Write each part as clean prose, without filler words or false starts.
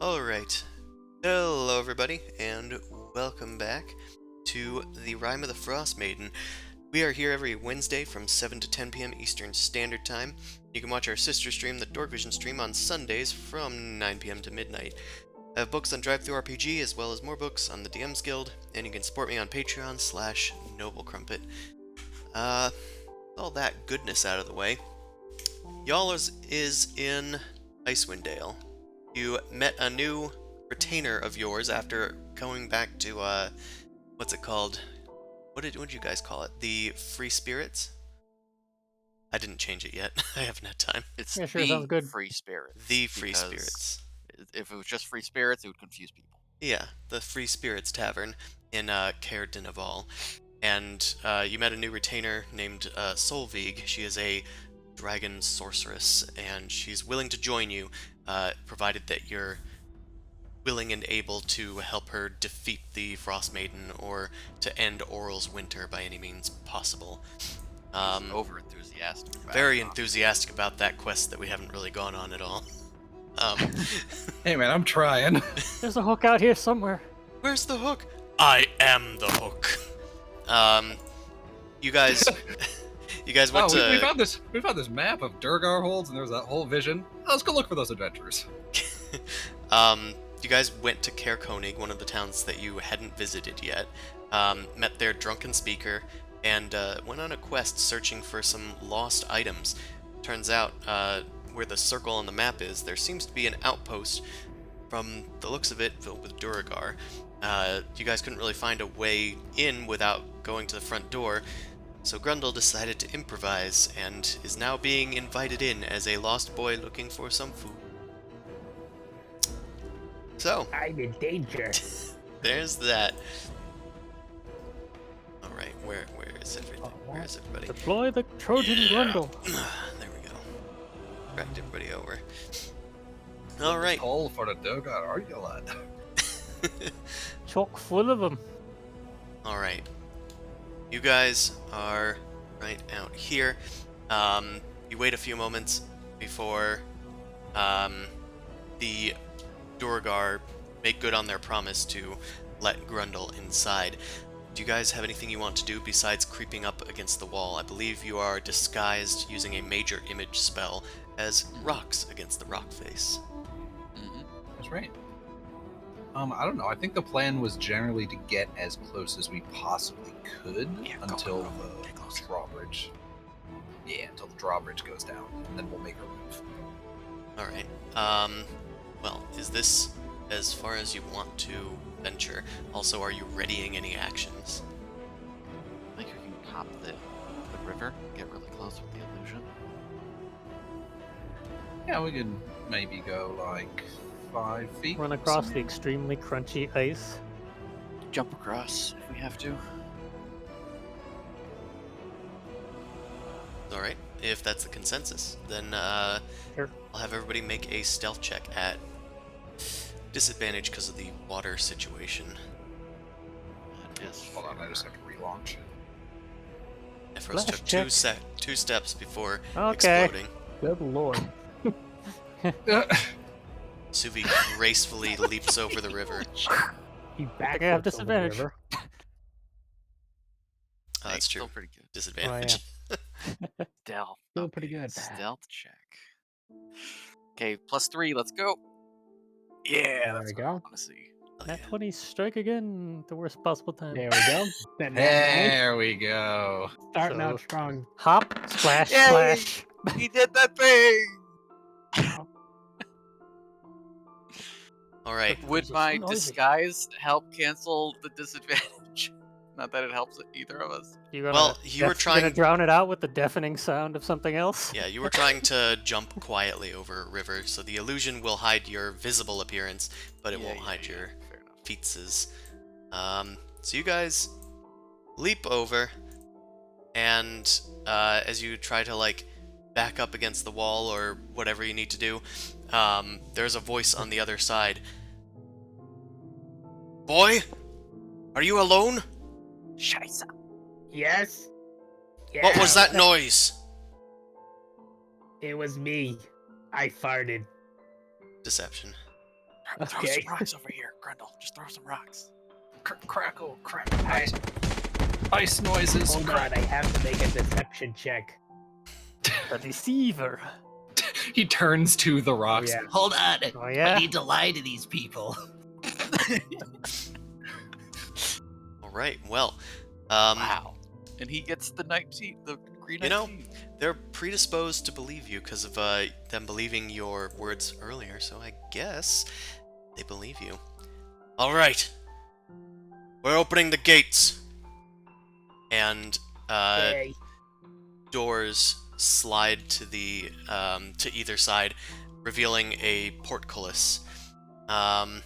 Alright, hello everybody, and welcome back to the Rime of the Frostmaiden. We are here every Wednesday from 7 to 10 p.m. Eastern Standard Time. You can watch our sister stream, the Dork Vision stream, on Sundays from 9 p.m. to midnight. I have books on DriveThruRPG as well as more books on the DM's Guild, and you can support me on Patreon/NobleCrumpet. All that goodness out of the way. Y'all is in Icewind Dale. You met a new retainer of yours after going back to, what's it called? What did you guys call it? The Free Spirits? I didn't change it yet. I haven't had time. It's Yeah, sure, sounds good. Free Spirits. The Free Spirits. If it was just Free Spirits, it would confuse people. Yeah, the Free Spirits Tavern in Caer Dineval. And you met a new retainer named Solveig. She is a dragon sorceress, and she's willing to join you, provided that you're willing and able to help her defeat the Frostmaiden or to end Oral's winter by any means possible. He's over enthusiastic. Very enthusiastic about that quest that we haven't really gone on at all. Hey man, I'm trying. There's a hook out here somewhere. Where's the hook? I am the hook. You guys, went to. We found this map of Duergar holds, and there's that whole vision. Let's go look for those adventurers. You guys went to Kerkonig, one of the towns that you hadn't visited yet. Met their drunken speaker, and went on a quest searching for some lost items. Turns out, where the circle on the map is, there seems to be an outpost. From the looks of it, filled with Duergar. You guys couldn't really find a way in without going to the front door, so Grundle decided to improvise and is now being invited in as a lost boy looking for some food. So, I'm in danger. there's that. Alright, where is everything? Where is everybody? Deploy the Trojan Grundle. There we go. Dragged everybody over. Alright. Call for the Duergar, are you, lad? Chock full of them. Alright. You guys are right out here. You wait a few moments before the Duergar make good on their promise to let Grundle inside. Do you guys have anything you want to do besides creeping up against the wall? I believe you are disguised using a major image spell as rocks against the rock face. That's right. I don't know. I think the plan was generally to get as close as we possibly could until the drawbridge. Yeah, until the drawbridge goes down, and then we'll make our move. Alright. Well, is this as far as you want to venture? Also, are you readying any actions? I think we can hop the river, get really close with the illusion. Yeah, we could maybe go like 5 feet. Run across the extremely crunchy ice. Jump across if we have to. Alright, if that's the consensus, then Sure. I'll have everybody make a stealth check at disadvantage because of the water situation. That is Hold on, I just have to relaunch. Ephros Flash took check. two steps before Okay. exploding. Good lord. Suvi gracefully leaps over the river. You I think I have backflipped over the disadvantage. river. Oh, that's true. Still pretty good. Disadvantage. Stealth. Still pretty good. Stealth check. Okay, +3. Let's go. Yeah, There that's we what I go. want to see. Oh, Nat yeah. 20 strike again. The worst possible time. There we go. That nat 9 There we go. starting So- out strong. Hop, splash, Yay! splash. He did that thing. Alright. Would This is my so noisy. disguise help cancel the disadvantage? Not that it helps either of us. You gonna, Well, you were you're trying- gonna drown it out with the deafening sound of something else? Yeah, you were trying to jump quietly over a river, so the illusion will hide your visible appearance, but it won't hide your Fair enough. featses. So you guys leap over, and as you try to like back up against the wall or whatever you need to do, there's a voice on the other side. Boy, are you alone? Scheiße. Yes. What was Yeah, that noise? It was me. I farted. Deception. Throw Okay. some rocks over here, Grundle. Just throw some rocks. Crackle, crack, I, ice noises. hold on, I have to make a deception check. The deceiver. He turns to the rocks. Yeah. Hold on. Oh yeah? I need to lie to these people. Alright, well, Wow. And he gets the 19, the green You know, 19. they're predisposed to believe you because of them believing your words earlier, so I guess they believe you. Alright. We're opening the gates. And Yay. doors slide to the to either side, revealing a portcullis. And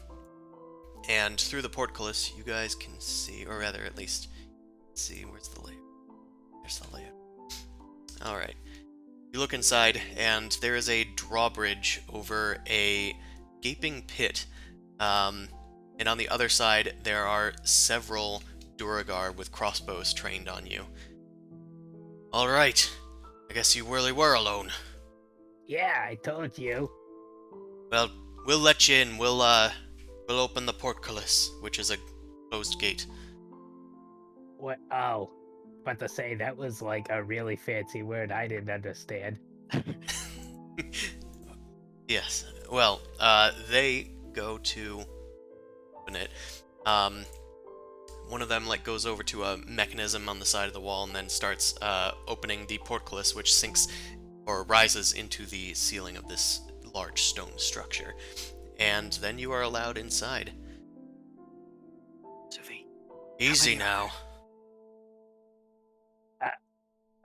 through the portcullis, you guys can see, or rather, at least, see where's the layout. There's the layout. All right. You look inside, and there is a drawbridge over a gaping pit. And on the other side, there are several Duergar with crossbows trained on you. Alright. I guess you really were alone. Yeah, I told you. Well, we'll let you in. We'll open the portcullis, which is a closed gate. What? Oh, about to say that was like a really fancy word I didn't understand. Yes. Well, they go to open it. One of them goes over to a mechanism on the side of the wall and then starts opening the portcullis, which sinks or rises into the ceiling of this large stone structure. And then you are allowed inside. Sophie. Easy many are now.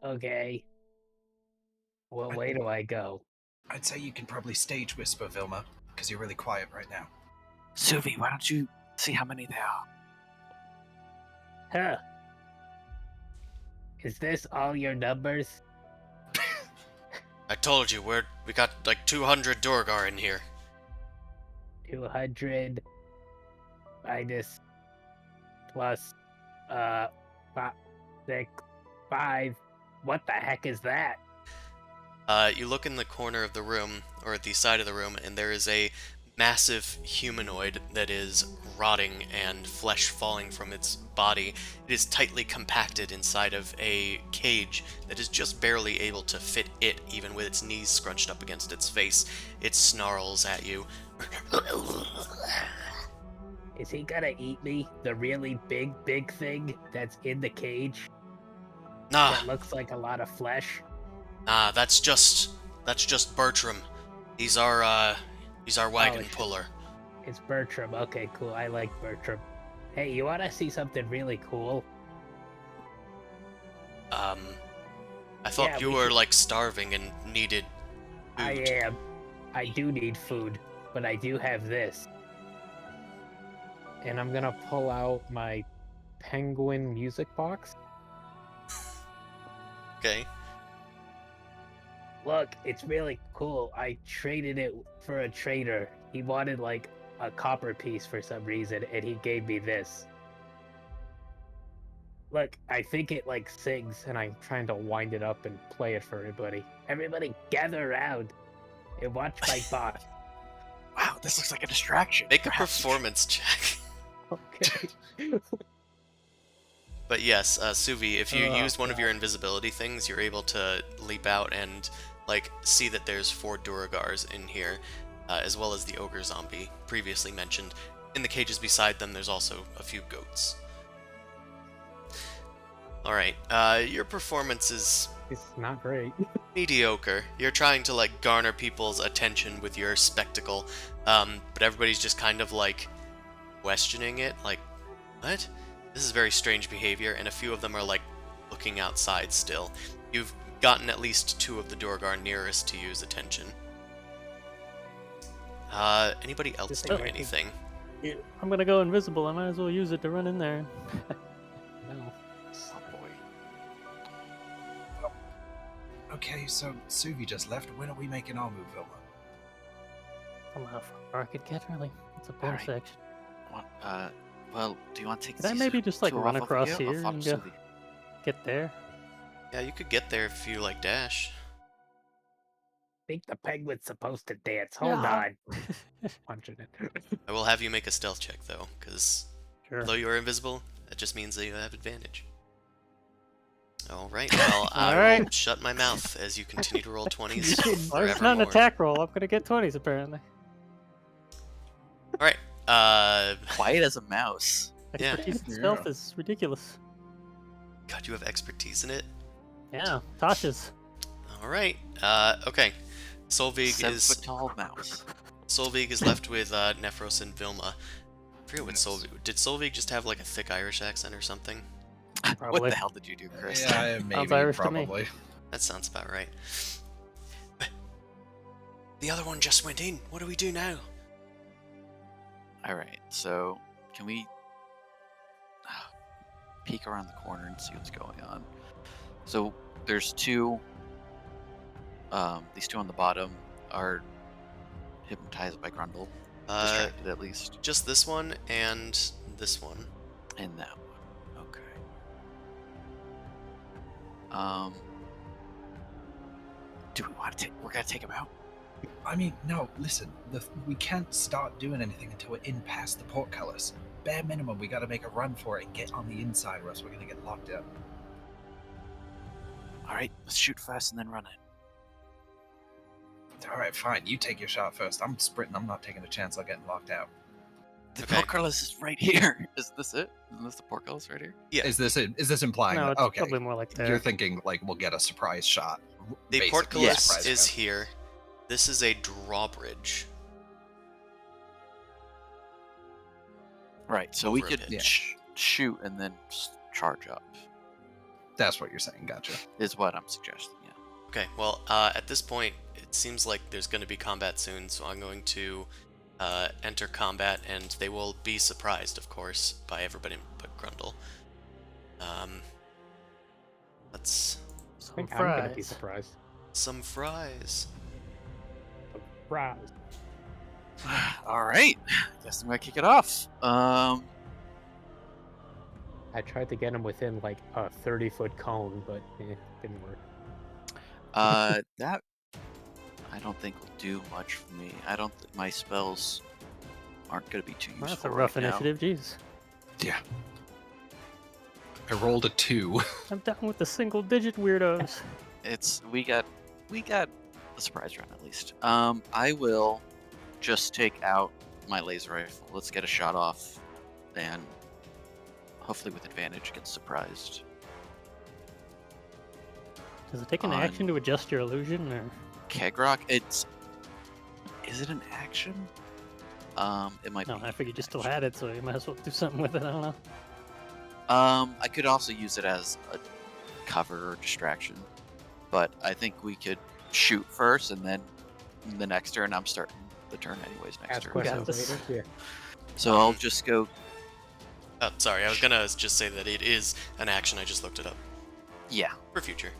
Okay. Well, where do I go? I'd say you can probably stage whisper, Vilma, because you're really quiet right now. Suvi, why don't you see how many there are? Huh. Is this all your numbers? I told you, we got 200 Duergar in here. 200 minus plus 6, 5. What the heck is that? You look in the corner of the room, or at the side of the room, and there is a massive humanoid that is rotting and flesh falling from its body. It is tightly compacted inside of a cage that is just barely able to fit it, even with its knees scrunched up against its face. It snarls at you. Is he gonna eat me? The really big thing that's in the cage Nah, that looks like a lot of flesh? nah, that's just Bertram. He's our wagon shit. puller. It's Bertram. Okay, cool. I like Bertram. Hey, you wanna see something really cool? I thought Yeah, you we were should- starving and needed food. I am. I do need food, but I do have this. And I'm gonna pull out my penguin music box. Okay. Look, it's really cool. I traded it for a trader. He wanted like a copper piece for some reason, and he gave me this. Look, I think it sings, and I'm trying to wind it up and play it for everybody. Everybody gather around and watch my box. Wow, this looks like a distraction. Make a Perhaps you performance check. Okay. But yes, Suvi, if you Oh, use one of God. your invisibility things, you're able to leap out and see that there's 4 Duergars in here, as well as the ogre zombie previously mentioned. In the cages beside them, there's also a few goats. All right, your performance is It's not great. mediocre. You're trying to garner people's attention with your spectacle, but everybody's just kind of questioning it, what? This is very strange behavior, and a few of them are looking outside still. You've gotten at least 2 of the Duergar nearest to you's attention. Anybody else Just do like- anything? I'm gonna go invisible. I might as well use it to run in there. No. Oh boy. Okay, so Suvi just left. When are we making our move, Vilma? I don't know how far I could get, really. It's a bonus Alright. action. Well, do you want to take Could I these maybe just, two run off across of you? here I'll follow and go- Suvi. Get there? Yeah, you could get there if you dash. I think the penguin's supposed to dance. Hold Yeah. on. Punching it. I will have you make a stealth check though, because Sure. although you are invisible, that just means that you have advantage. Alright, well, I will Alright. shut my mouth as you continue to roll 20s Well, it's not an forevermore. attack roll. I'm gonna get 20s apparently. Alright, Quiet as a mouse. Yeah. Expertise in stealth is ridiculous. God, you have expertise in it? Yeah, Tasha's. Alright, okay. Solveig 7 is foot tall mouse. Solveig is left with Nephros and Vilma. I forget what Solveig... Did Solveig just have a thick Irish accent or something? What Probably. the hell did you do, Chris? Yeah, maybe, Irish to me. probably. That sounds about right. The other one just went in. What do we do now? All right, so can we peek around the corner and see what's going on? So there's 2. These 2 on the bottom are hypnotized by Grundle, distracted at least, Just this one and this one. and that one. Okay. Do we want to take? We're gonna take him out. I mean, no. Listen, we can't start doing anything until we're in past the portcullis. Bare minimum, we got to make a run for it and get on the inside, or else we're gonna get locked up. All right, let's shoot fast and then run it. All right, fine. You take your shot first. I'm sprinting. I'm not taking a chance on getting locked out. The Okay. portcullis is right here. Is this it? Isn't this the portcullis right here? Yeah. Is this implying No, that? it's Okay. probably more like there. You're thinking like we'll get a surprise shot. The basically, portcullis surprise is round. here. This is a drawbridge. Right. So we Over a could bit. Yeah. shoot and then charge up. That's what you're saying. Gotcha. Is what I'm suggesting. Yeah. Okay, well, at this point, it seems like there's going to be combat soon, so I'm going to enter combat, and they will be surprised, of course, by everybody but Grundle. Let's... I think Some I'm gonna be fries. surprised. Some fries. Surprise. All right. Guess I'm gonna kick it off. I tried to get him within like a 30-foot cone, but didn't work. That I don't think will do much for me. I don't. My spells aren't gonna be too useful. That's a rough right now. initiative, jeez. Yeah. I rolled a 2. I'm down with the single-digit weirdos. We got a surprise round at least. I will just take out my laser rifle. Let's get a shot off, and hopefully with advantage get surprised. Does it take an On- action to adjust your illusion, or Kegrock, is it an action? It might no? be. I figured you an still action. had it, so you might as well do something with it. I don't know. I could also use it as a cover or distraction, but I think we could shoot first, and then the next turn I'm starting the turn anyways next Ask turn. questions this. later. Yeah. So I'll just go. Oh, sorry, I was gonna just say that it is an action, I just looked it up. Yeah. For future.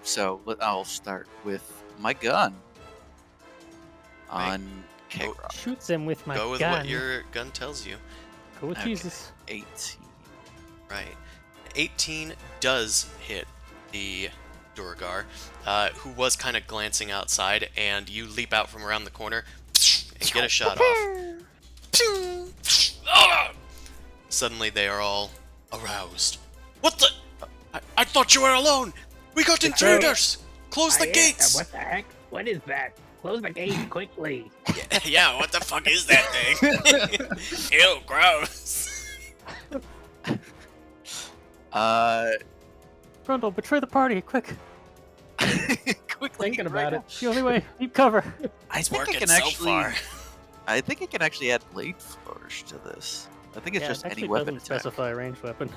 So I'll start with my gun on Kegrock. Shoots him with my Go with gun. what your gun tells you. Go with Okay. Jesus. 18. Right. 18 does hit the Duergar, who was kind of glancing outside, and you leap out from around the corner and get a shot off. Ah! Suddenly they are all aroused. What the? I thought you were alone! We got intruders! Close the gates! What the heck? What is that? Close the gates quickly. Yeah, what the fuck is that thing? Ew, gross. Grundle, betray the party, quick! Quickly, Thinking about it. It's the only way. Keep cover. I think I working can so actually. far. I think I can actually add blade flourish to this. I think it's Yeah, just it any actually weapon doesn't attack. specify a ranged weapon.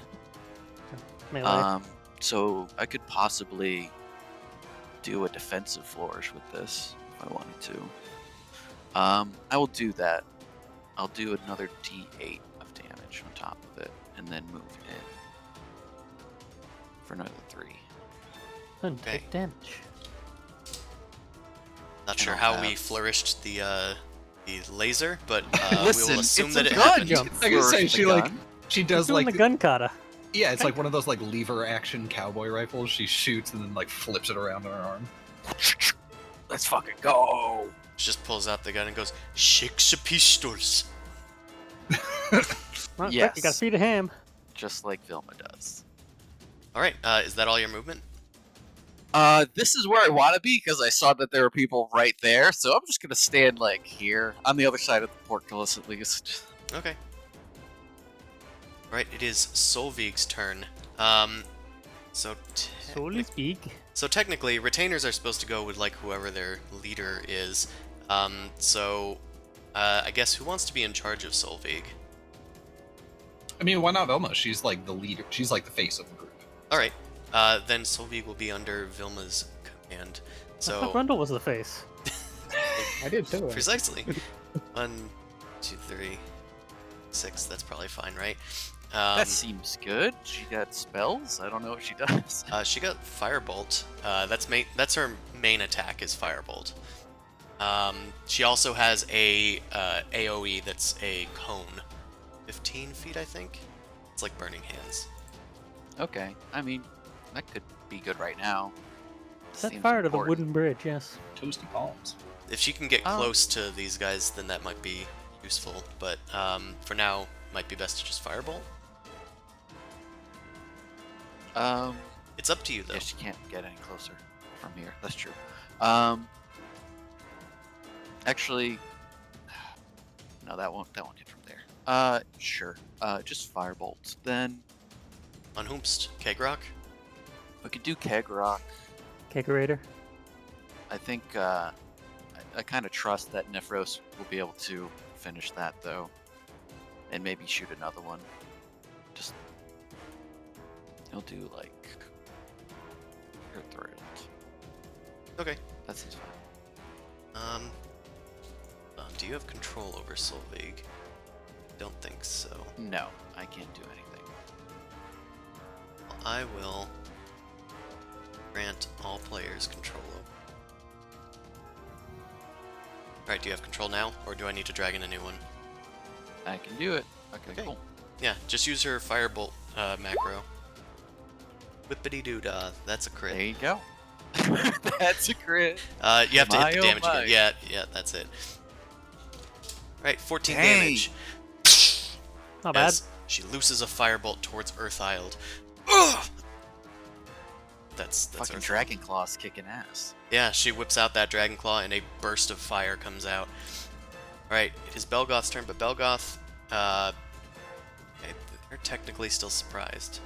Melee. So I could possibly do a defensive flourish with this if I wanted to. I will do that. I'll do another D8 of damage on top of it, and then move in for another 3. And take damage. Not sure I'll how we have- flourished the laser, but we Listen, will assume it's that a it gun. happened. You I was gonna say, flourish she the like gun. she does Doing like the gun kata. yeah, it's like one of those like lever action cowboy rifles. She shoots and then like flips it around on her arm. Let's fucking go. She just pulls out the gun and goes, "Six pistols." Well, quick, Yes. you gotta feed a ham. Just like Vilma does. All right, is that all your movement? This is where I want to be because I saw that there were people right there, so I'm just gonna stand like here on the other side of the portcullis at least. Okay. All right, it is Solveig's turn. So So to speak. So technically, retainers are supposed to go with like whoever their leader is. I guess who wants to be in charge of Solveig? I mean, why not Velma? She's like the leader. She's like the face of the group. All right, then Solveig will be under Vilma's command. I thought So Grundle was the face. I did too. precisely, 1, 2, 3, 6. That's probably fine, right? That seems good. She got spells. I don't know what she does. She got Firebolt. That's her main attack is Firebolt. She also has a AOE that's a cone, 15 feet, I think. It's like Burning Hands. Okay, I mean that could be good right now. Set Seems fire to the important. wooden bridge, yes. Toasty palms. If she can get Oh. close to these guys, then that might be useful. But for now, might be best to just firebolt. It's up to you though. Yeah, she can't get any closer from here. That's true. Actually, no, that won't hit from there. Sure. Just firebolt. Then On Hoomst, Kegrock. we could do Keg Rock. Kegerator. I think I kind of trust that Nephros will be able to finish that though, and maybe shoot another one. Just he'll do like you're thrilled. Okay. That seems fine. Do you have control over Solveig? Don't think so. No, I can't do anything. Well, I will grant all players control over. Alright, do you have control now, or do I need to drag in a new one? I can do it. Okay, Okay. cool. Yeah, just use her firebolt macro. Whippity doo dah, that's a crit. There you go. That's a crit. You have to hit the My, oh damage my. again. Yeah, that's it. Right, 14 Dang. damage. Not bad. As she looses a firebolt towards Earthild. Ugh! That's Fucking Earthild. Dragon Claw's kicking ass. Yeah, she whips out that Dragon Claw and a burst of fire comes out. Alright, it is Belgoth's turn, but Belgoth, they're technically still surprised.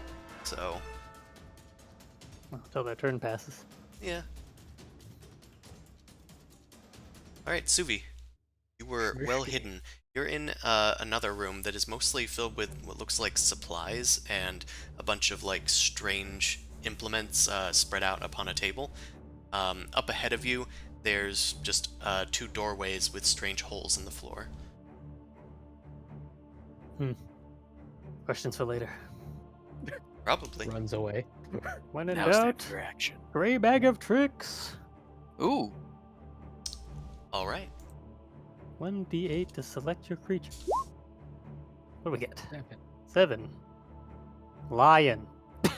So, Until their turn passes. yeah. Alright, Suvi. You were well hidden. You're in another room that is mostly filled with what looks like supplies and a bunch of like strange implements spread out upon a table. Up ahead of you, there's just 2 doorways with strange holes in the floor. Questions for later. Probably. Runs away. When in Now's time doubt, for action. gray bag of tricks. Ooh. Alright. 1d8 to select your creature. What do we get? 7. 7. Lion. So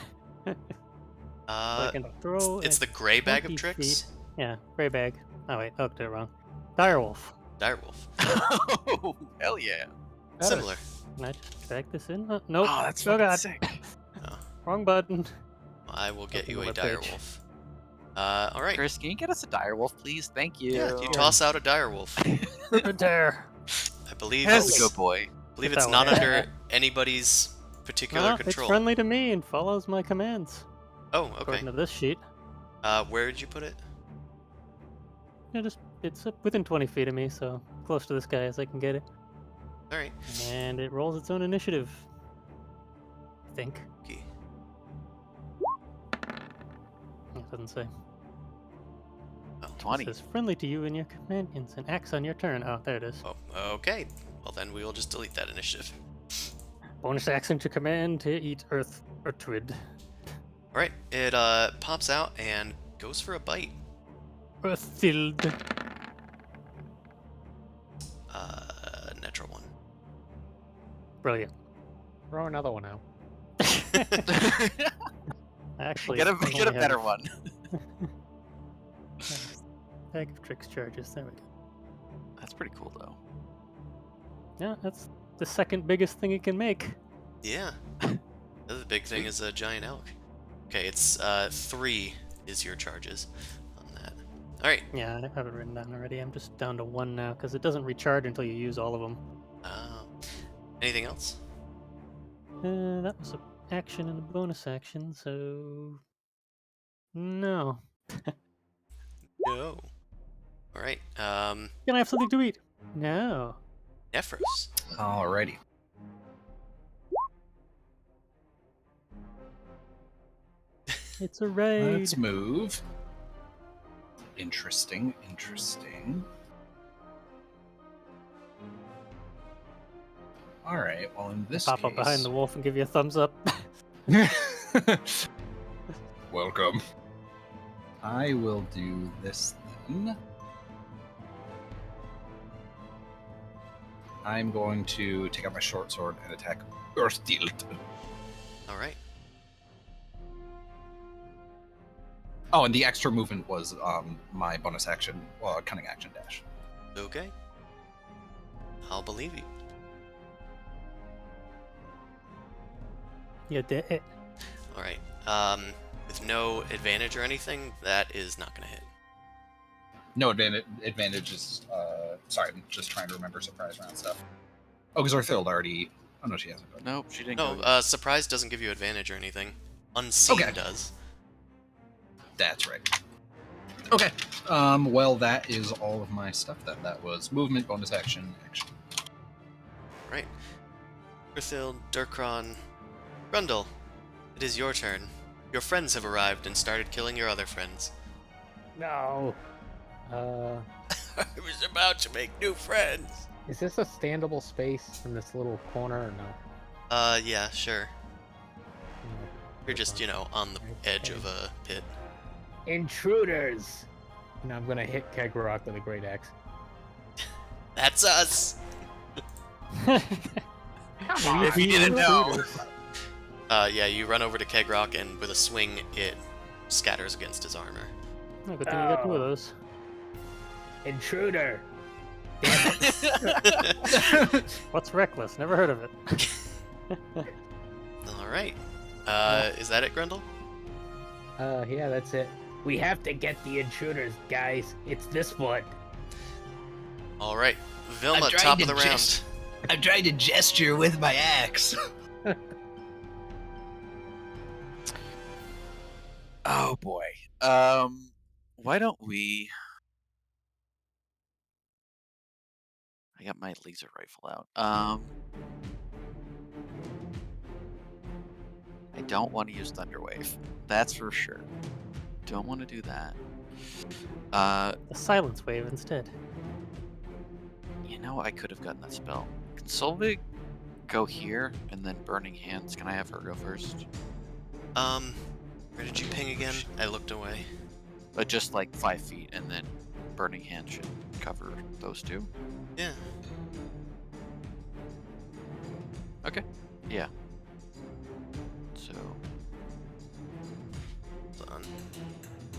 I Uh, can throw it's a the gray bag of 20 tricks. feet. Yeah, gray bag. Oh wait, I looked at it wrong. Direwolf. Direwolf. Oh, hell yeah. Similar. Can I just drag this in? Nope. Oh, that's Oh fucking god. sick. Wrong button. I will get Open you a the webpage. direwolf. Alright. Chris, can you get us a direwolf, please? Thank you. Yeah, you toss out a direwolf. Serpentaire. I believe That's it's, a good boy. believe Get it's that not one. under anybody's particular No, it's control. friendly to me and follows my commands. Oh, okay. According to this sheet. Where did you put it? Yeah, it's within 20 feet of me, so close to this guy as I can get it. Alright. And it rolls its own initiative. I think. Okay. It doesn't say. Oh, 20. It says friendly to you and your companions and acts on your turn. Oh, there it is. oh, okay. Well, then we will just delete that initiative. Bonus action to command to eat earth or twid. Alright, it pops out and goes for a bite. Earthild. Natural 1. Brilliant. Throw another one out. Actually, Get a I only get a have better one. Bag of tricks charges. There we go. That's pretty cool though. Yeah, that's the second biggest thing it can make. Yeah. The other big thing is a giant elk. Okay, it's 3 is your charges on that. Alright. Yeah, I have it written down already. I'm just down to 1 now because it doesn't recharge until you use all of them. Anything else? That was an action and a bonus action, so no. No. Alright, Can I have something to eat? No. Nephros. Alrighty. It's a raid. Let's move. Interesting, interesting. Alright, well in this Pop case... up behind the wolf and give you a thumbs up. Welcome. I will do this then. I'm going to take out my short sword and attack Earthdield. Alright. Oh, and the extra movement was my bonus action, cunning action dash. Okay. I'll believe you. You did it. All right. With no advantage or anything, that is not going to hit. No advantage is. Sorry, I'm just trying to remember surprise round stuff. Oh, because Orthild already. Oh no, she hasn't. Nope, she didn't No, go yet. surprise doesn't give you advantage or anything. Unseen Okay. does. That's right. Okay. Well, that is all of my stuff then. That was movement, bonus action, action. Right. Orthild, Duergar, Grundle, it is your turn. Your friends have arrived and started killing your other friends. No. I was about to make new friends. Is this a standable space in this little corner or no? Yeah, sure. No. You're just, on the edge of a pit. Intruders! And I'm gonna hit Kegrok with a great axe. That's us! If you didn't know. Yeah, you run over to Kegrok, and with a swing, it scatters against his armor. Oh, good thing we got 2 of those. Intruder! What's reckless? Never heard of it. Alright. Is that it, Grundle? Yeah, that's it. We have to get the intruders, guys. It's this one. Alright. Vilma, top of the round. I'm trying to gesture with my axe. Oh boy. Why don't we? I got my laser rifle out. I don't want to use Thunderwave. That's for sure. Don't want to do that. A silence wave instead. I could have gotten that spell. Can Solveig go here and then Burning Hands? Can I have her go first? Where did you ping again? I looked away. But just like 5 feet, and then Burning Hand should cover those 2. Yeah. Okay. Yeah. So. Hold on.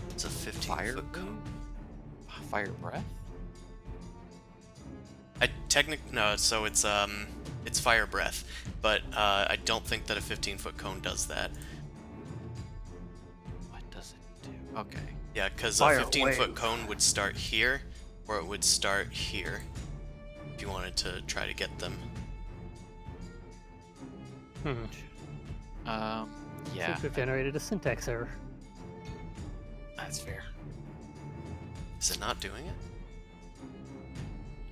It's a 15 Fire foot cone. Fire breath. No, so it's fire breath, but I don't think that a 15-foot cone does that. What does it do? Okay. Yeah, because a Fire 15-foot wave. cone would start here, or it would start here, if you wanted to try to get them. Yeah. Seems we've generated a syntax error. That's fair. Is it not doing it?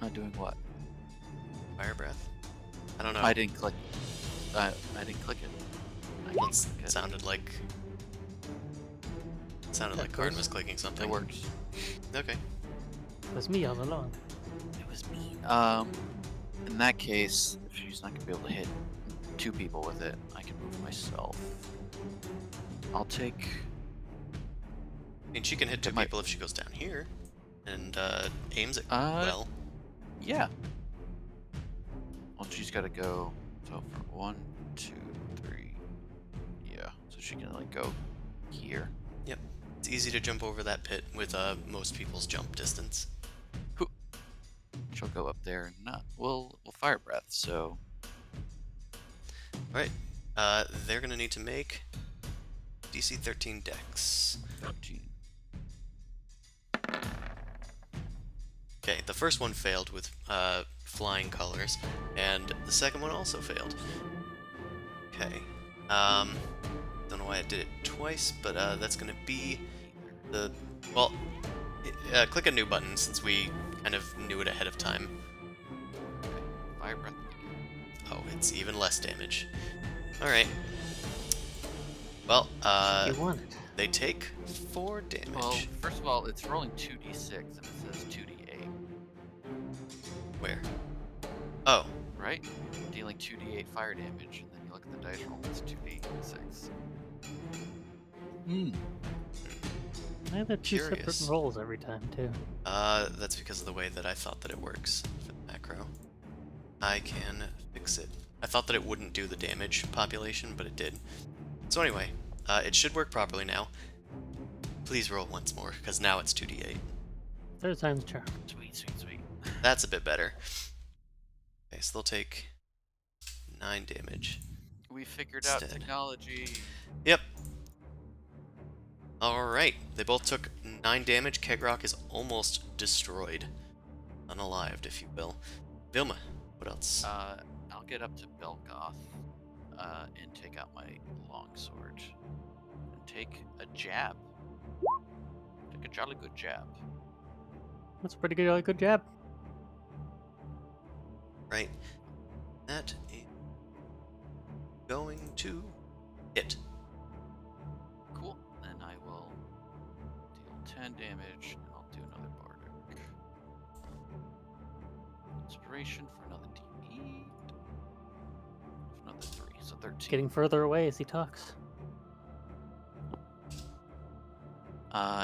Not doing what? Fire breath? I don't know. I didn't click. I didn't click it. It sounded like. Karn was clicking something. It works. Okay. It was me all along. It was me. In that case, if she's not gonna be able to hit 2 people with it, I can move myself. I'll take. I mean, she can hit 2 people if she goes down here, and aims it well. Yeah. Well, she's got to go. So for 1, 2, 3. Yeah. So she can go here. Yep. It's easy to jump over that pit with most people's jump distance. She'll go up there and not. We'll fire breath. So. All right. They're gonna need to make DC 13 Dex. 13. Okay, the first one failed with flying colors, and the second one also failed. Okay. Don't know why I did it twice, but that's gonna be the click a new button since we kind of knew it ahead of time. Okay. Fire breath. Oh, it's even less damage. All right. Well, You want it. they take 4 damage. Well, first of all, it's rolling 2d6 and it says 2d8. Where? Oh, Right? Dealing 2d8 fire damage, and then you look at the dice roll, it's 2d6. I have the 2 separate Curious. rolls every time, too. that's because of the way that I thought that it works for the macro. I can fix it. I thought that it wouldn't do the damage population, but it did. So anyway, it should work properly now. Please roll once more, because now it's 2d8. Third time's a charm. Sweet, sweet, sweet. That's a bit better. Okay, so they'll take 9 damage. We figured out Instead. technology. Yep. Alright, they both took 9 damage. Kegrock is almost destroyed. Unalived, if you will. Vilma, what else? I'll get up to Belgoth and take out my longsword. And take a jab. Take a jolly good jab. That's a pretty good jab. Right. That is going to hit. Cool. And I will deal 10 damage, and I'll do another bardic. Inspiration for another D8. For another 3, so 13. Getting further away as he talks.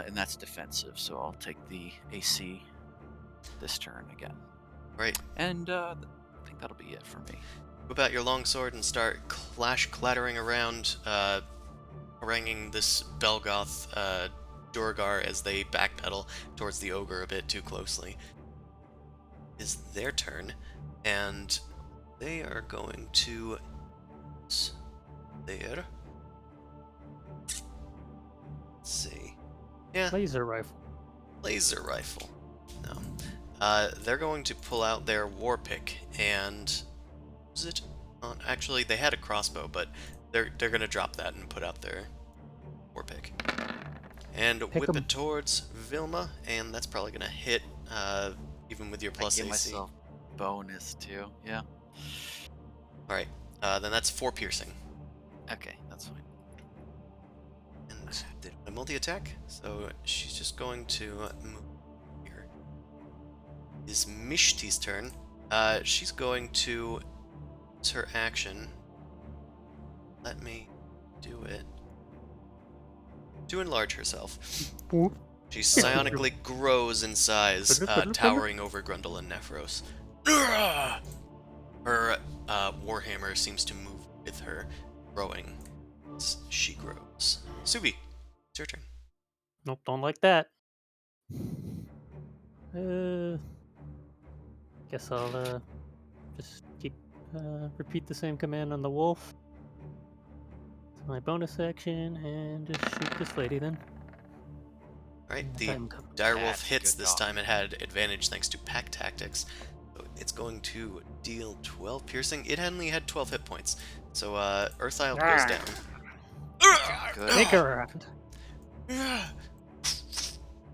And that's defensive, so I'll take the AC this turn again. Right. And I think that'll be it for me. Whip out your longsword and start clattering around, haranguing this Belgoth Duergar as they backpedal towards the ogre a bit too closely. Is their turn, and they are going to there. Let's see. Yeah, Laser rifle. laser rifle. No. They're going to pull out their war pick and use it on. Actually, they had a crossbow, but they're gonna drop that and put out their war pick and Pick whip 'em. it towards Vilma, and that's probably gonna hit, even with your plus I give AC. myself bonus too. Yeah. All right, then that's 4 piercing, Okay, that's fine. and they don't have multi-attack, so she's just going to move here. Is Mishti's turn. She's going to. It's her action. Let me do it. To enlarge herself. Whoop. She psionically grows in size, towering over Grundle and Nephros. Her warhammer seems to move with her, growing as she grows. Subi, it's your turn. Nope, don't like that. Guess I'll just keep repeat the same command on the wolf. It's my bonus action, and just shoot this lady then. Alright, the Time comes. direwolf That's hits. good This dog. time it had advantage thanks to pack tactics. So it's going to deal 12 piercing. It only had 12 hit points. So Earthile goes down. Good. Take her around.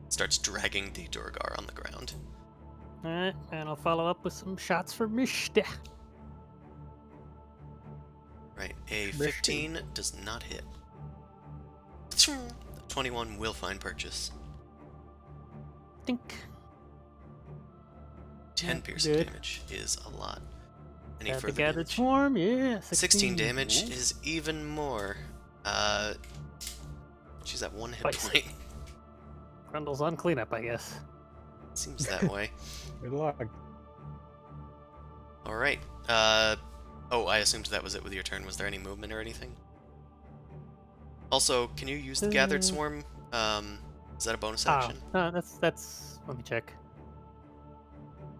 Starts dragging the Duergar on the ground. Alright, and I'll follow up with some shots for Mishta. Right, a 15 does not hit. 21 will find purchase. Think. 10 Yeah, piercing good. damage is a lot. Any Got the further gathered damage? swarm, yeah. 16 damage Ooh. is even more. She's at 1 hit Spicy. point. Grundle's on cleanup, I guess. Seems that way. Good luck. Alright. Oh, I assumed that was it with your turn. Was there any movement or anything? Also, can you use the gathered swarm? Is that a bonus action? That's. Let me check.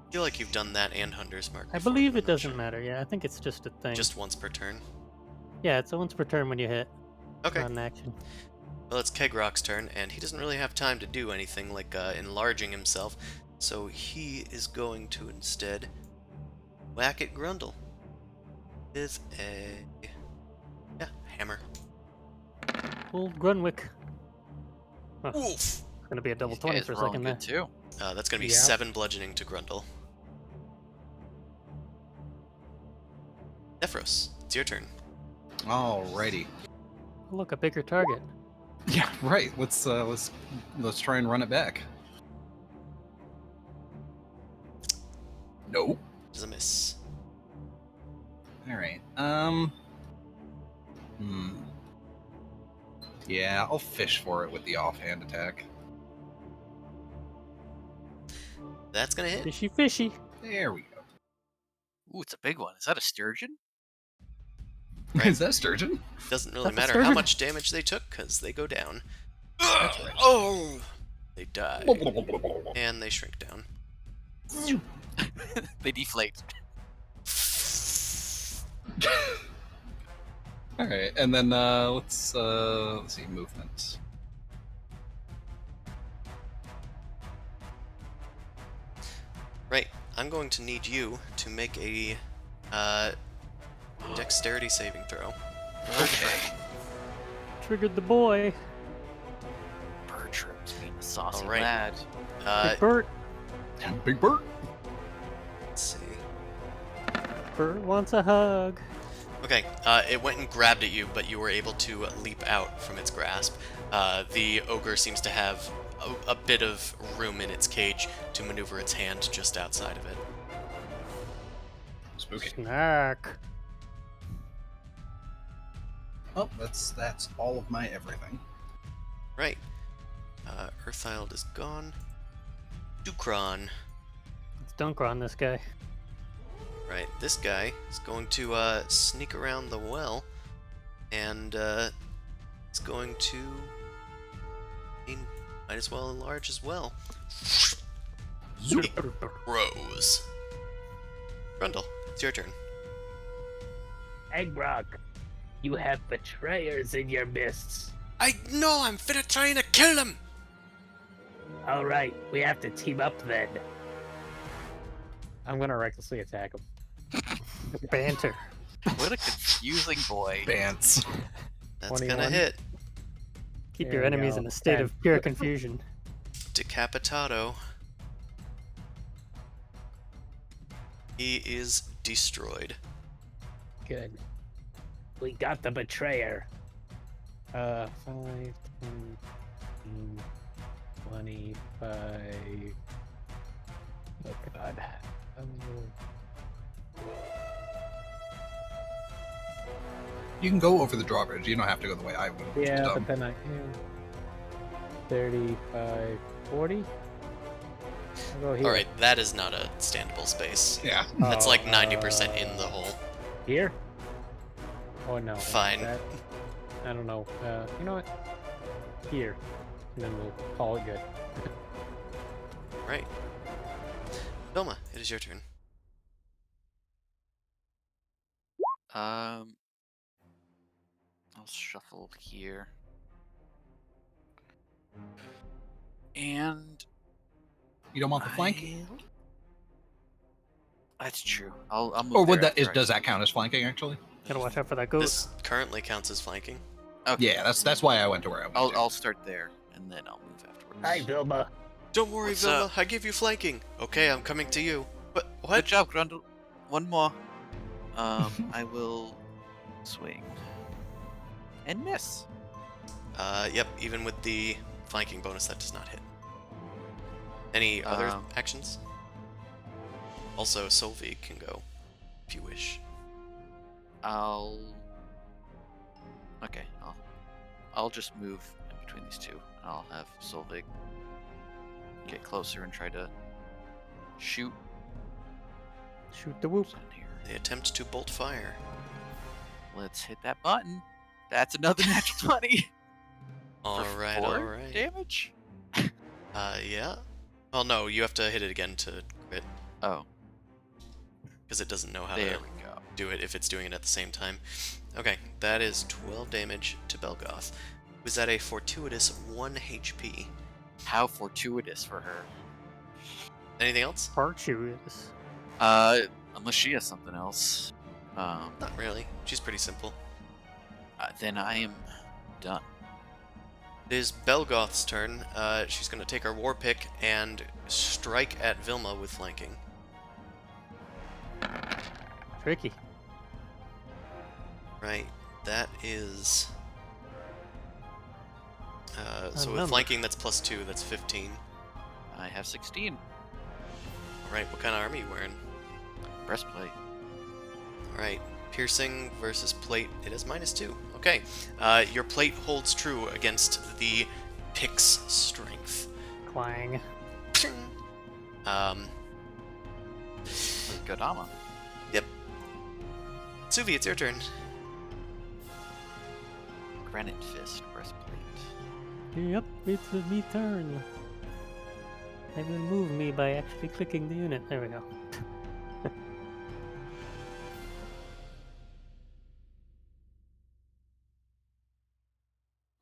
I feel like you've done that and Hunter's Mark. I before, believe but it I'm not doesn't sure. matter. Yeah, I think it's just a thing. Just once per turn. Yeah, it's a once per turn when you hit. Okay. Not an action. Well, it's Kegrock's turn, and he doesn't really have time to do anything like enlarging himself, so he is going to instead whack at Grundle with a hammer. Old Grunwick. Huh, Oof! it's gonna be a double These 20 guys for a rolling second there. good too. That's going to be Yeah. 7 bludgeoning to Grundle. Nephros, it's your turn. Alrighty. Oh, look, a bigger target. Yeah, right. Let's try and run it back. Nope. Does a miss. All right. Yeah, I'll fish for it with the offhand attack. That's going to hit. Fishy, fishy. There we go. Ooh, it's a big one. Is that a sturgeon? Right. Is that sturgeon? Doesn't really That's a matter how sturgeon. much damage they took, because they go down. That's right. Oh! They die. And they shrink down. They deflate. All right, and then let's see movement. Right. I'm going to need you to make a dexterity saving throw. Okay. Triggered the boy. Bertram's being a saucy All right. lad. Big Bert. Big Bert. Let's see. Bert wants a hug. Okay, it went and grabbed at you, but you were able to leap out from its grasp. The ogre seems to have a bit of room in its cage to maneuver its hand just outside of it. Spooky. Snack. Oh, that's all of my everything. Right. Earthiled is gone. Dukron. Let's dunk on this guy. Right, this guy is going to sneak around the well, and it's going to... might as well enlarge as well. It grows. Grundle, it's your turn. Eggrock, you have betrayers in your midst. I know, I'm finna trying to kill them! All right, we have to team up then. I'm gonna recklessly attack him. Banter. What a confusing boy. Bants. That's 21. gonna hit. Keep There your we enemies go. in a state 10. of pure confusion. Decapitato. He is destroyed. Good. We got the betrayer. 5, 10, 15, 25. Oh god. You can go over the drawbridge. You don't have to go the way I went. which is Yeah, dumb. but then 35, 40. I'll go here. Alright, that is not a standable space. Yeah. That's like Oh, 90% in the hole. Here? Oh no. Fine. That, I don't know. You know what? Here. And then we'll call it good. Right. Vilma, it is your turn. I'll shuffle here. And You don't want the flank? that's true. I'll move Or would there that is after I- does that count as flanking actually? Gotta watch out for that goat. This currently counts as flanking. Okay. Yeah, that's why I went to where I went. to. I'll start there and then I'll move afterwards. Hi, Vilma. Don't worry, What's Vilma, up? I give you flanking. Okay, I'm coming to you. What? Good What? job, Grundle. One more. I will swing and miss. Yep, even with the flanking bonus, that does not hit. Any other actions? Also, Solveig can go, if you wish. Okay, I'll just move in between these two. I'll have Solveig get closer and try to shoot Shoot the whoop. in here. They attempt to bolt fire. Let's hit that button. That's another natural 20. Alright, 4 alright. damage. Yeah. Well, no, you have to hit it again to crit, Oh, because it doesn't know how there to we go. do it if it's doing it at the same time. Okay, that is 12 damage to Belgoth, who's at a fortuitous 1 HP. How fortuitous for her. Anything else? Fortuitous. Unless she has something else. Not really. She's pretty simple. Then I am done. It is Belgoth's turn. She's going to take her war pick and strike at Vilma with flanking. Tricky. Right, that is... so with number. flanking, that's +2, that's 15. I have 16. Alright, what kind of armor are you wearing? Breastplate. Alright, piercing versus plate, it is -2. Okay, your plate holds true against the pick's strength. Clang. Good armor. Suvi, it's your turn. Granite fist breastplate. Yep, it's a me turn. I will move me by actually clicking the unit. There we go.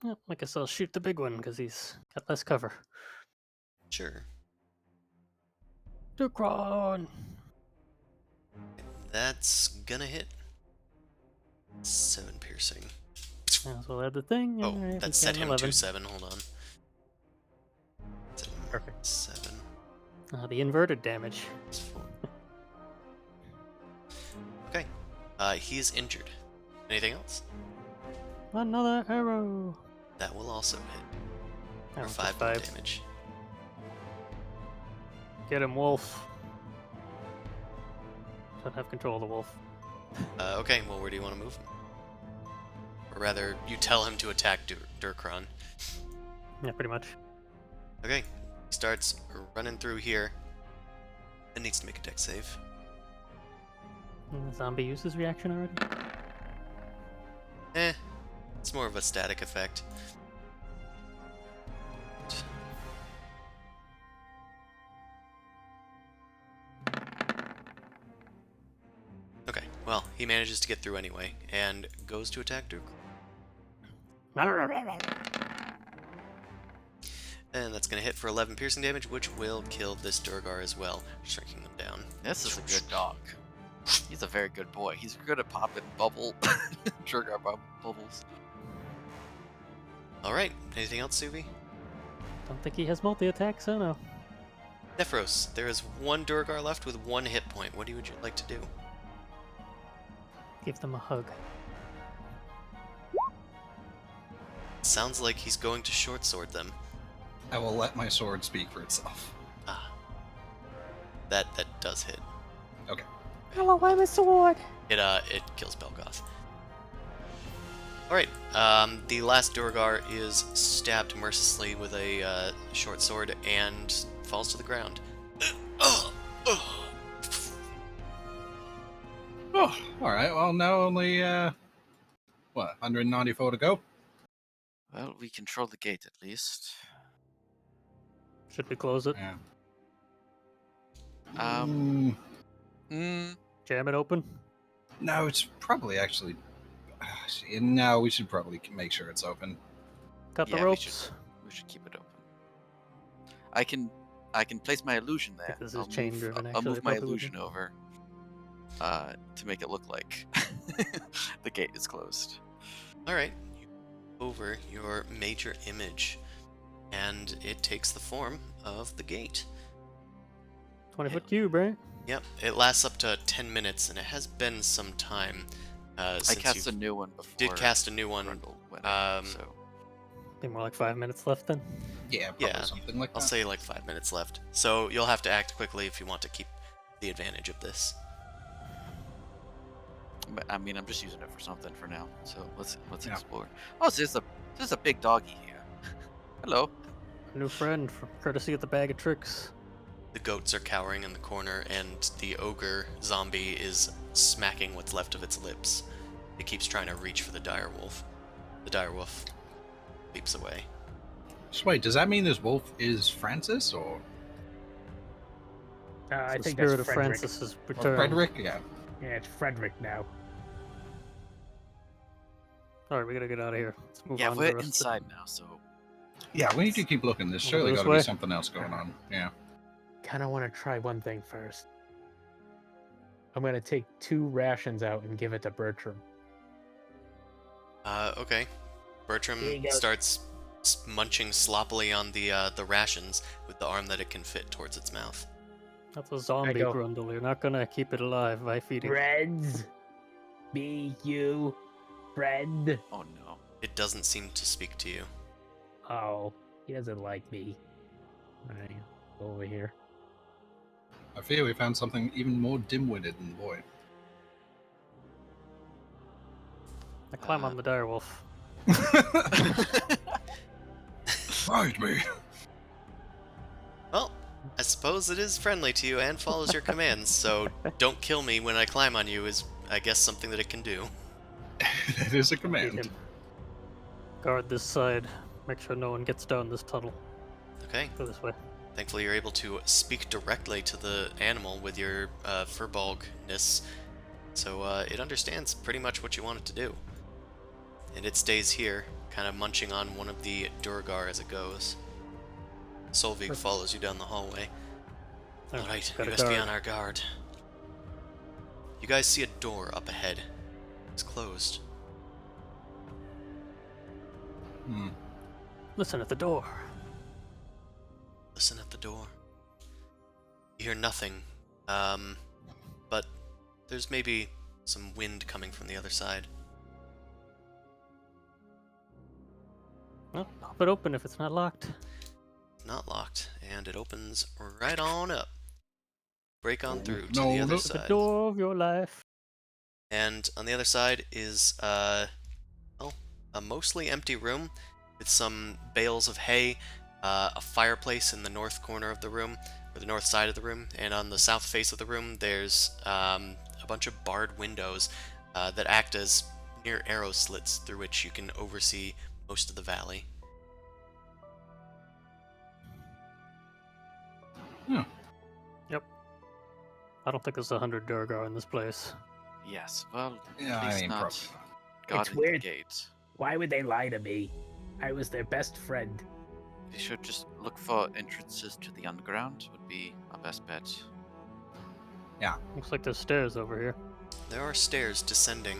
Yep, I guess I'll shoot the big one because he's got less cover. Sure. Duergar! That's gonna hit. 7 piercing. Might as well add the thing. Oh, Alright, that we set got him 11. 2-7. Hold on. 7, Perfect. 7. The inverted damage. That's 4. Okay. He is injured. Anything else? Another arrow. That will also hit. That For one's 5 just more 5. damage. Get him, wolf. Don't have control of the wolf. Okay, well, where do you want to move him? Or rather, you tell him to attack Duergar. Yeah, pretty much. Okay, he starts running through here. It needs to make a dex save. The zombie uses reaction already. It's more of a static effect. Okay, well, he manages to get through anyway, and goes to attack Duergar. And that's going to hit for 11 piercing damage, which will kill this Duergar as well, shrinking them down. This is a good dog. He's a very good boy. He's good at popping bubble, Duergar bubbles. Alright, anything else, Suvi? Don't think he has multi-attack, so no. Nephros, there is one Duergar left with 1 hit point. What would you like to do? Give them a hug. Sounds like he's going to short sword them. I will let my sword speak for itself. Ah. That does hit. Okay. Hello, I'm a sword. It kills Belgoth. Alright, the last Duergar is stabbed mercilessly with a short sword and falls to the ground. Oh, alright, well, now only, 194 to go? Well, we control the gate at least. Should we close it? Yeah. Jam it open? No, it's probably actually... No, we should probably make sure it's open. Cut the Yeah, ropes. We should keep it open. I can place my illusion there. This is chain driven, I'll actually, move my probably illusion over to make it look like the gate is closed. Alright, you over your major image, and it takes the form of the gate. 20-foot cube, right? Yep, it lasts up to 10 minutes, and it has been some time I since cast you a new one before. did cast a new one. Grundle went out, so Be more like 5 minutes left then. Yeah, probably Yeah, something like I'll that. say like 5 minutes left. So you'll have to act quickly if you want to keep the advantage of this. but, I mean, I'm just using it for something for now. So let's Yeah. explore. Oh, so there's a big doggy here. Hello. A new friend, courtesy of the bag of tricks. The goats are cowering in the corner, and the ogre zombie is smacking what's left of its lips. It keeps trying to reach for the direwolf. The direwolf leaps away. So wait, does that mean this wolf is Francis, or I the think spirit that's of Frederick. Francis' or return. Frederick? Yeah. Yeah, it's Frederick now. Alright, we gotta get out of here. Let's move Yeah, on to we're the rest inside now, so Yeah, we need to keep looking. There's Wanna surely go got this to way? be something else going on. Yeah. Kind of want to try one thing first. I'm gonna take 2 rations out and give it to Bertram. Okay. Bertram Here you go. starts munching sloppily on the rations with the arm that it can fit towards its mouth. That's a zombie go. Grundle. You're not gonna keep it alive by feeding. Friends, me, you, friend. oh no. It doesn't seem to speak to you. Oh, he doesn't like me. Alright, go over here. I fear we found something even more dim-witted than the boy. I climb on the direwolf. Ride me. Well, I suppose it is friendly to you and follows your commands, so don't kill me when I climb on you is, I guess, something that it can do. That is a Feed command. him. Guard this side. make sure no one gets down this tunnel. Okay. Go this way. Thankfully, you're able to speak directly to the animal with your furbolgness, so it understands pretty much what you want it to do. And it stays here, kind of munching on one of the Duergar as it goes. Solvig Perfect. follows you down the hallway. Oh, Alright, got we a must be guard. on our guard. You guys see a door up ahead. It's closed. Listen at the door. Listen at the door. You hear nothing, but there's maybe some wind coming from the other side. Well, pop it open if it's not locked. Not locked, and it opens right on up. Break on through to No, the other no. The side. door of your life. And on the other side is, well, a mostly empty room with some bales of hay, a fireplace in the north corner of the room, or the north side of the room, and on the south face of the room there's a bunch of barred windows that act as near arrow slits through which you can oversee most of the valley. I don't think there's 100 Duergar in this place. Yes, well, Yeah, at I least mean, not probably not. guarding the weird. gate. Why would they lie to me? I was their best friend. We should just look for entrances to the underground, would be our best bet. Looks like there's stairs over here. There are stairs descending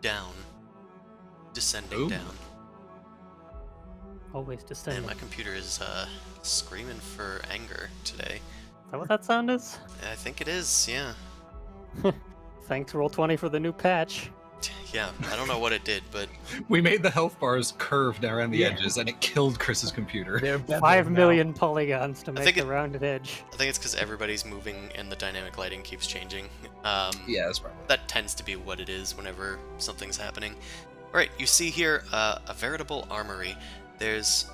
down. Descending Ooh. down. Always Man, descending. my computer is screaming for anger today. Is that what that sound is? I think it is, yeah. Thanks, Roll20 for the new patch. Yeah, I don't know what it did, but We made the health bars curved around the Yeah. edges, and it killed Chris's computer. They're 5 million polygons to think make the it- rounded edge. I think it's because everybody's moving and the dynamic lighting keeps changing. Yeah, that's probably. That tends to be what it is whenever something's happening. Alright, you see here a veritable armory. There's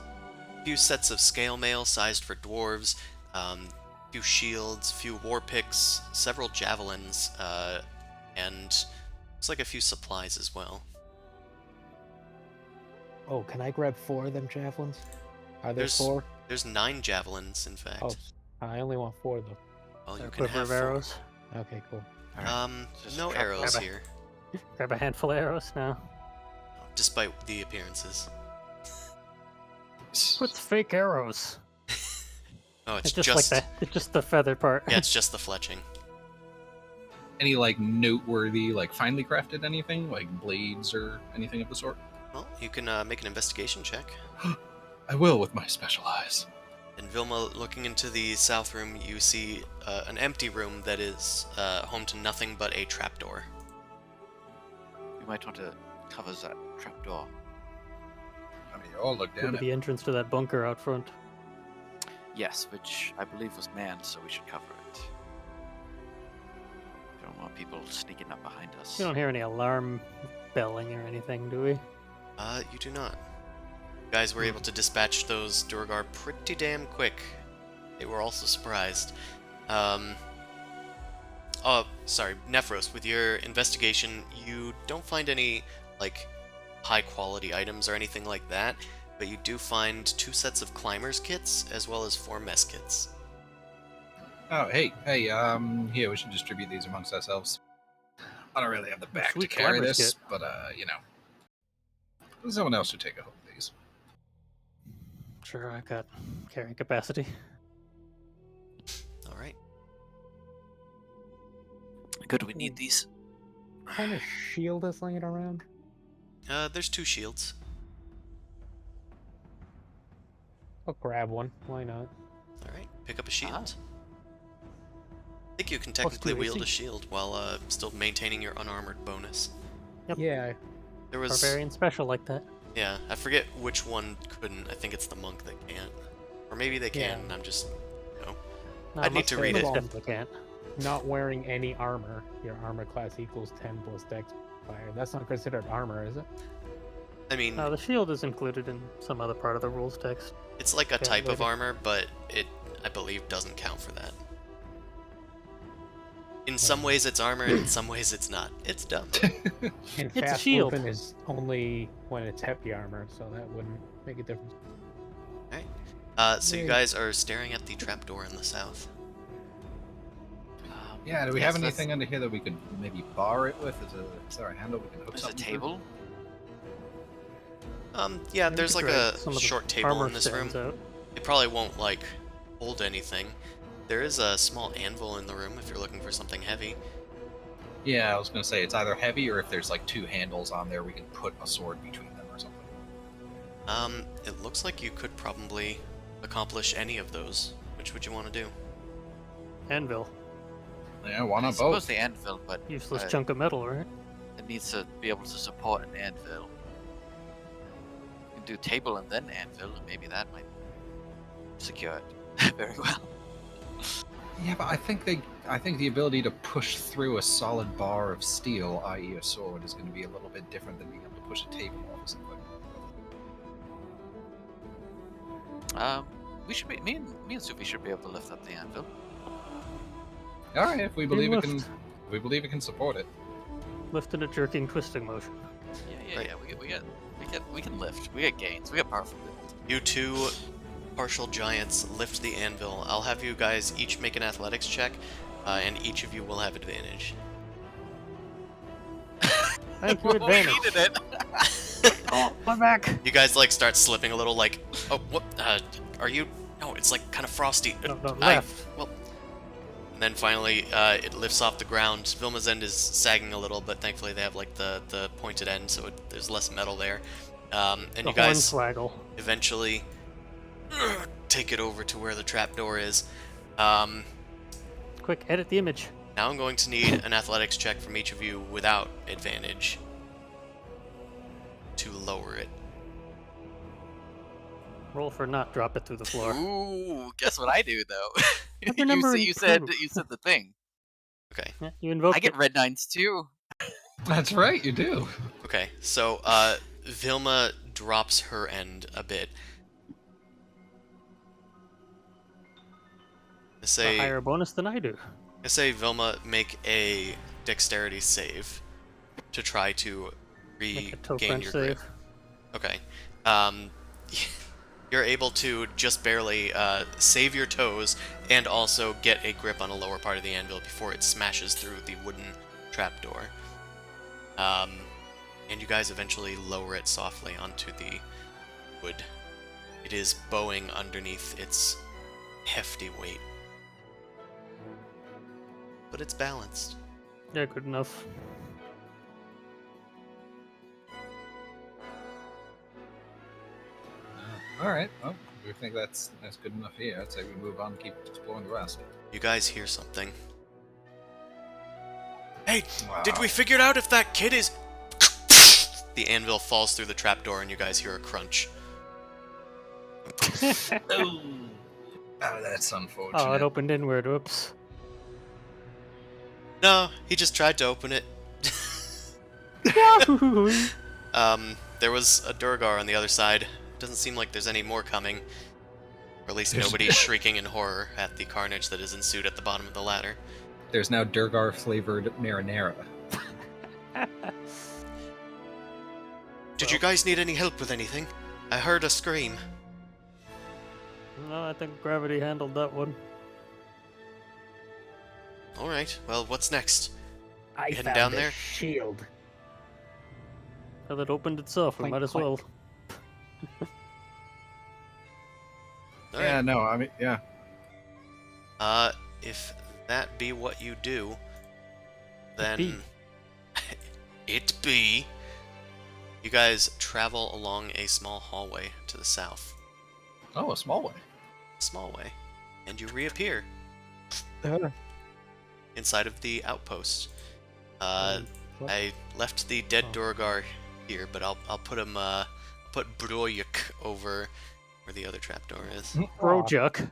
a few sets of scale mail sized for dwarves, few shields, few war picks, several javelins, and looks like a few supplies as well. Oh, can I grab 4 of them javelins? Are there There's 4? There's 9 javelins, in fact. Oh, I only want 4 of them. Well, you A can quiver have of 4. arrows. Okay, cool. Just No drop arrows them. here, Grab a handful of arrows now. despite the appearances. What's fake arrows? Oh, it's It's just, just like it's just the feather part. yeah, it's just the fletching. Any like noteworthy, like finely crafted anything, like blades or anything of the sort? Well, you can make an investigation check. I will with my special eyes. And Vilma, looking into the south room, you see an empty room that is home to nothing but a trapdoor. You might want to cover that trapdoor. I mean, you all look Go down to it. the entrance to that bunker out front. Yes, which I believe was manned, so we should cover it. Don't want people sneaking up behind us. We don't hear any alarm belling or anything, do we? You do not. You guys were able to dispatch those Duergar pretty damn quick. They were also surprised. Oh, sorry, Nephros, with your investigation, you don't find any, like, high-quality items or anything like that, but you do find 2 sets of climbers kits, as well as 4 mess kits. Oh, hey, here, we should distribute these amongst ourselves. I don't really have the back Sweet to carry climber's this, kit. but, someone else should take a hold of these. Sure, I've got carrying capacity. Alright. Good, we need these. What kind of shield is laying around? There's 2 shields. I'll grab one. Why not? Alright, pick up a shield. I think you can technically two wield a AC. shield while still maintaining your unarmored bonus. Yep. Yeah. There was... Barbarian special like that. Yeah, I forget which one couldn't. I think it's the monk that can't. Or maybe they can, Yeah. and I'm just... No, I'd need to read it. Most definitely can't. Not wearing any armor. Your armor class equals 10 plus dex fire. That's not considered armor, is it? I mean, The shield is included in some other part of the rules text. it's like a yeah, type of later. armor, but it, I believe, doesn't count for that. In some ways it's armor, and in some ways it's not. It's dumb. And It's a fast shield. movement is only when it's heavy armor, so that wouldn't make a difference. So you Yay. guys are staring at the trapdoor in the south. Yeah, do we yes, have that's- anything under here that we could maybe bar it with? Is there a handle we can hook There's a something through? table. Yeah, We there's could like drag a some of the short table armor in this room. stands out. It probably won't, like, hold anything. There is a small anvil in the room if you're looking for something heavy. Yeah, I was gonna say it's either heavy or if there's like 2 handles on there, we can put a sword between them or something. It looks like you could probably accomplish any of those. Which would you want to do? Anvil. Yeah, why I not suppose both? the anvil, but Useless uh, chunk of metal, right? it needs to be able to support an anvil. You can do table and then anvil, and maybe that might secure it very well. Yeah, but I think the ability to push through a solid bar of steel, i.e., a sword, is going to be a little bit different than being able to push a table off or something. We should be me and Sufi should be able to lift up the anvil. All right, if we believe it can, lift. we believe it can support it. Lift in a jerking, twisting motion. Yeah, Right. we can lift. We get gains. We get powerful build. You two partial giants lift the anvil. I'll have you guys each make an athletics check, and each of you will have advantage. Thank you, We advantage. needed it. Oh, my back! You guys like start slipping a little, like, oh, what? Are you? No, it's like kind of frosty. No, no, I- left. Well, and then finally, it lifts off the ground. Vilma's end is sagging a little, but thankfully they have like the pointed end, so there's less metal there. And The you guys hornswaggle. eventually take it over to where the trapdoor is. Quick, edit the image. Now I'm going to need an athletics check from each of you without advantage to lower it. Roll for not drop it through the floor. Ooh, guess what I do though? What's your number you said improve? you said the thing. Okay. Yeah, you invoked I get it. red nines too. That's right, you do. Okay. So Vilma drops her end a bit. I a say higher bonus than I do. Vilma make a dexterity save to try to Make a toe regain crunch your save. grip. Okay. You're able to just barely save your toes and also get a grip on a lower part of the anvil before it smashes through the wooden trapdoor. And you guys eventually lower it softly onto the wood. It is bowing underneath its hefty weight. But it's balanced. Yeah, good enough. All right. Well, we think that's good enough here. I'd say we move on and keep exploring the rest. You guys hear something. Hey, did Wow. we figure out if that kid is... The anvil falls through the trapdoor and you guys hear a crunch. Oh, that's unfortunate. Oh, it opened inward. Whoops. No, he just tried to open it. Yahoo! There was a Duergar on the other side. Doesn't seem like there's any more coming. Or at least nobody's shrieking in horror at the carnage that has ensued at the bottom of the ladder. There's now Duergar flavored marinara. Did you guys need any help with anything? I heard a scream. No, I think gravity handled that one. Alright, well, what's next? I You heading found down a there? shield. Well, it opened itself. We Clink, might as clink. well. Alright. Yeah, no, I mean, yeah. If that be what you do, then... be. It be. You guys travel along a small hallway to the south. Oh, a small way. Small way. And you reappear Uh, inside of the outpost. What? I left the dead Oh. Duergar here, but I'll put him, put Broyuk over where the other trapdoor is. Brojuk.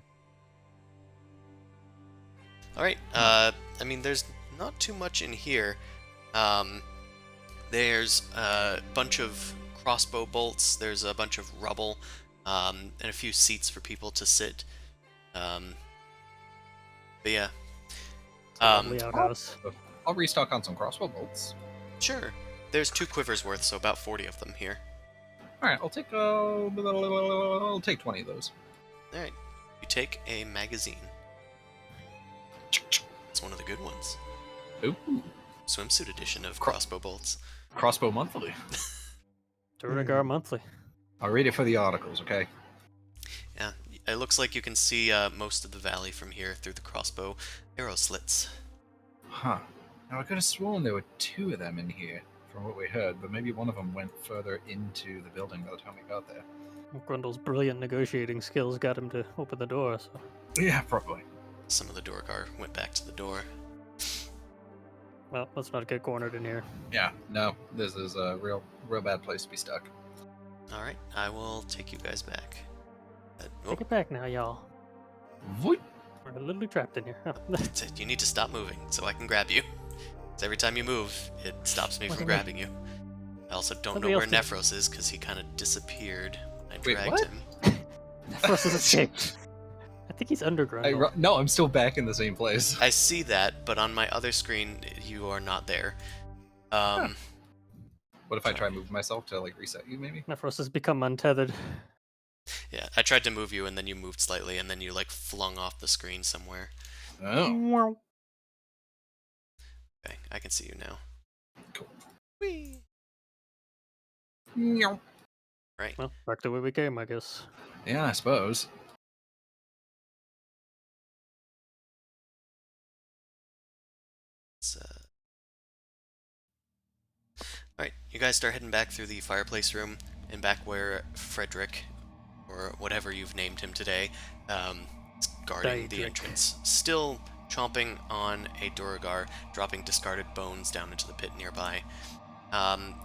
Alright, I mean, there's not too much in here. There's a bunch of crossbow bolts, there's a bunch of rubble, and a few seats for people to sit. But yeah, It's a lovely outhouse. I'll restock on some crossbow bolts. Sure. There's 2 quivers worth, so about 40 of them here. All right, I'll take 20 of those. All right. You take a magazine. It's one of the good ones. Ooh, Swimsuit edition of crossbow bolts. crossbow monthly. Duergar monthly. I'll read it for the articles, okay? Yeah, it looks like you can see most of the valley from here through the crossbow arrow slits. Huh. Now I could have sworn there were 2 of them in here, from what we heard, but maybe one of them went further into the building by the time we got there. Grundle's brilliant negotiating skills got him to open the door, so Yeah, probably. Some of the Duergar went back to the door. well, let's not get cornered in here. Yeah, no, this is a real bad place to be stuck. All right, I will take you guys back. Take it back now, y'all. Voip. We're literally trapped in here. That's it. You need to stop moving so I can grab you. 'Cause every time you move, it stops me What from do you grabbing you. I also don't Somebody know where else Nephros is because he kind of disappeared when I Wait, dragged what? him. Nephros has escaped. I think he's under Grundle. No, I'm still back in the same place. I see that, but on my other screen, you are not there. What if I try and move myself to like reset you, maybe? Nephros has become untethered. Yeah, I tried to move you, and then you moved slightly, and then you like flung off the screen somewhere. Oh, Okay, I can see you now. cool. Whee! Meow. Right. Well, back the way we came, I guess. Yeah, I suppose. Alright, you guys start heading back through the fireplace room, and back where Frederick, or whatever you've named him today, is guarding the Daedric. entrance. Still chomping on a Duergar, dropping discarded bones down into the pit nearby.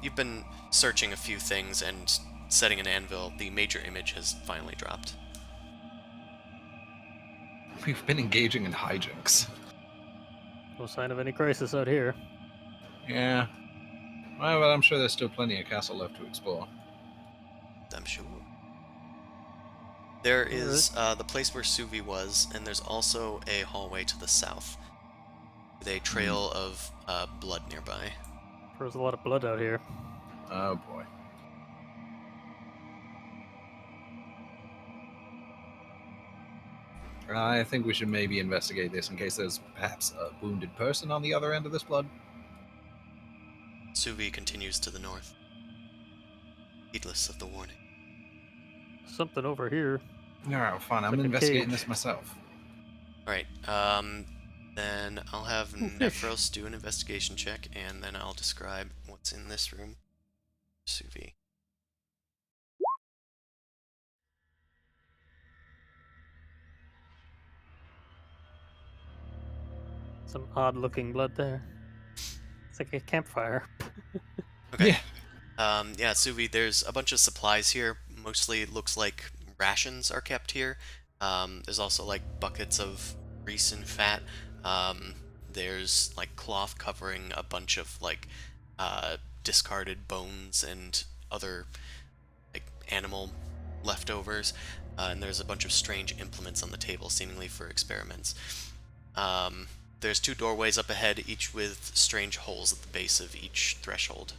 You've been searching a few things and setting an anvil. The major image has finally dropped. We've been engaging in hijinks. No sign of any crisis out here. Yeah. Well, but I'm sure there's still plenty of castle left to explore. I'm sure. There is the place where Suvi was, and there's also a hallway to the south with a trail of blood nearby. There's a lot of blood out here. Oh boy. I think we should maybe investigate this in case there's perhaps a wounded person on the other end of this blood. Suvi continues to the north, heedless of the warning. Something over here. Alright, fine. I'm Like a investigating cage. this myself. Alright, then I'll have Ooh, fish. Nephros do an investigation check, and then I'll describe what's in this room. Suvi. Some odd-looking blood there. It's like a campfire. Okay. Yeah. Yeah, Suvi, there's a bunch of supplies here. Mostly it looks like rations are kept here. There's also like buckets of grease and fat. There's like cloth covering a bunch of like discarded bones and other like animal leftovers. And there's a bunch of strange implements on the table, seemingly for experiments. There's 2 doorways up ahead, each with strange holes at the base of each threshold.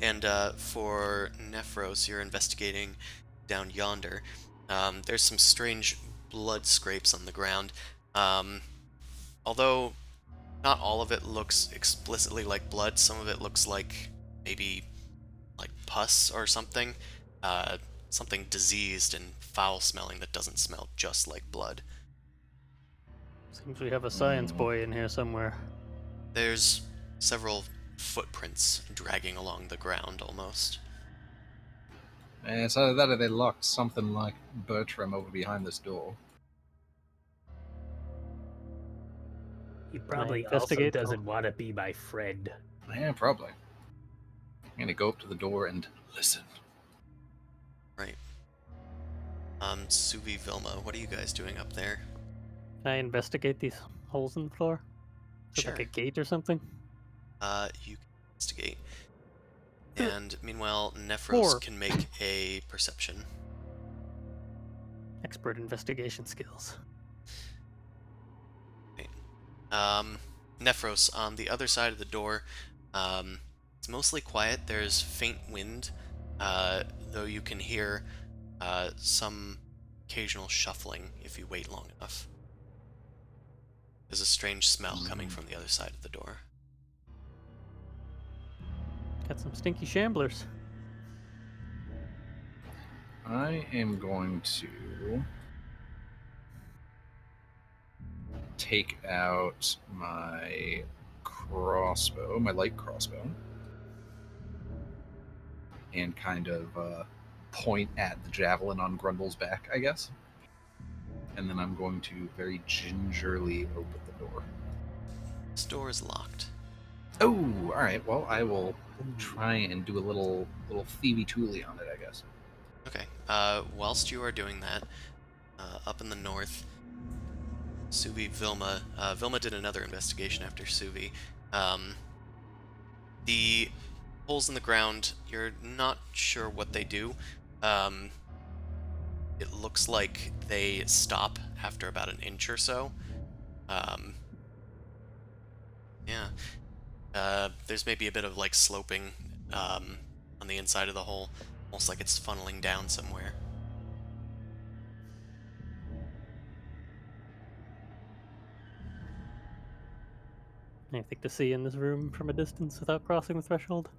And for Nephros, you're investigating down yonder. There's some strange blood scrapes on the ground. Although not all of it looks explicitly like blood, some of it looks like maybe like pus or something. Something diseased and foul-smelling that doesn't smell just like blood. Seems we have a science boy in here somewhere. There's several footprints dragging along the ground almost. And it's either that or they locked something like Bertram over behind this door. He probably also investigate? doesn't want to be my friend. Yeah, probably. I'm gonna go up to the door and listen. Right. Suvi, Vilma, what are you guys doing up there? Can I investigate these holes in the floor? Is it like a gate or something? You can investigate. And meanwhile, Nephros 4. can make a perception. Expert investigation skills. Nephros, on the other side of the door, it's mostly quiet. There's faint wind, though you can hear some occasional shuffling if you wait long enough. There's a strange smell coming from the other side of the door. Got some stinky shamblers. I am going to take out my crossbow, my light crossbow, and kind of point at the javelin on Grundle's back, I guess. And then I'm going to very gingerly open the door. This door is locked. Oh, all right. Well, I will try and do a little thievy tooly on it, I guess. Okay. Whilst you are doing that, up in the north, Suvi, Vilma. Vilma did another investigation after Suvi. The holes in the ground, you're not sure what they do. It looks like they stop after about an inch or so. There's maybe a bit of like sloping on the inside of the hole, almost like it's funneling down somewhere. Anything to see in this room from a distance without crossing the threshold?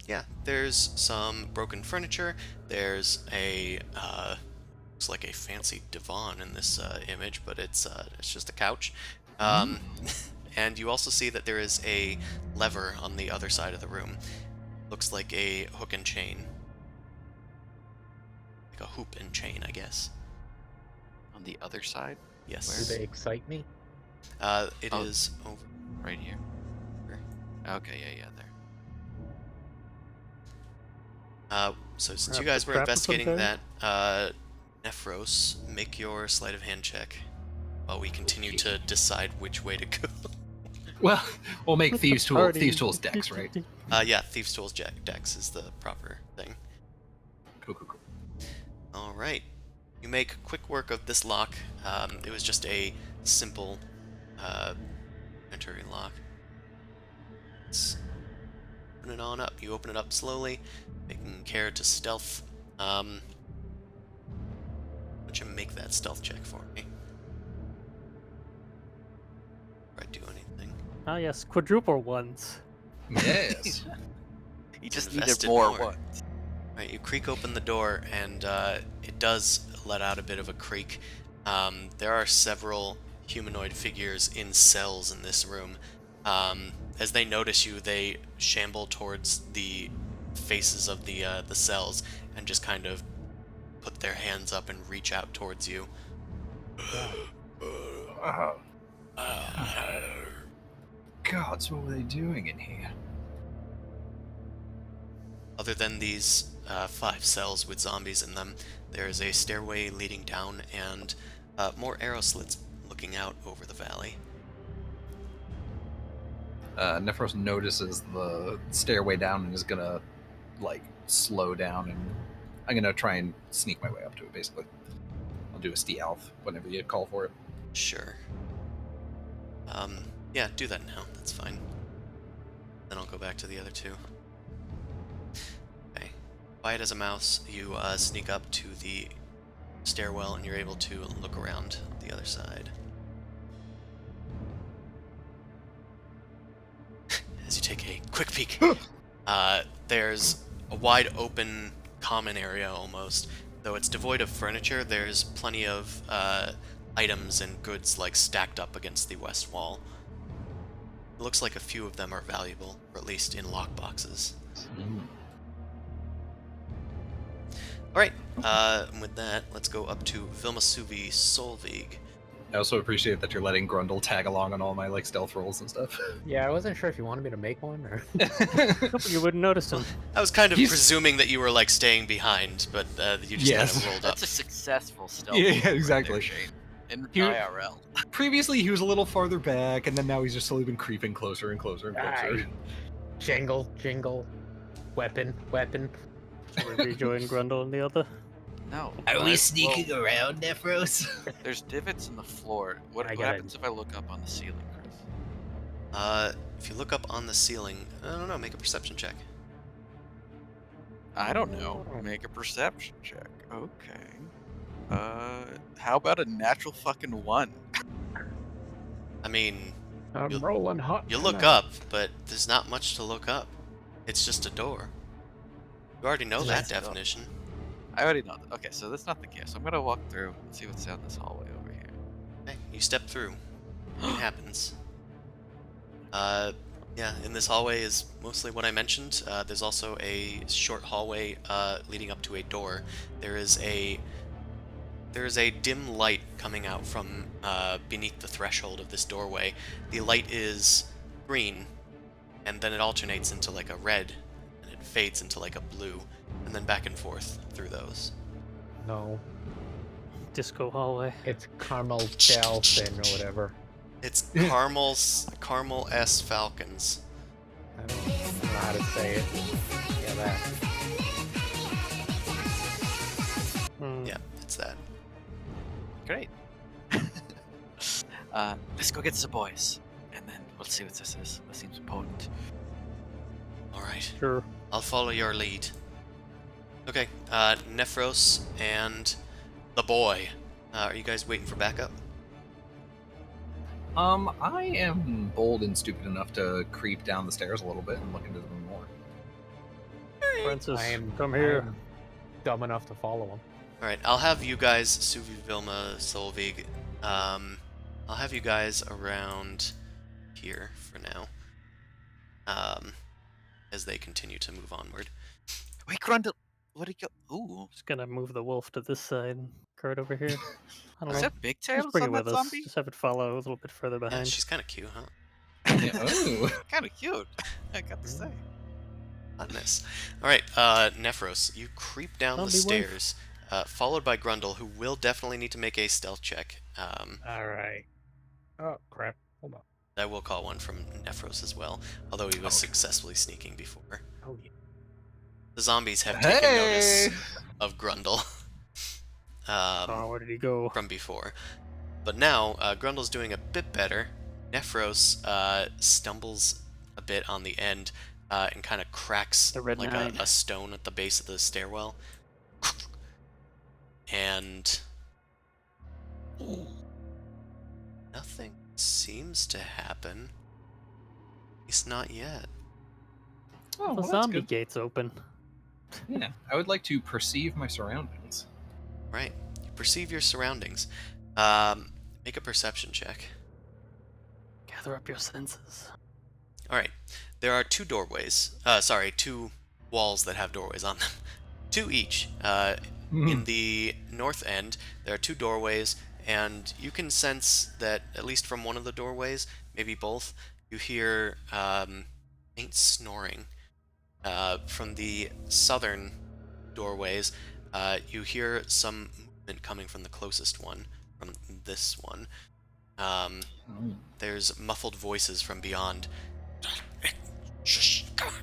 Yeah, there's some broken furniture. There's a, looks like a fancy divan in this image, but it's just a couch. And you also see that there is a lever on the other side of the room. Looks like a hook and chain. Like a hoop and chain, I guess. On the other side? Yes. Do they excite me? It is over. Right here. Okay, yeah, there. So since you Perhaps guys a were trap of investigating some that, Nephros, make your sleight of hand check while we continue to decide which way to go. Well, we'll make With Thieves' the Tool, party. Thieves' Tools Dex, right? Yeah, Thieves' Tools Dex is the proper thing. Cool. Alright. You make quick work of this lock. It was just a simple entering lock. Let's open it on up. You open it up slowly, making care to stealth. Why don't you make that stealth check for me? Before I do anything. Ah, yes, quadruple ones. Yes. He just Invested needed more more. ones. Right, you creak open the door, and it does let out a bit of a creak. There are several humanoid figures in cells in this room. As they notice you, they shamble towards the faces of the cells and just kind of put their hands up and reach out towards you. Gods, what were they doing in here? Other than these 5 cells with zombies in them, there is a stairway leading down and more arrow slits looking out over the valley. Nephros notices the stairway down and is gonna, like, slow down, and I'm gonna try and sneak my way up to it, basically. I'll do a stealth whenever you call for it. Sure. Yeah, do that now. That's fine. Then I'll go back to the other 2. Okay. Quiet as a mouse, you sneak up to the stairwell and you're able to look around the other side. As you take a quick peek, there's a wide open common area almost. Though it's devoid of furniture, there's plenty of items and goods like stacked up against the west wall. It looks like a few of them are valuable, or at least in lockboxes. Alright, and with that, let's go up to Vilma Suvi Solvig. I also appreciate that you're letting Grundle tag along on all my, like, stealth rolls and stuff. Yeah, I wasn't sure if you wanted me to make one or. You wouldn't notice them. I was kind of He's- presuming that you were, like, staying behind, but you just Yes. kind of rolled up. That's a successful stealth. Yeah, move right exactly. there, Shane. In You- IRL. Previously, he was a little farther back, and then now he's just slowly been creeping closer and closer and closer. Aye. Jingle, jingle. Weapon. So we rejoin Grundle and the other. No. Are why- we well, sneaking around, Nephros? There's divots in the floor. What I gotta- happens if I look up on the ceiling, Chris? If you look up on the ceiling, I don't know, make a perception check. I don't know. Make a perception check. Okay. How about a natural fucking 1? I mean, I'm You'll- rolling hot. you look tonight. up, but there's not much to look up. It's just a door. You already know that Just a door. definition. I already know. Okay, so that's not the case. I'm gonna walk through and see what's down this hallway over here. Okay, you step through. It happens. Yeah, in this hallway is mostly what I mentioned. There's also a short hallway leading up to a door. There is a dim light coming out from beneath the threshold of this doorway. The light is green, and then it alternates into like a red, and it fades into like a blue, and then back and forth through those. No, Disco hallway. it's caramel Delphin or whatever. It's caramel S Falcons. I don't know how to say it. Yeah, that. Yeah, it's that. Great. Let's go get the boys, and then we'll see what this is. What seems important. All right. Sure. I'll follow your lead. Okay, Nephros and the boy. Are you guys waiting for backup? I am bold and stupid enough to creep down the stairs a little bit and look into the room more. Francis, come I here. am dumb enough to follow him. Alright, I'll have you guys, Suvi, Vilma, Solvig, I'll have you guys around here for now. As they continue to move onward. Wait, Grundle, where'd he go? Ooh, Just gonna move the wolf to this side. Kurt over here. I don't is know. that big Just tails bring on it that with us. zombie? Just have it follow a little bit further Yeah, behind. she's kind of cute, huh? Yeah, oh. Kind of cute. I got to say. On this. Alright, Nephros, you creep down the Zombie wife. stairs, followed by Grundle, who will definitely need to make a stealth check. All right. Oh crap! Hold on. I will call one from Nephros as well, although he was Okay. successfully sneaking before. Oh yeah. The zombies have taken notice of Grundle Oh, where did he go? from before. But now, Grundle's doing a bit better. Nephros stumbles a bit on the end and kind of cracks The red like nine. a stone at the base of the stairwell. And nothing seems to happen. At least not yet. Oh, The well, that's zombie good. gate's open. Yeah, I would like to perceive my surroundings. Right. You perceive your surroundings. Make a perception check. Gather up your senses. Alright. There are two doorways. Two walls that have doorways on them. Two each. In the north end, there are two doorways, and you can sense that, at least from one of the doorways, maybe both, you hear faint snoring. From the southern doorways, you hear some movement coming from the closest one, from this one. There's muffled voices from beyond. Shush, come on.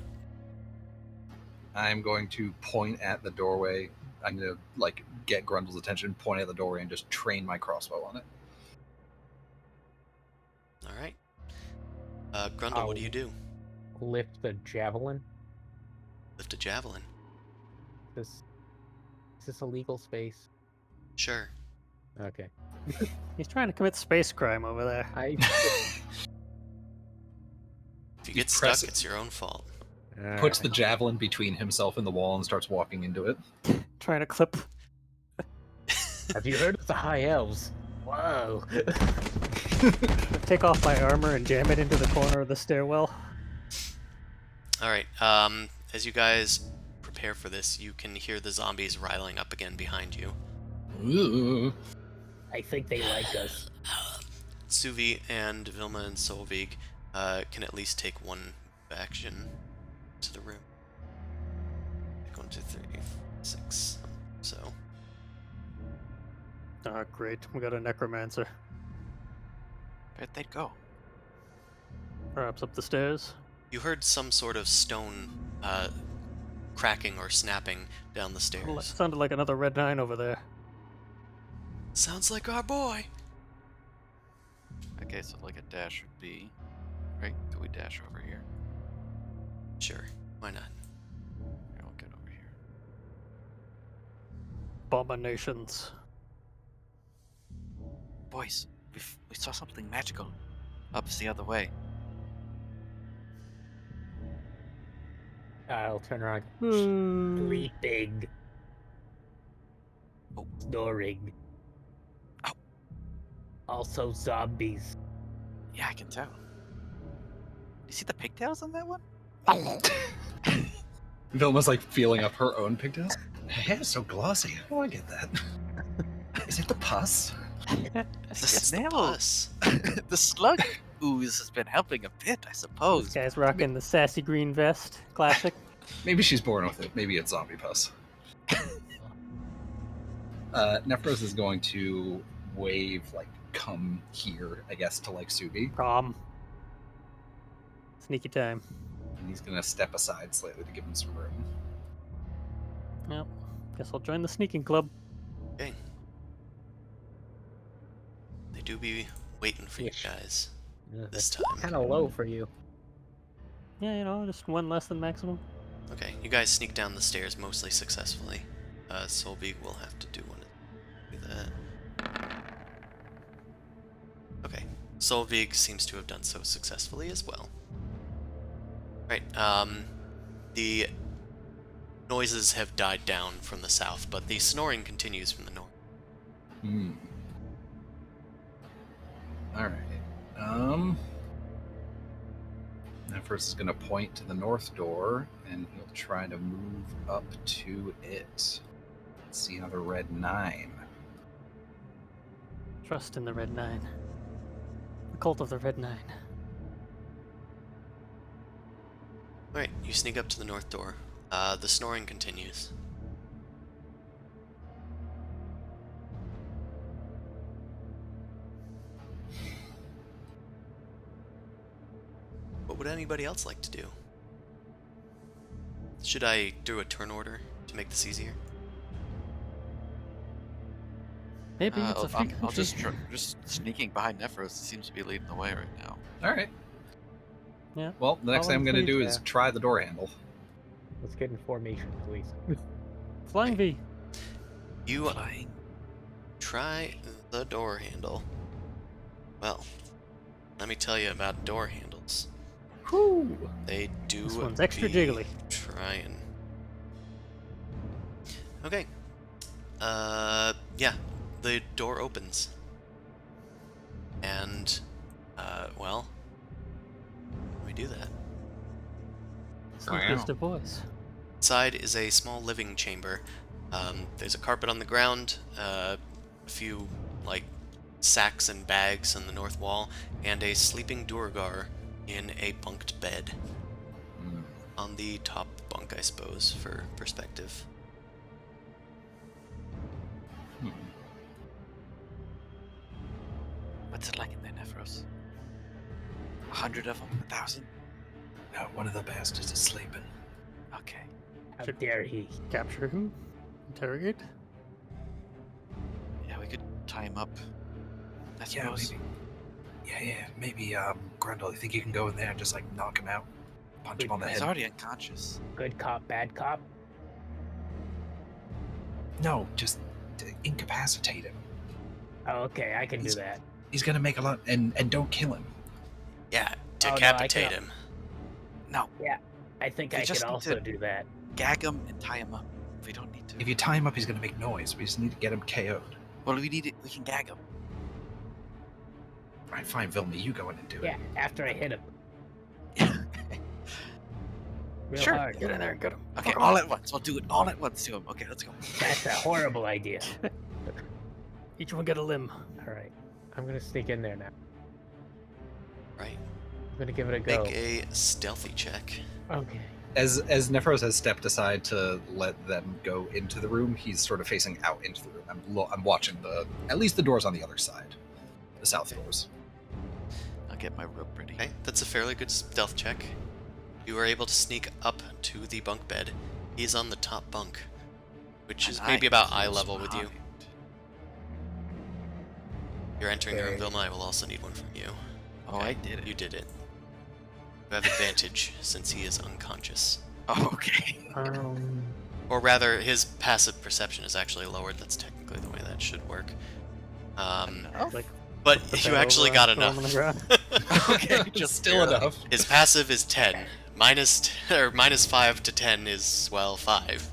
I'm going to point at the doorway. I'm going to get Grundle's attention, point at the doorway, and just train my crossbow on it. Alright. Grundle, what do you do? Lift the javelin. Lift a javelin. Is this a legal space? Sure. Okay. He's trying to commit space crime over there. I. If you get press stuck, it. it's your own fault. Puts the javelin between himself and the wall and starts walking into it. Trying to clip. Have you heard of the High Elves? Whoa. Take off my armor and jam it into the corner of the stairwell. Alright, as you guys prepare for this, you can hear the zombies riling up again behind you. Ooh. I think they like us. Suvi and Vilma and Solvig can at least take one action to the room. 1, 2, 3, 4, 6. So, Ah, great. We got a necromancer. Where'd they go? Perhaps up the stairs. you heard some sort of stone cracking or snapping down the stairs. Sounded like another Red 9 over there. Sounds like our boy. Okay, so like a dash would be, right? Do we dash over here? Sure, why not? Here, we'll get over here. Abominations. Boys, we saw something magical. Up the other way. I'll turn around. Hmm. Sleeping. Oh. Snoring. Oh. Also zombies. Yeah, I can tell. You see the pigtails on that one? Vilma's like feeling up her own pigtails. Her hair's so glossy. Oh, I get that. Is it the pus? The It's the snail. pus. The slug ooze has been helping a bit, I This suppose. guy's rocking the sassy green vest. Classic. Maybe she's born with it. Maybe it's zombie pus. Nephros is going to wave, like, come here, I guess, to, like, Subi. Sneaky time. And he's going to step aside slightly to give him some room. Yep. Guess I'll join the sneaking club. Okay. They do be waiting for you guys this time. Kind of low for you. Yeah, just one less than maximum. Okay, you guys sneak down the stairs mostly successfully. Solveig will have to do that. Okay, Solveig seems to have done so successfully as well. Right, the noises have died down from the south, but the snoring continues from the north. Alright. Nephros is going to point to the north door, and he'll try to move up to it. Let's see another red 9. Trust in the Red 9. The cult of the Red 9. Alright, you sneak up to the north door. The snoring continues. What would anybody else like to do? Should I do a turn order to make this easier? Maybe it's a free I'll country. just sneaking behind Nephros. Seems to be leading the way right now. Alright. Yeah. Well, the next Follow thing I'm going to the do lead, is yeah. try the door handle. Let's get in formation, please. Flying V. You Flying. try the door handle. Well, let me tell you about door handles. Whew. They do This one's extra be jiggly. trying. Okay. Yeah, the door opens. And, well, we do that. Sleepiest of boys. Inside is a small living chamber. There's a carpet on the ground, a few, like, sacks and bags on the north wall, and a sleeping Duergar in a bunked bed. On the top bunk, I suppose, for perspective. What's it like in there, Nephros? 100 of them? 1,000? No, one of the bastards is sleeping. Okay. How dare he? Capture him. Interrogate. Yeah, we could tie him up. I Yeah, suppose. maybe. Maybe, Grundle, you think you can go in there and just, like, knock him out? Punch him on the He's head? already unconscious. Good cop, bad cop? No, just incapacitate him. Oh, okay, I can do He's- that. He's gonna make a lot, and don't kill him. Yeah, no, I decapitate can't. him. No, I think We I just could need also to- do that. gag him and tie him up. We don't need to. If you tie him up, he's gonna make noise. We just need to get him KO'd. Well, we need it. We can gag him. Alright, fine, Vilma, you go in and do Yeah, it. after I hit him. Real Sure. hard. Get in there and get him. Okay, Fuck 'em all up. at once. We'll do it all at once to him. Okay, let's go. That's a horrible idea. Each one get a limb. Alright, I'm gonna sneak in there now. Right. I'm gonna give it a go. Make a stealthy check. Okay. As Nephros has stepped aside to let them go into the room, he's sort of facing out into the room. I'm watching at least the doors on the other side, the south doors. I'll get my rope ready. Okay, that's a fairly good stealth check. You are able to sneak up to the bunk bed He's on the top bunk, which is And maybe I about am eye close level with you. behind. You're entering the room, Okay. Vilma. I will also need one from you. Oh, I did it. You did it. You have advantage since he is unconscious. Oh, okay. Or rather, his passive perception is actually lowered. That's technically the way that should work. Enough? Like, But flip the you bed actually over got and throw him on the ground. enough. Okay, just Still barely. enough. His passive is 10. Minus 5 to 10 is, well, 5.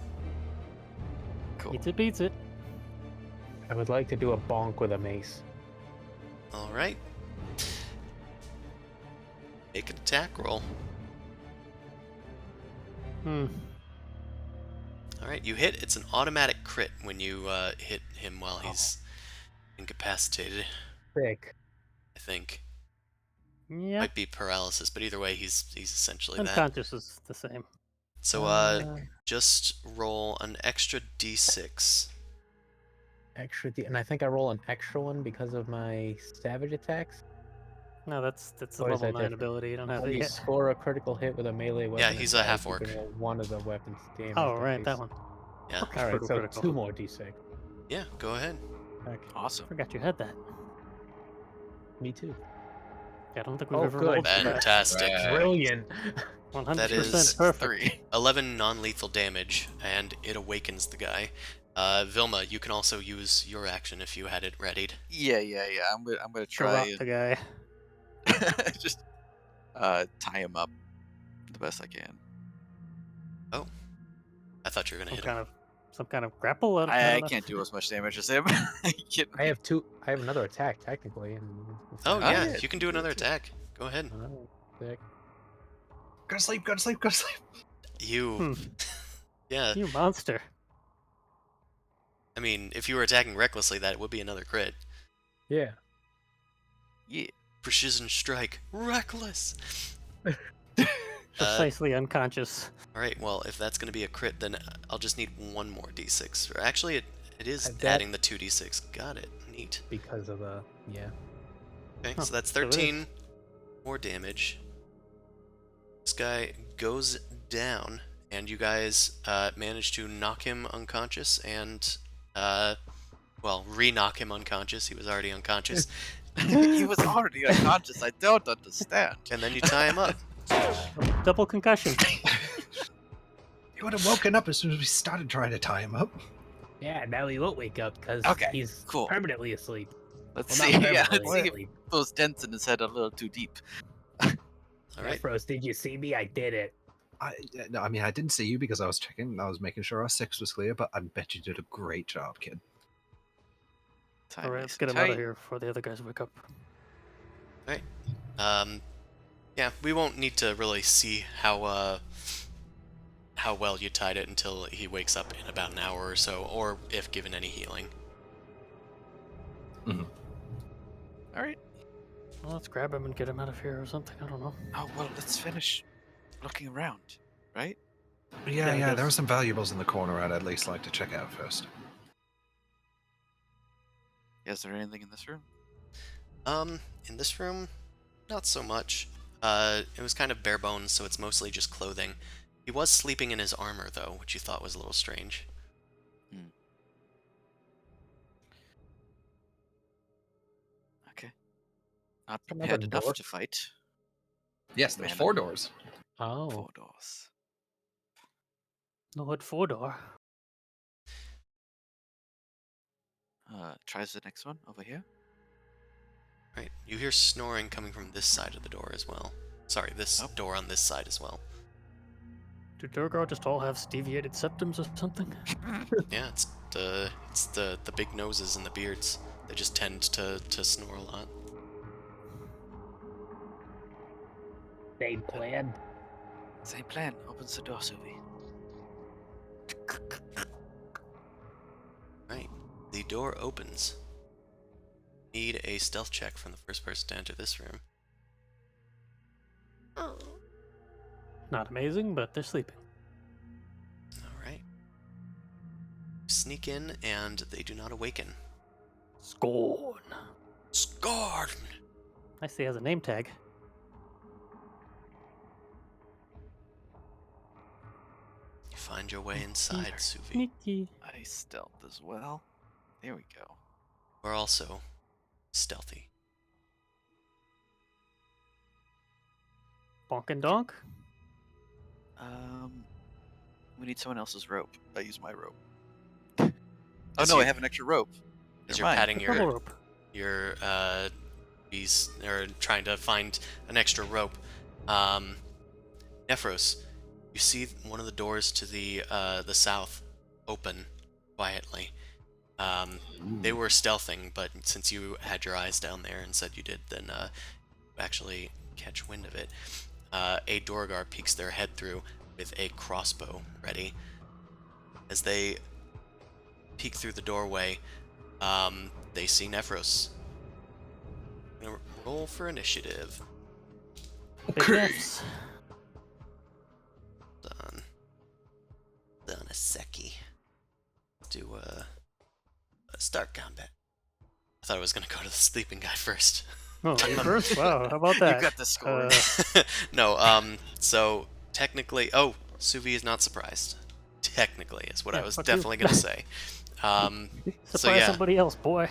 Cool. Beats it, beats it. I would like to do a bonk with a mace. Alright. Make an attack roll. Hmm. Alright, you hit. It's an automatic crit when you hit him while he's incapacitated, Sick. I think. Yeah. Might be paralysis, but either way, he's essentially that. Unconscious is the same. So, just roll an extra d6. And I think I roll an extra one because of my savage attacks. No, that's a Or is level that 9 different? ability. You don't have When it you yet. score a critical hit with a melee weapon, he's and a dies, half-orc. You can roll one of the weapon's damage. Oh, right, that dice. one. Yeah. Orc is All right, brutal so critical. 2 more d6. Yeah, go ahead. Okay. Awesome. Forgot you had that. Me too. Yeah, I don't think we've Oh, ever good. rolled for that. Fantastic. Brilliant. 100% That is perfect. 3. 11 non-lethal damage, and it awakens the guy. Vilma, you can also use your action if you had it readied. Yeah. I'm gonna try Drop the guy. and just tie him up the best I can. I thought you were gonna hit him. Some kind of grapple. I I don't know. can't do as much damage as him. Kidding I me? have another attack technically. And Oh, yeah, yeah, you can do another attack. Go ahead. Oh, sick. Go to sleep, go to sleep, go to sleep. You... yeah, You monster. I mean, if you were attacking recklessly, that would be another crit. Yeah. Yeah. Precision strike. Reckless! Precisely unconscious. Alright, well, if that's gonna be a crit, then I'll just need one more d6. Or actually, it is That- adding the 2d6. Got it. Neat. Because of the Okay, Huh, so that's so it is. 13 more damage. This guy goes down, and you guys manage to knock him unconscious and, well, re-knock him unconscious. He was already unconscious. He was already unconscious. I don't understand. And then you tie him up. Double concussion. He would have woken up as soon as we started trying to tie him up. Yeah, now he won't wake up because Okay, he's cool. permanently asleep. Let's Well, see. not Yeah, permanently let's see if asleep. those dents in his head are a little too deep. Alright. Frost, did you see me? I did it. No, I mean, I didn't see you because I was checking. I was making sure our 6 was clear, but I bet you did a great job, kid. Time Alright, nice let's and get him out tight. of here before the other guys wake up. Yeah, we won't need to really see how well you tied it until he wakes up in about an hour or so, or if given any healing. All right. Well, let's grab him and get him out of here or something. I don't know. Oh well, let's finish looking around, right? Yeah, I there are guess. some valuables in the corner I'd at least like to check out first. Is there anything in this room? In this room, not so much. It was kind of bare bones, so it's mostly just clothing. He was sleeping in his armor, though, which you thought was a little strange. Okay. Not Another prepared enough door. to fight. Yes, there's Man, 4 doors. Oh, 4 doors. Lord Fodor. Tries the next one over here. Right, you hear snoring coming from this side of the door as well. Sorry, this door on this side as well. Do Duergar just all have deviated septums or something? Yeah, it's the big noses and the beards. They just tend to snore a lot. same plan. Same plan. Opens the door, Sylvie. Right, the door opens. Need a stealth check from the first person to enter this room. Not amazing, but they're sleeping. Alright. Sneak in, and they do not awaken. Scorn. Scorn! I see he has a name tag. You find your way inside, Suvi. Sneaky. I stealth as well. There we go. We're also stealthy. Bonk and donk. We need someone else's rope. I use my rope. Oh As no, you- I have an extra rope. As Never you're mind. patting The purple your rope. bees, or trying to find an extra rope, Nephros, you see one of the doors to the south open quietly. They were stealthing, but since you had your eyes down there and said you did, then you actually catch wind of it. A Duergar peeks their head through with a crossbow ready. As they peek through the doorway, they see Nephros. Roll for initiative. Big Fs. Done a secchi. Do a start combat. I thought I was gonna go to the sleeping guy first. Oh, you first? Wow, how about that? You got the score. No, so technically, Suvi is not surprised. Technically, is what I Yeah, was fuck you. definitely gonna say. Surprise yeah. somebody else, boy.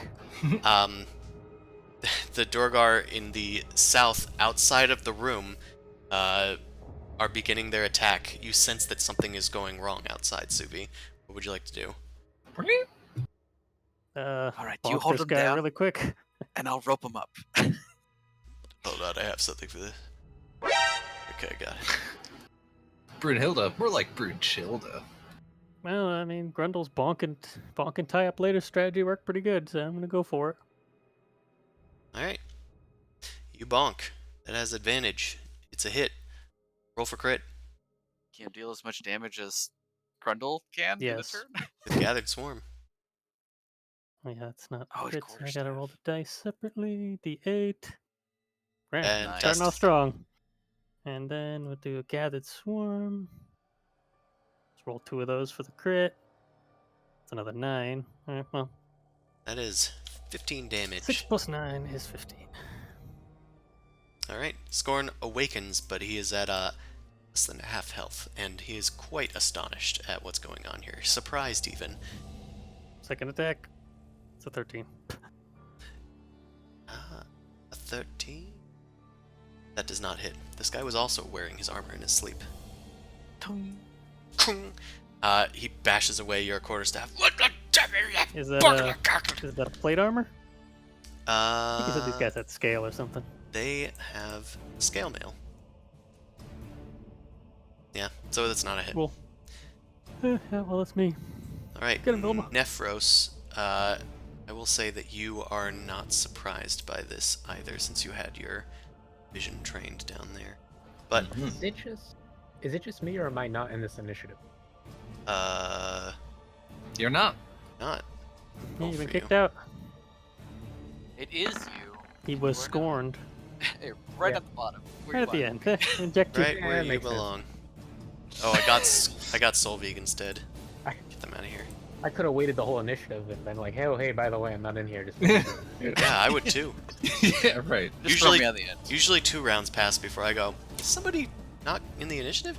The Duergar in the south, outside of the room, are beginning their attack. You sense that something is going wrong outside, Suvi. What would you like to do? All right, you bonk hold this him guy down. really quick. And I'll rope him up. Hold on, I have something for this. Okay, got it. Brunhilde, more like Brunchilde. Well, I mean, Grundle's bonk and tie up later strategy worked pretty good, so I'm gonna go for it. Alright. You bonk. That has advantage. It's a hit. Roll for crit Can't deal as much damage as Grundle can in a Yes. turn. with Gathered Swarm. Oh, yeah, it's not Oh, it's crits. I quarterstaff. gotta roll the dice separately. D8. Right, And starting off test. strong. And then we'll do a gathered swarm. Let's roll 2 of those for the crit. It's another 9. Alright, well, That is 15 damage. 6 plus 9 is 15. Alright. Scorn awakens, but he is at less than half health, and he is quite astonished at what's going on here. Surprised, even. Second attack. It's a 13. A 13? That does not hit. This guy was also wearing his armor in his sleep. He bashes away your quarterstaff. Is that a plate armor? I think you said these Uh, guys had scale or something. they have scale mail. Yeah, so that's not a hit. Cool. Yeah, well, that's me. Alright, Get him, Vilma. Nephros, I will say that you are not surprised by this either, since you had your vision trained down there. But, Is it just me, or am I not in this initiative? You're not. not. Yeah, Roll you've been for kicked you. out. It is you. He was We're not- scorned. Right Yeah. at the bottom. Where Right you at the want. end. Inject you. Right Yeah, where that you makes sense. belong. Oh, I got Solveig instead. I- Get them out of here. I could have waited the whole initiative and been like, hey, by the way, I'm not in here. Just Yeah, I would too. Yeah, right. Just Usually- throw me on the end. Usually 2 rounds pass before I go, is somebody not in the initiative?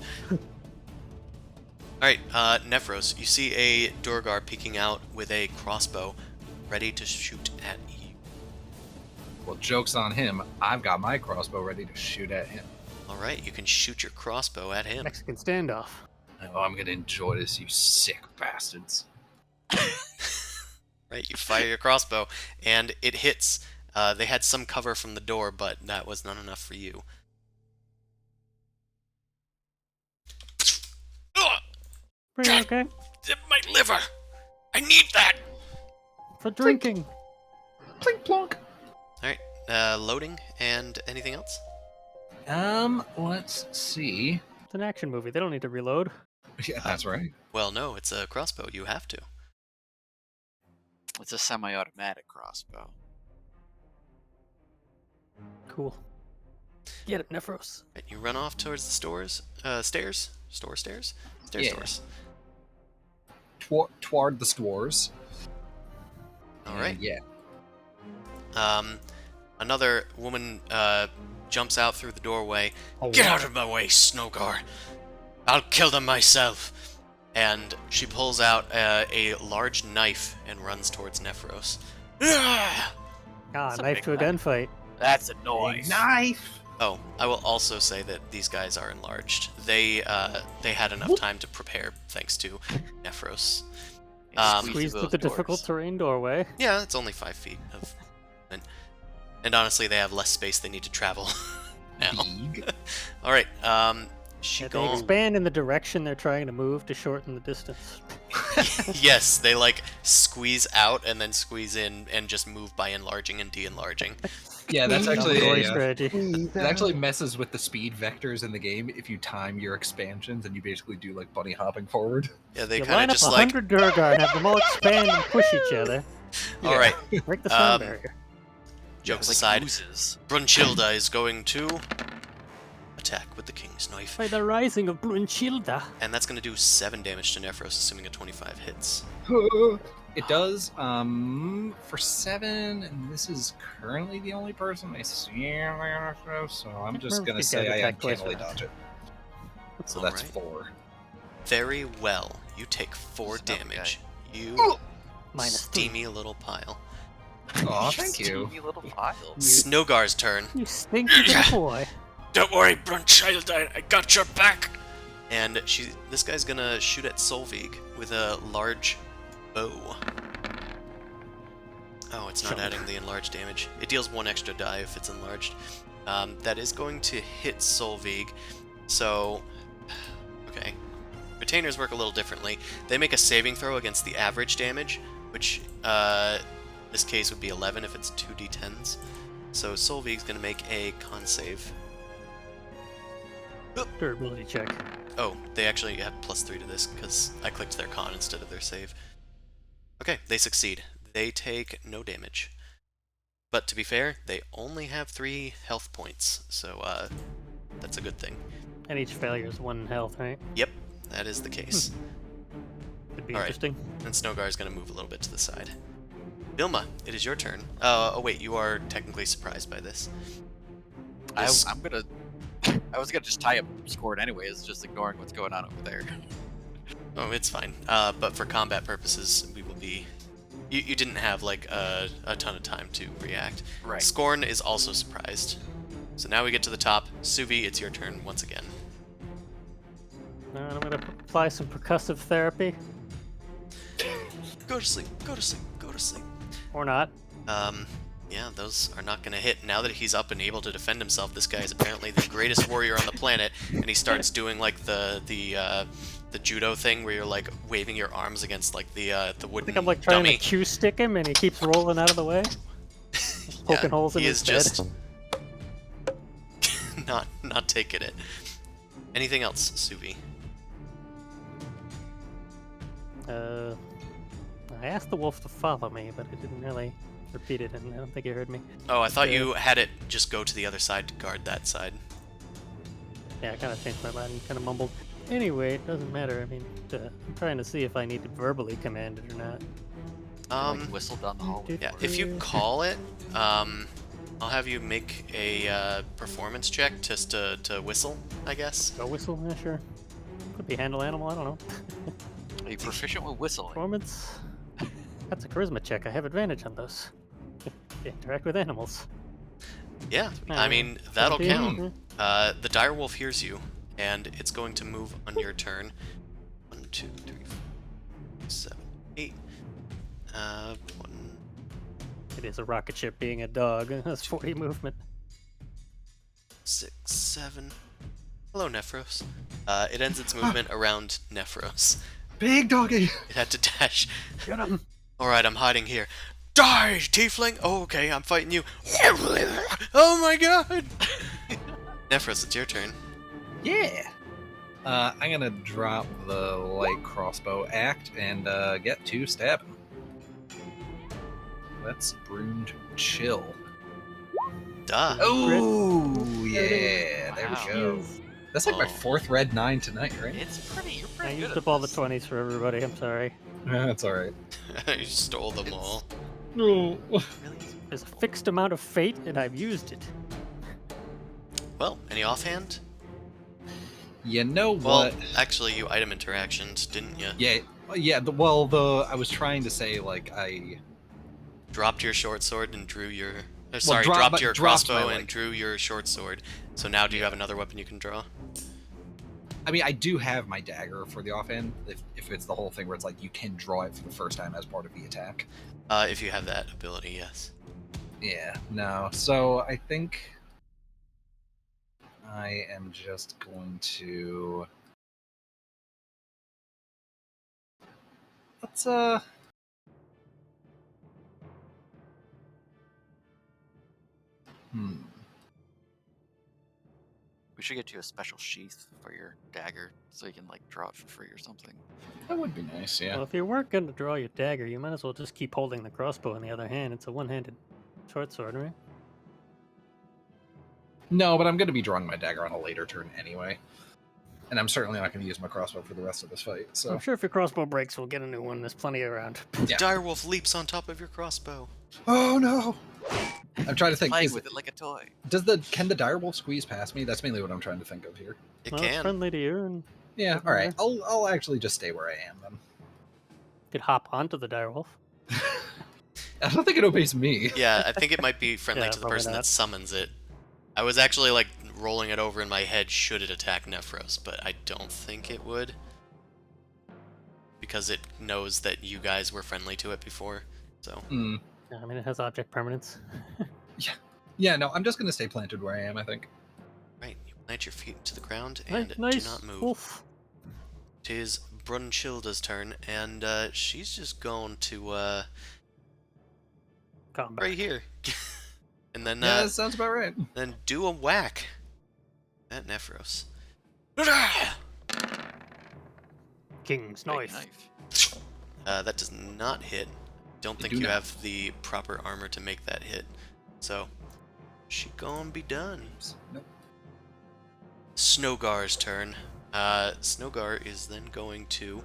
Alright, Nephros, you see a Duergar peeking out with a crossbow, ready to shoot at you. Well, joke's on him. I've got my crossbow ready to shoot at him. Alright, you can shoot your crossbow at him. Mexican standoff. Oh, I'm gonna enjoy this, you sick bastards. Right, you fire your crossbow, and it hits. They had some cover from the door, but that was not enough for you. Ugh, Pretty okay. my liver! I need that! For drinking. Plink plonk. Alright, loading, and anything else? Let's see. It's an action movie. They don't need to reload. Yeah, that's right. Well, no, it's a crossbow. You have to. It's a semi-automatic crossbow. Cool. Get it, Nephros. Right, you run off towards the stairs? Stairs? Stairs? Yeah. Doors. Tward the stores. Alright. Yeah. Another woman, jumps out through the doorway. Oh, Get wow. out of my way, Snowgar! I'll kill them myself! and she pulls out a large knife and runs towards Nephros. Ah! Ah, That's a knife big to a knife. gunfight. That's a Big noise. knife. Oh, I will also say that these guys are enlarged. They had enough time to prepare thanks to Nephros. Squeeze through the difficult terrain doorway. Yeah, it's only 5 feet of, and honestly, they have less space they need to travel now. Big. All right, she Yeah, they gon' expand in the direction they're trying to move to shorten the distance. Yes, they like squeeze out and then squeeze in and just move by enlarging and de-enlarging. Yeah, that's actually Story a, strategy. it actually messes with the speed vectors in the game if you time your expansions and you basically do like bunny hopping forward. Yeah, they You kind line of up just like, 100 Duergar and have them all expand and push each other. all right, Break the sound Um, barrier. jokes like aside, oozes. Brunchilda is going to attack with the King's Knife. By the rising of Brunchilda. And that's going to do 7 damage to Nephros, assuming a 25 hits. It does, for 7, and this is currently the only person I see on my Astro, so I'm just Remember gonna these say guys I attack twice uncannily rounds. dodge it. So that's Alright. 4. Very well. You take 4 Snub guy. damage. You -3. steamy little pile. Aw, thank you. Steamy little pile. Snowgar's turn. You stinky little boy. Don't worry, Brunchilda, I got your back. And this guy's gonna shoot at Solveig with a large bow. Oh, it's not adding the enlarged damage. It deals 1 extra die if it's enlarged. That is going to hit Solveig. So, okay. Retainers work a little differently. They make a saving throw against the average damage, which in this case would be 11 if it's 2d10s. So Solveig's gonna make a con save. Durability check. Oh, they actually have +3 to this because I clicked their con instead of their save. Okay, they succeed. They take no damage. But to be fair, they only have 3 health points, so that's a good thing. And each failure is 1 health, right? Yep, that is the case. Could be All right. interesting. And Snowgar is going to move a little bit to the side. Vilma, it is your turn. Oh wait, you are technically surprised by this. This- I'm gonna. I was gonna just tie up Scorn anyways, just ignoring what's going on over there. Oh, it's fine. But for combat purposes, we will be... You didn't have, like, a ton of time to react. Right. Scorn is also surprised. So now we get to the top. Suvi, it's your turn once again. And I'm going to apply some percussive therapy. Go to sleep, go to sleep, go to sleep. Or not. Yeah, those are not going to hit. Now that he's up and able to defend himself, this guy is apparently the greatest warrior on the planet, and he starts doing, like, the judo thing where you're, like, waving your arms against, like, the I wooden think I'm like trying dummy. to cue stick him and he keeps rolling out of the way. Poking holes in he his is bed. just not taking it. Anything else, Suvi? I asked the wolf to follow me, but it didn't really repeat it, and I don't think he heard me. Oh, I thought you had it just go to the other side to guard that side. Yeah, I kind of changed my mind and kind of mumbled. Anyway, it doesn't matter. I mean, I'm trying to see if I need to verbally command it or not. Like whistle down the hallway. Yeah, for it. if you call it, I'll have you make a performance check just to whistle, I guess. Go whistle? Yeah, sure. Could be handle animal, I don't know. Are you proficient with whistling? Performance? That's a charisma check. I have advantage on those. Interact with animals. Yeah, I mean, that'll 17? count. The direwolf hears you, and it's going to move on your turn. 1, 2, 3, 4, 7, 8. 1. It is a rocket ship being a dog. That's 40 movement. 6, 7. Hello, Nephros. It ends its movement around Nephros. Big doggy! It had to dash. Get him! Alright, I'm hiding here. Die, tiefling! Oh, okay, I'm fighting you. Oh my god! Nephros, it's your turn. Yeah! I'm gonna drop the light crossbow act and get to stab him. Let's Brunchill. Duh. Oh, yeah, there Wow. we go. That's like my Oh. 4th red 9 tonight, right? It's pretty. You're I pretty good used at up all the this. 20s for everybody. I'm sorry. That's alright. You stole them all. No. Really? There's a fixed amount of fate, and I've used it. Well, any offhand? You know Well, what? actually, you item interactions, didn't you? Yeah. I was trying to say like I Dropped your short sword and drew your. dropped Dropped your dropped my crossbow and like. drew your short sword. So now, do you have Yeah. another weapon you can draw? I mean, I do have my dagger for the offhand. If it's the whole thing where it's like you can draw it for the first time as part of the attack. If you have that ability, yes. Yeah. No. So I think I am just going to. Let's Hmm. We should get you a special sheath for your dagger so you can like draw it for free or something. That would be nice. Yeah. Well, if you weren't going to draw your dagger, you might as well just keep holding the crossbow in the other hand. It's a one-handed short sword, right? No, but I'm going to be drawing my dagger on a later turn anyway. And I'm certainly not going to use my crossbow for the rest of this fight. So I'm sure if your crossbow breaks, we'll get a new one. There's plenty around. The Yeah. direwolf leaps on top of your crossbow. Oh no! I'm trying to think. Playing with it like a toy. Can the direwolf squeeze past me? That's mainly what I'm trying to think of here. It Well, it's can. friendly to you, and Yeah. doesn't All right. matter. I'll actually just stay where I am then. You could hop onto the direwolf. I don't think it obeys me. Yeah, I think it might be friendly Yeah, to the probably person that not. summons it. I was actually like rolling it over in my head should it attack Nephros, but I don't think it would. Because it knows that you guys were friendly to it before, so. Hmm. Yeah, I mean, it has object permanence. Yeah. No, I'm just going to stay planted where I am. I think. Right, you plant your feet to the ground and Nice. do not move. Wolf. Tis Brunchilda's turn, and she's just going to Combat. right here. And then Yeah, that sounds about right. then do a whack at Nephros. King's Big knife. knife. That does not hit. Don't They think do you not. have the proper armor to make that hit. So, she gonna be done. Nope. Snowgar's turn. Snowgar is then going to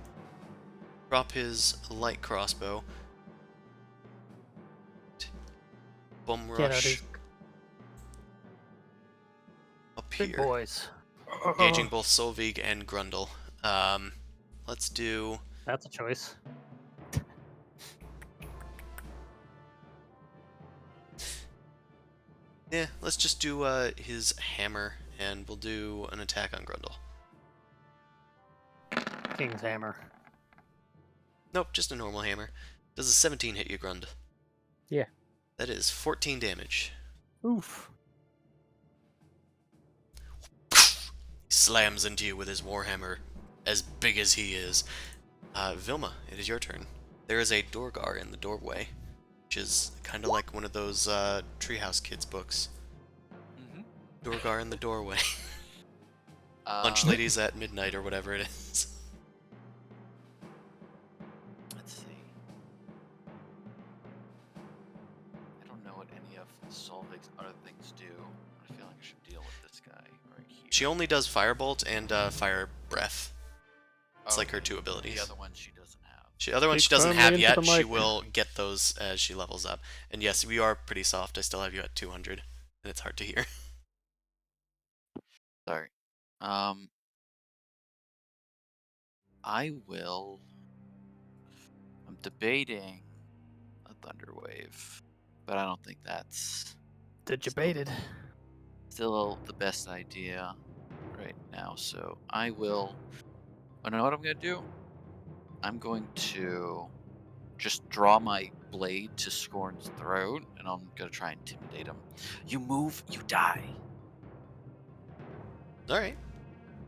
drop his light crossbow. Bum Get out rush his up big here. boys. Engaging both Solveig and Grundle. Let's do... That's a choice. Yeah, let's just do his hammer, and we'll do an attack on Grundle. King's hammer. Nope, just a normal hammer. Does a 17 hit you, Grund? Yeah. That is 14 damage. Oof. He slams into you with his warhammer, as big as he is. Vilma, it is your turn. There is a Duergar in the doorway, which is kind of like one of those Treehouse Kids books. Duergar in the doorway. Lunch ladies at midnight or whatever it is. Let's see. I don't know what any of Solveig's other things do. I feel like I should deal with this guy right here. She only does Firebolt and Fire Breath. It's like her two abilities. The other one she doesn't have. The other one she Speak doesn't firmly have into yet. the She mic. will get those as she levels up. And yes, we are pretty soft. I still have you at 200, and it's hard to hear. Sorry. I will. I'm debating a Thunderwave, but I don't think that's Debated. still the best idea right now. So I will. I know what I'm gonna do. I'm going to just draw my blade to Scorn's throat, and I'm gonna try and intimidate him. You move, you die. Alright.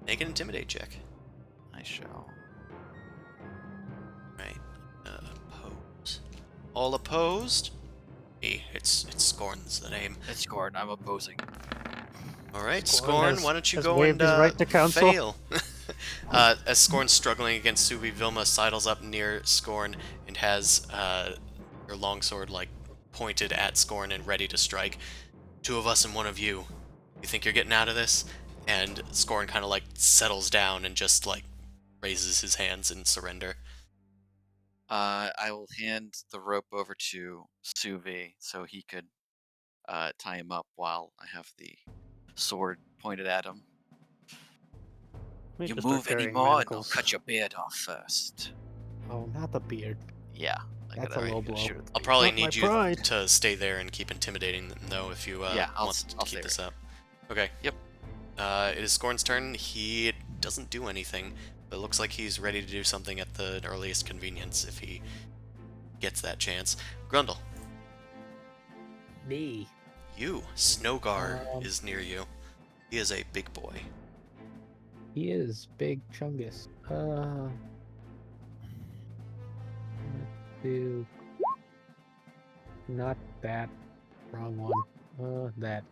Make an Intimidate check. I shall. Right. Oppose. All opposed? Hey, it's Scorn's the name. It's Scorn. I'm opposing. Alright, Scorn Scorn, has- why don't you has go waived and his right to counsel. fail? As Scorn's struggling against Subi, Vilma sidles up near Scorn and has her longsword like pointed at Scorn and ready to strike. Two of us and one of you. You think you're getting out of this? And Scorn kind of like settles down and just like raises his hands in surrender. I will hand the rope over to Suvi so he could tie him up while I have the sword pointed at him. me You just start move carrying anymore, and I'll manacles. cut your beard off first. Oh, not the beard. Yeah. That's a low blow. I'll probably Not my need you pride. to stay there and keep intimidating them, though, if you Yeah, I'll want to stay keep this right up. Okay. Yep. It is Scorn's turn. He doesn't do anything, but it looks like he's ready to do something at the earliest convenience if he gets that chance. Grundle, Me. you. Snowgar Um, is near you. He is a big boy. He is Big Chungus. Let's do not that. Wrong one. That.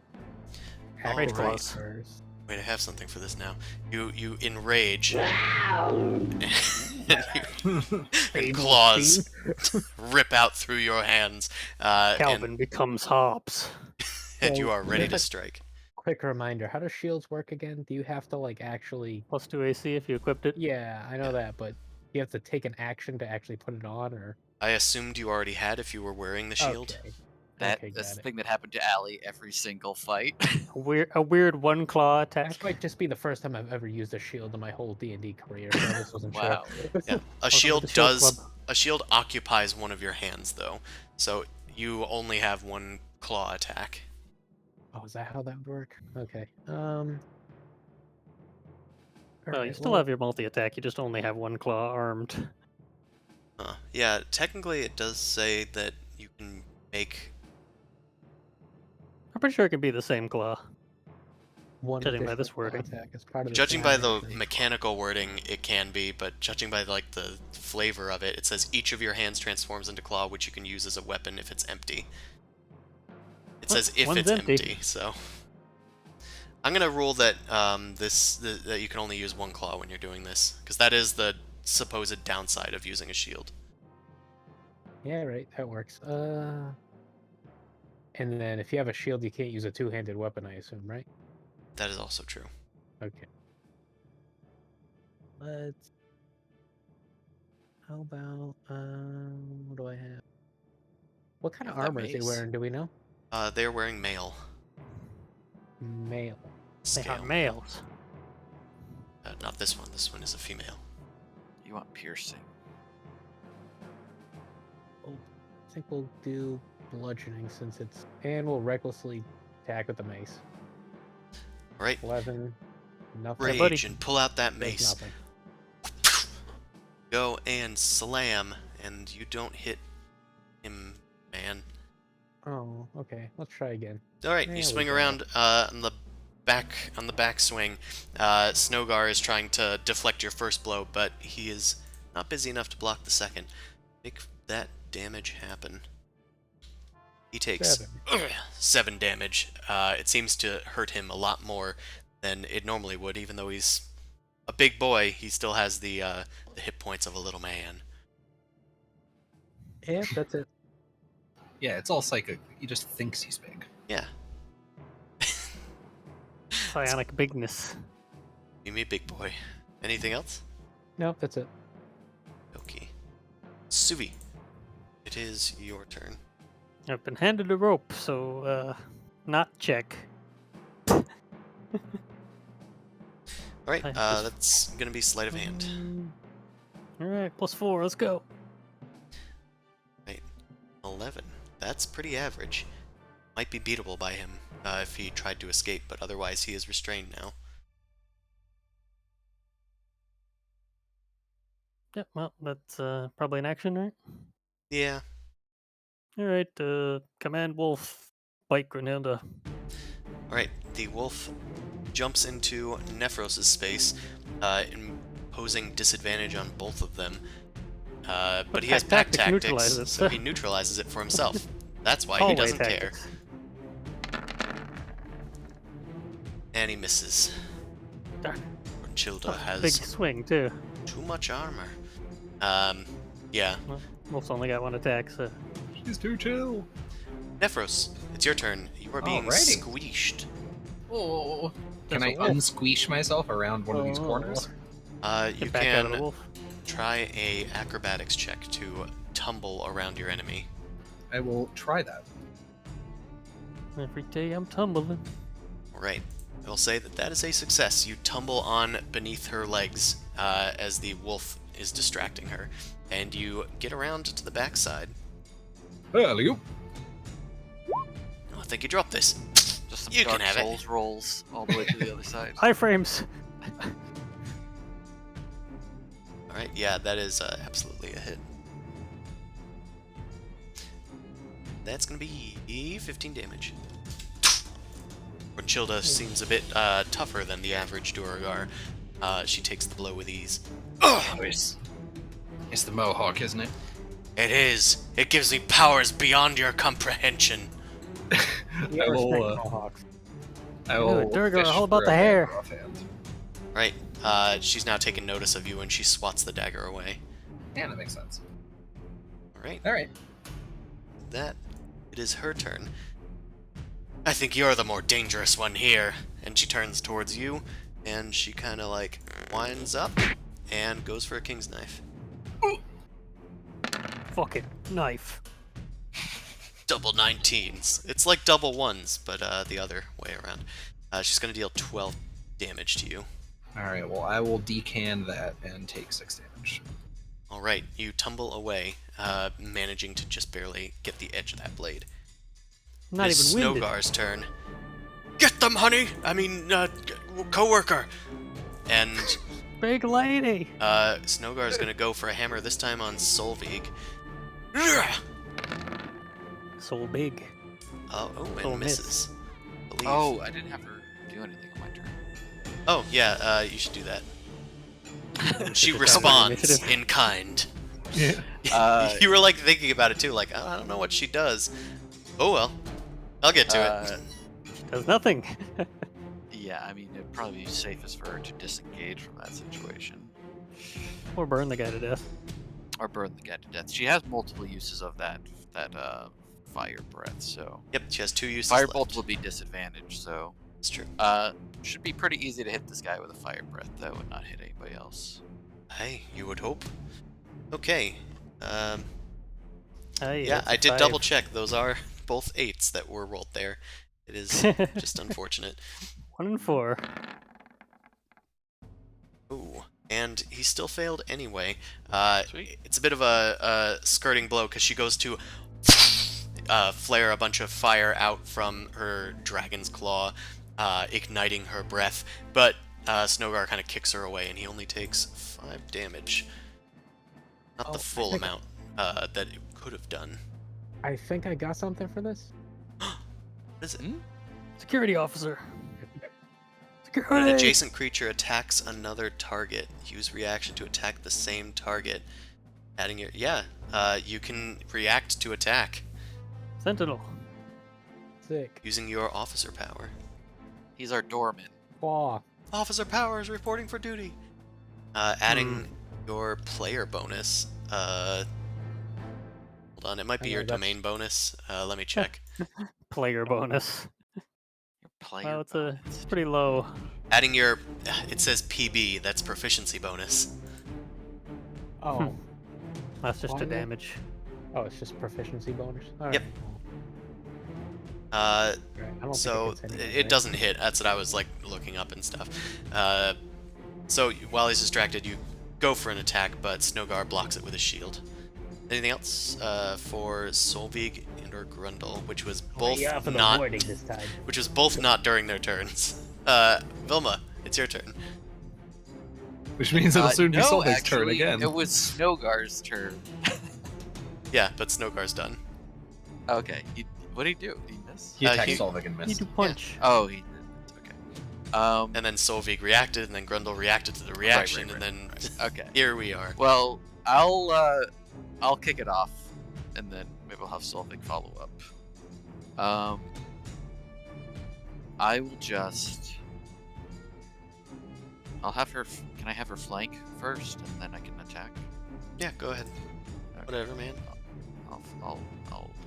Rage Activate claws. first. Wait, I have something for this now. You enrage, and Fatal claws scene. rip out through your hands, Calvin becomes Hobbs. and So, you are ready if to I- strike. Quick reminder: how do shields work again? Do you have to like actually? +2 AC if you equipped it. Yeah, I know Yeah. that, but you have to take an action to actually put it on, or I assumed you already had if you were wearing the shield. okay. That's Okay, the got it. thing that happened to Allie every single fight. A weird one claw attack. This might just be the first time I've ever used a shield in my whole D&D career, so I just wasn't Wow. sure. Yeah, a to shield the shield does. club. A shield occupies one of your hands, though, so you only have one claw attack. Oh, is that how that would work? Okay. Well, you alright, still have your multi-attack, you just only have one claw armed. Yeah, technically it does say that you can make. I'm pretty sure it can be the same claw. one judging by additional this wording. attack as part of the Judging by the damage. mechanical wording, it can be, but judging by like the flavor of it, it says each of your hands transforms into claw, which you can use as a weapon if it's empty. It says if One's it's empty. empty, so I'm gonna rule that that you can only use one claw when you're doing this, because that is the supposed downside of using a shield. Yeah, right, that works. And then if you have a shield, you can't use a two-handed weapon, I assume, right? That is also true. Okay. Let's. How about what do I have? What kind You of have that armor is he mace. wearing? Do we know? They're wearing mail Male. They scale. are males. Not this one. This one is a female. You want piercing. I think we'll do bludgeoning since it's, and we'll recklessly attack with the mace. All right, 11. Nothing. rage buddy. and pull out that Does mace. nothing. Go and slam, and you don't hit him, man. Oh, okay. Let's try again. All right, Yeah, you we swing got around on the back swing. Snowgar is trying to deflect your first blow, but he is not busy enough to block the second. Make that damage happen. He takes 7 damage. It seems to hurt him a lot more than it normally would, even though he's a big boy. He still has the hit points of a little man. Yeah, that's it. Yeah, it's all psychic. He just thinks he's big. Yeah. Psionic bigness. You me big boy. Anything else? Nope, that's it. Okay. Suvi, it is your turn. I've been handed a rope, so not check. All right, I have this- that's gonna be sleight of hand. All right, +4. Let's go. 11. That's pretty average. Might be beatable by him if he tried to escape, but otherwise he is restrained now. Yep. Well, that's probably an action, right? Yeah. All right. Command Wolf. Bite Grenada. Alright, the wolf jumps into Nephros' space, imposing disadvantage on both of them. But he has pack tactics tactics, neutralize it. so he neutralizes it for himself. That's why he Hallway doesn't tactics. care. And he misses. Darn. Childa has Big swing too. too much armor. Yeah. Well, Wolf's only got one attack, so She's too chill. Nephros, it's your turn. You are being Alrighty. squeezed. Oh, can I That's a wolf. unsqueesh myself around one of these corners? You get back out of the can wolf. try a acrobatics check to tumble around your enemy. I will try that. Every day I'm tumbling. Right. I will say that that is a success. You tumble on beneath her legs as the wolf is distracting her, and you get around to the backside. Alley-oop. Oh, I think you dropped this. Just some You Dark can have it. Souls rolls all the way to the other side. Iframes. Alright, yeah, that is absolutely a hit. That's going to be 15 damage. Brunchilda seems a bit tougher than the average Duergar. She takes the blow with ease. Oh, it's the mohawk, isn't it? It is. It gives me powers beyond your comprehension. You I will, respect Mohawks. I will Duergar, fish all about for the a hair. dagger offhand. Right. She's now taken notice of you and she swats the dagger away. Yeah, that makes sense. Alright. All right. That. It is her turn. I think you're the more dangerous one here. And she turns towards you and she kind of like winds up and goes for a king's knife. Fuck it. Knife. Double 19s. It's like double ones, but the other way around. She's going to deal 12 damage to you. All right. Well, I will decan that and take 6 damage. All right, you tumble away, managing to just barely get the edge of that blade. Not It's even winded. Snowgar's turn. Get them, honey! I mean, co-worker! And Big lady. Snowgar's going to go for a hammer, this time on Solveig. So big. Oh, and Soul miss. misses. Believe. Oh, I didn't have her do anything on my turn. Oh, yeah, you should do that. She Good responds initiative. in kind. Yeah. You were like thinking about it too, like, oh, I don't know what she does. Oh well, I'll get to it. Does nothing. Yeah, I mean, it'd probably be safest for her to disengage from that situation. Or burn the guy to death. Or burn the guy to death. She has multiple uses of that fire breath, so... Yep, she has 2 uses Firebolt left. will be disadvantaged, so... It's true. Should be pretty easy to hit this guy with a fire breath, though, and not hit anybody else. Hey, you would hope. Okay. Aye, Yeah, that's a I did 5. double check. Those are both 8s that were rolled there. It is just unfortunate. 1 and 4. Ooh, and he still failed anyway. Sweet. It's a bit of a skirting blow because she goes to flare a bunch of fire out from her dragon's claw, igniting her breath. But Snowgar kind of kicks her away, and he only takes 5 damage. Not the Oh, full I think- amount that it could have done. I think I got something for this. What is it? Security officer. When Security. an adjacent creature attacks another target, use reaction to attack the same target. Adding your... Yeah, you can react to attack Sentinel. Sick. using your officer power. He's our doorman. Aw. Officer power is reporting for duty. Adding your player bonus. Hold on, it might be I know your that's- domain bonus. Let me check. Player bonus. Your player Well, it's bonus. pretty low. Adding your... It says PB, that's proficiency bonus. Oh. That's just Why a not? damage. Oh, it's just proficiency bonus. All Yep. right. Uh, Right, I don't so think it, gets anything, it right? doesn't hit. That's what I was like looking up and stuff. So while he's distracted, you go for an attack, but Snowgar blocks it with his shield. Anything else for Solveig and or Grundle, which was both Yeah, for the not, warning this time. which was both not during their turns. Vilma, it's your turn. Which means it'll soon be no, Solveig's turn actually, again. It was Snowgar's turn. Yeah, but Snowgar's done. Okay. What did he do? Did he miss? He attacked he- Solveig and You missed. do punch. Oh, he did. Okay. And then Solveig reacted, and then Grundle reacted to the reaction, right, and then Okay. here we are. Well, I'll kick it off, and then maybe I'll have Solveig follow up. I will just. I'll have her. Can I have her flank first, and then I can attack? Yeah, go ahead. Okay. Whatever, man. I'll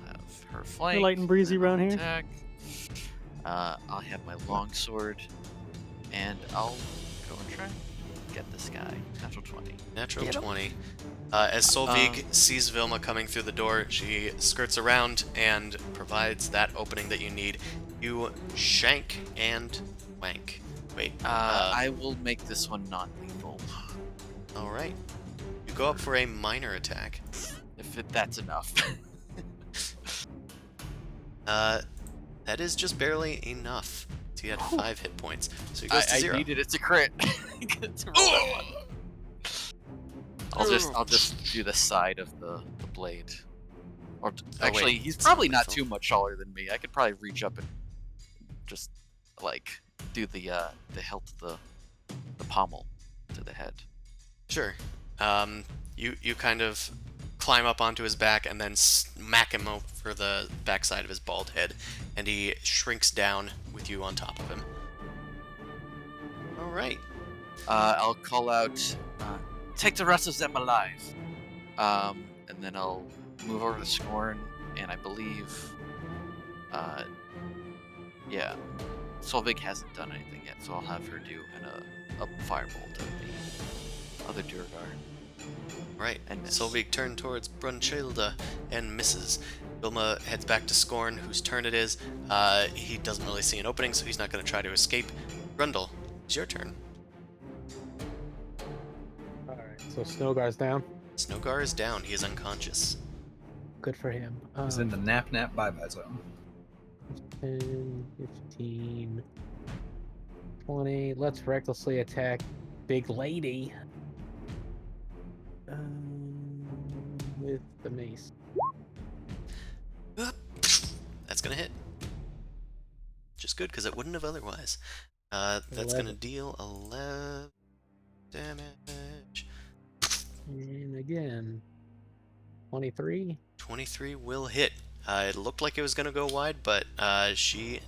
have her flank. You're light and breezy then I'll around here. Attack. I'll have my longsword, and I'll go and try and get this guy. Natural 20. Natural Get him. 20. As Solveig sees Vilma coming through the door, she skirts around and provides that opening that you need. You shank and Wank. Wait. I will make this one non-lethal. All right. You go up for a minor attack. That's enough. That is just barely enough. So you had 5 hit points. So he goes to 0. I needed it to crit. To roll that one. I'll just do the side of the blade. Or actually, wait, he's it's probably not not lethal. too much taller than me. I could probably reach up and just like do the hilt of the pommel to the head. Sure. You kind of climb up onto his back and then smack him over the backside of his bald head, and he shrinks down with you on top of him. All right. I'll call out, take the rest of them alive. And then I'll move over to Scorn, and I believe, yeah, Solvig hasn't done anything yet, so I'll have her do a firebolt of the other Duergar. Right. And miss. Solveig turned towards Brunchilda and misses. Vilma heads back to Scorn, whose turn it is. He doesn't really see an opening, so he's not going to try to escape. Grundle, it's your turn. Alright, so Snowgar's down. Snowgar is down. He is unconscious. Good for him. He's in the nap bye-bye zone. 10, 15, 20. Let's recklessly attack Big Lady. With the mace. That's going to hit. Just good, because it wouldn't have otherwise. That's going to 11. deal 11 damage. And again, 23. 23 will hit. It looked like it was going to go wide, but she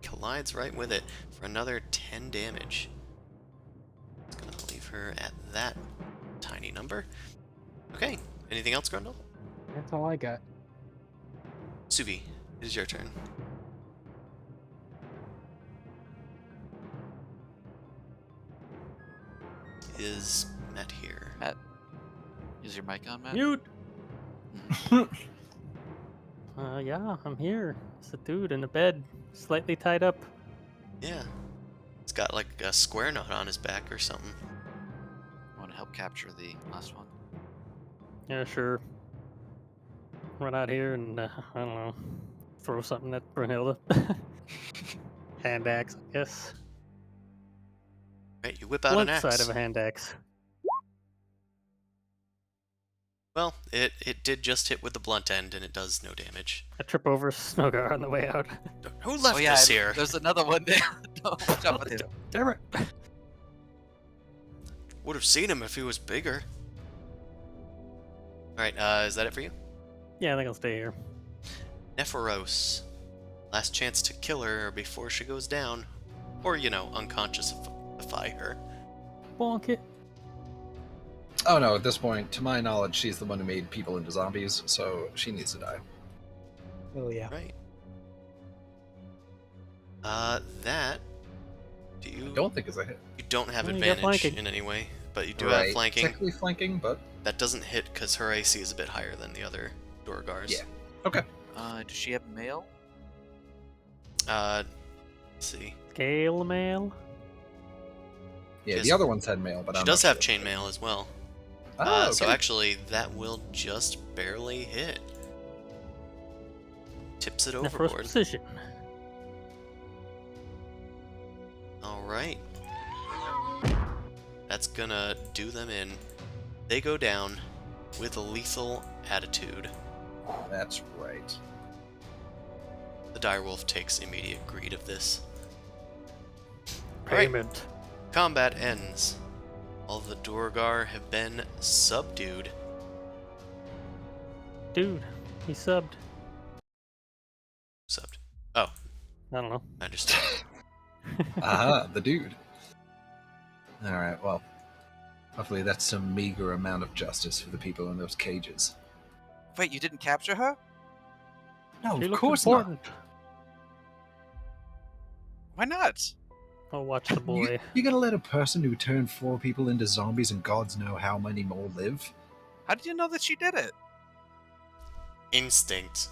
collides right with it for another 10 damage. It's going to leave her at that tiny number. Okay, anything else, Grundle? That's all I got. Suvi, it is your turn. Is Matt here? Matt, is your mic on, Matt? Mute! Yeah, I'm here. It's a dude in a bed, slightly tied up. Yeah. It's got like a square knot on his back or something. Want to help capture the last one? Yeah, sure. Run out here and, I don't know, throw something at Brunhilde. Hand axe, I guess. Right, you whip out Blunt an axe. side of a hand axe. Well, it did just hit with the blunt end, and it does no damage. I trip over Snowgar on the way out. Who left Oh yeah, this here? there's another one there. Don't jump with it. Damn it! Would have seen him if he was bigger. Alright, is that it for you? Yeah, I think I'll stay here. Nephoros. Last chance to kill her before she goes down. Or, unconsciousify her. Bonk it. Oh no, at this point, to my knowledge, she's the one who made people into zombies, so she needs to die. Oh yeah. Right. That... Do you... I don't think it's a hit. You don't have Well, you got advantage flanking. in any way, but you do have flanking. Technically flanking, but That doesn't hit because her AC is a bit higher than the other Duergars. Yeah. Okay. Does she have mail? Let's see. Scale mail. Yeah, Yes. the other one's had mail, but She I'm does not have sure. chainmail as well. Oh, So okay. actually, that will just barely hit. Tips it Nephros's overboard. position. Alright. That's gonna do them in. They go down with a lethal attitude. That's right. The direwolf takes immediate greed of this. Alright, Payment. combat ends. All the Duergar have been subdued. Dude, he subbed. Subbed. Oh, I don't know. I understand. Aha, the dude. Alright, well. Hopefully that's some meager amount of justice for the people in those cages. Wait, you didn't capture her? No, She of looked course important. Why not? I'll watch the not. boy. You're gonna let a person who turned 4 people into zombies and gods know how many more live? How did you know that she did it? Instinct.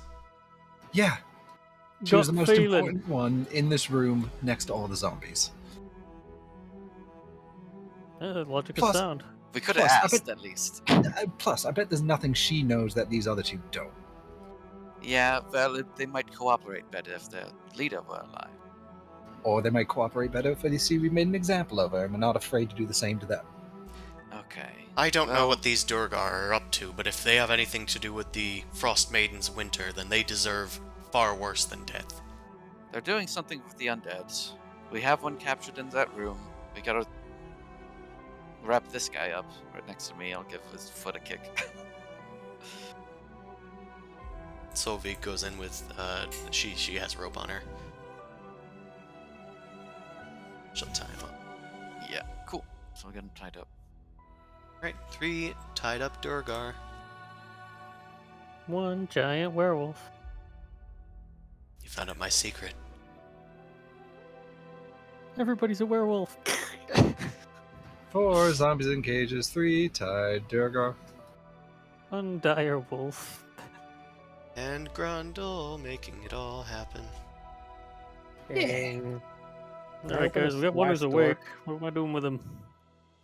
Yeah. She was the Gut most feeling. important one in this room next to all the zombies. Logic is Plus- sound. We could have Plus, I asked bet- at least. Plus, I bet there's nothing she knows that these other two don't. Yeah, well, they might cooperate better if their leader were alive. Or they might cooperate better if they see we made an example of her and we're not afraid to do the same to them. Okay. I don't know Well, what these Duergar are up to, but if they have anything to do with the Frostmaiden's winter, then they deserve far worse than death. They're doing something with the undeads. We have one captured in that room. We gotta wrap this guy up right next to me. I'll give his foot a kick. Solveig goes in with, she has rope on her. She'll tie him up. Yeah, cool. So we're getting tied up. Right, 3 tied up Duergar. One giant werewolf. You found out my secret. Everybody's a werewolf. 4 zombies in cages, 3 tied Duergar. One dire wolf. And Grundle making it all happen. Dang. Alright, guys, we got one who's awake. What am I doing with him?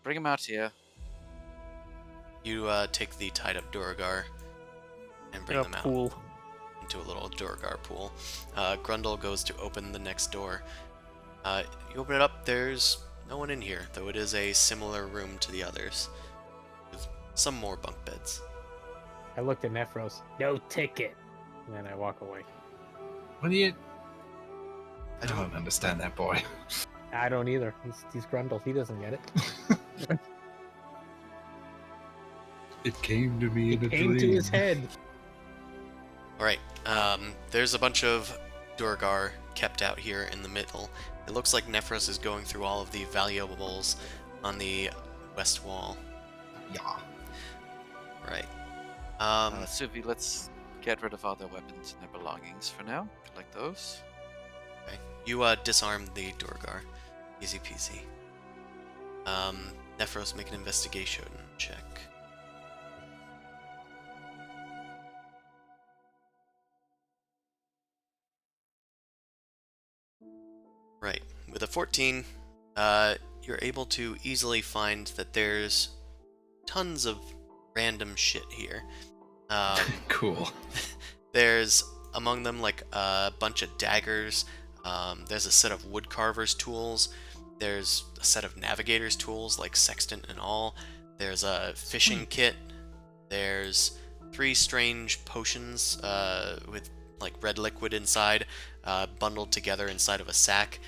Bring him out here. You take the tied up Duergar and bring them out Pool. into a little Duergar pool. Grundle goes to open the next door. You open it up, there's no one in here, though it is a similar room to the others, with some more bunk beds. I looked at Nephros. No ticket. And then I walk away. What do you... I I don't don't understand that boy. I don't either. He's Grundle. He doesn't get it. It came to me in a It came dream. to his head. Alright, there's a bunch of Duergar kept out here in the middle. It looks like Nephros is going through all of the valuables on the west wall. Yeah. Right. Suvi, let's get rid of all their weapons and their belongings for now. Collect those. Okay. You disarm the Duergar. Easy peasy. Nephros, make an investigation check. Right. With a 14, you're able to easily find that there's tons of random shit here. Cool. There's among them like a bunch of daggers. There's a set of woodcarver's tools. There's a set of navigator's tools like sextant and all. There's a fishing kit. There's 3 strange potions with like red liquid inside, bundled together inside of a sack.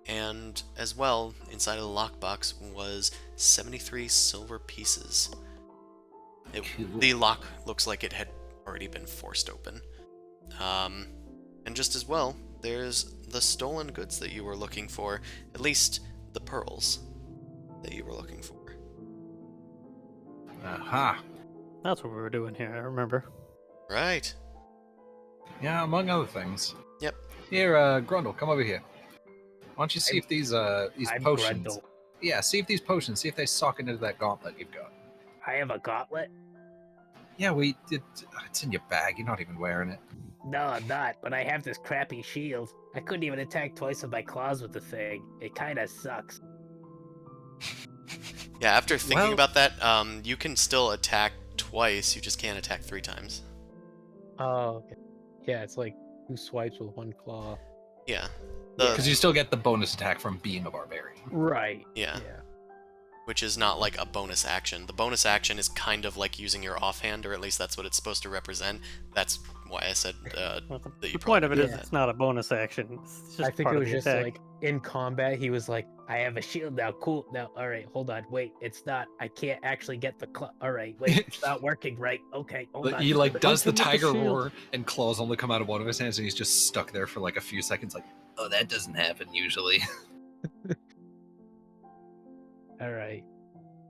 And as well, inside of the lockbox was 73 silver pieces. The lock looks like it had already been forced open. And just as well, there's the stolen goods that you were looking for, at least the pearls that you were looking for. Aha. That's what we were doing here, I remember. Right. Yeah, among other things. Yep. Here, Grundle, come over here. Why don't you see if these I'm potions... Grundle. Yeah, see if these potions, see if they sock into that gauntlet you've got. I have a gauntlet? Yeah, it's in your bag. You're not even wearing it. No, I'm not, but I have this crappy shield. I couldn't even attack twice with my claws with the thing. It kinda sucks. Yeah, after thinking Well- about that, you can still attack twice, you just can't attack 3 times. Oh, okay. Yeah, it's like 2 swipes with 1 claw. Yeah. Because you still get the bonus attack from being a barbarian. Right. Yeah. Yeah. Which is not like a bonus action. The bonus action is kind of like using your offhand, or at least that's what it's supposed to represent. That's why I said Well, that you the point of it is Yeah. it's not a bonus action. It's just I think part it of was the just attack. like in combat, he was like, I have a shield now. Cool. Now, all right, hold on. Wait, it's not. I can't actually get the claw. All right, wait, it's not working right. Okay, hold on. He like does the Punch him with the tiger shield. roar, and claws only come out of one of his hands, and he's just stuck there for like a few seconds. Like, oh, that doesn't happen usually. All right.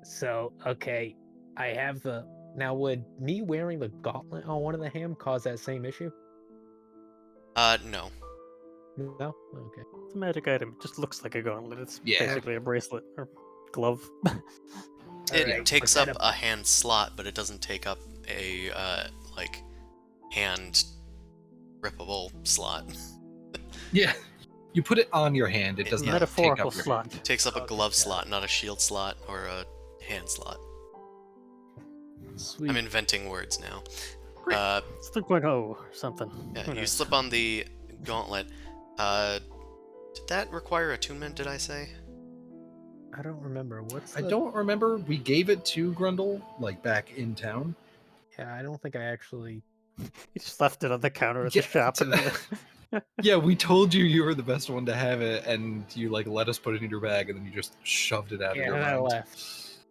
So, okay, I have the. Now, would me wearing the gauntlet on one of the ham cause that same issue? no. No? Okay. It's a magic item. It just looks like a gauntlet. It's Yeah. basically a bracelet or glove. It Alright, takes but up that- a hand slot, but it doesn't take up a, like, hand rippable slot. Yeah. You put it on your hand. It does not Metaphorical take up your slot. hand. It takes up a Okay, glove got it. slot, not a shield slot or a hand slot. Sweet. I'm inventing words now. Great. It's 3.0 or something. Yeah, Who you knows? slip on the gauntlet. Did that require attunement, did I say? I don't remember. What's I the... don't remember. We gave it to Grundle, like, back in town. Yeah, I don't think I actually... You just left it on the counter at Yeah, the shop. Yeah, we told you were the best one to have it, and you, like, let us put it in your bag, and then you just shoved it out of Yeah, your and I mind. left.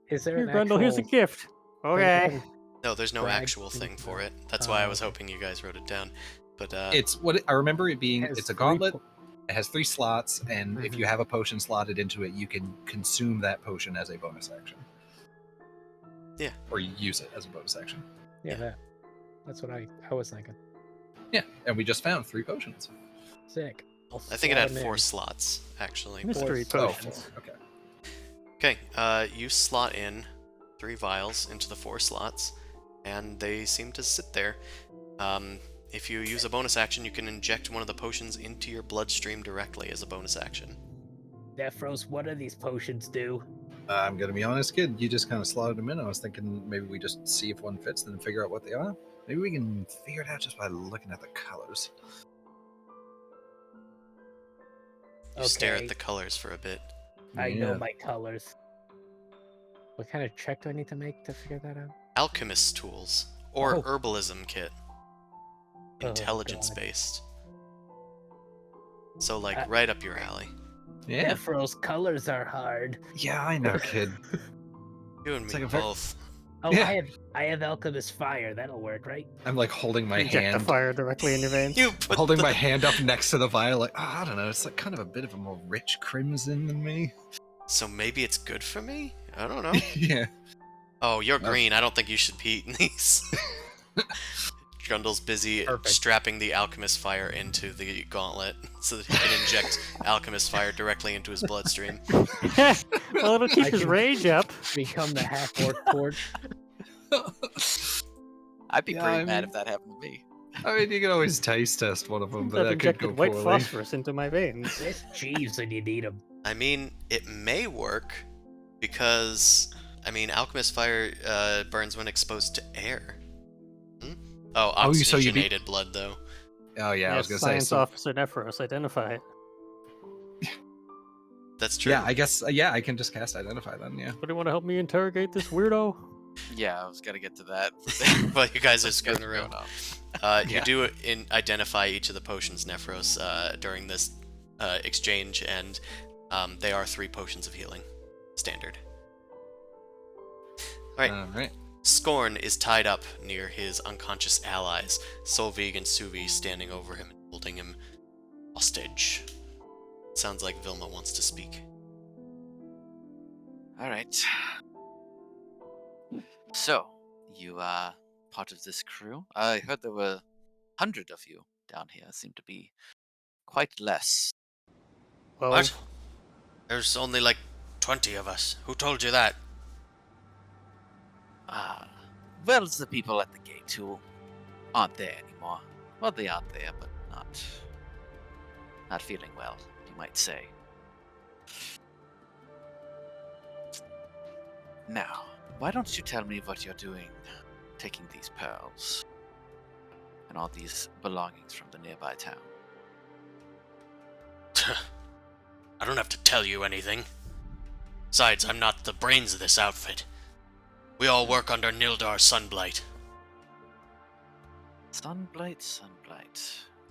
Is there Here, an Grundle, here's a actual gift. thing I Okay. can No, there's no drag actual thing into for the- it. That's why I was okay. hoping you guys wrote it down. But It's what I remember it being. Has It's a 3 gauntlet. po- It has 3 slots, and if you Mhm. have a potion slotted into it, you can consume that potion as a bonus action. Yeah. Or use it as a bonus action. Yeah, that. That's what I was thinking. Yeah, and we just found 3 potions. Sick. I'll I think it slot had 'em 4 in. slots, actually. Mystery Oh, potions. Okay. Okay, you slot in 3 vials into the 4 slots, and they seem to sit there. If you use a bonus action, you can inject one of the potions into your bloodstream directly as a bonus action. Nephros, what do these potions do? I'm gonna be honest, kid. You just kind of slotted them in. I was thinking maybe we just see if one fits, then figure out what they are. Maybe we can figure it out just by looking at the colors. You stare Okay. at the colors for a bit. I know Yeah. my colors. What kind of check do I need to make to figure that out? Alchemist tools, or Oh. herbalism kit. Oh, Intelligence God. based. So, like, Uh, right up your alley. Yeah. Nephros, colors are hard. Yeah, I know, kid. You and It's me like a ver- both. Oh, Yeah. I have alchemist fire. That'll work, right? I'm like holding my Inject the hand, fire directly in your veins. You put holding the... my hand up next to the vial, like I don't know. It's like kind of a bit of a more rich crimson than me. So maybe it's good for me? I don't know. Yeah. Oh, you're Well- green. I don't think you should be eating these. Grundle's busy Perfect. strapping the alchemist fire into the gauntlet so that he can inject alchemist fire directly into his bloodstream. Well, it'll keep I his can- range up. Become the half orc torch. I'd be Yeah, pretty I mad mean- if that happened to me. I mean, you can always taste test one of them, but I've that could go injected white poorly. phosphorus into my veins. There's Jeeves when you need them. I mean, it may work because, I mean, alchemist fire burns when exposed to air. Hmm? Oh, Oh, so you'd be- oxygenated blood, though. Oh yeah, I was gonna say. Science So, officer Nephros, identify it. That's true. yeah, I guess. Yeah, I can just cast identify then. Yeah. What do you want to help me interrogate this weirdo? Yeah, I was gonna get to that. Well, you guys are Let's screwing get around. going You Yeah. do identify each of the potions, Nephros, during this exchange, and they are 3 potions of healing. Standard. Alright, All right. Scorn is tied up near his unconscious allies, Solveig and Suvi standing over him and holding him hostage. Sounds like Vilma wants to speak. All right. So, you part of this crew? I heard there were 100 of you down here. Seem to be quite less. Well, What? There's only like 20 of us. Who told you that? Well, it's the people at the gate who aren't there anymore. Well, they aren't there, but not feeling well, you might say. Now, why don't you tell me what you're doing, taking these pearls and all these belongings from the nearby town? I don't have to tell you anything. Besides, I'm not the brains of this outfit. We all work under Nildar Sunblight. Sunblight.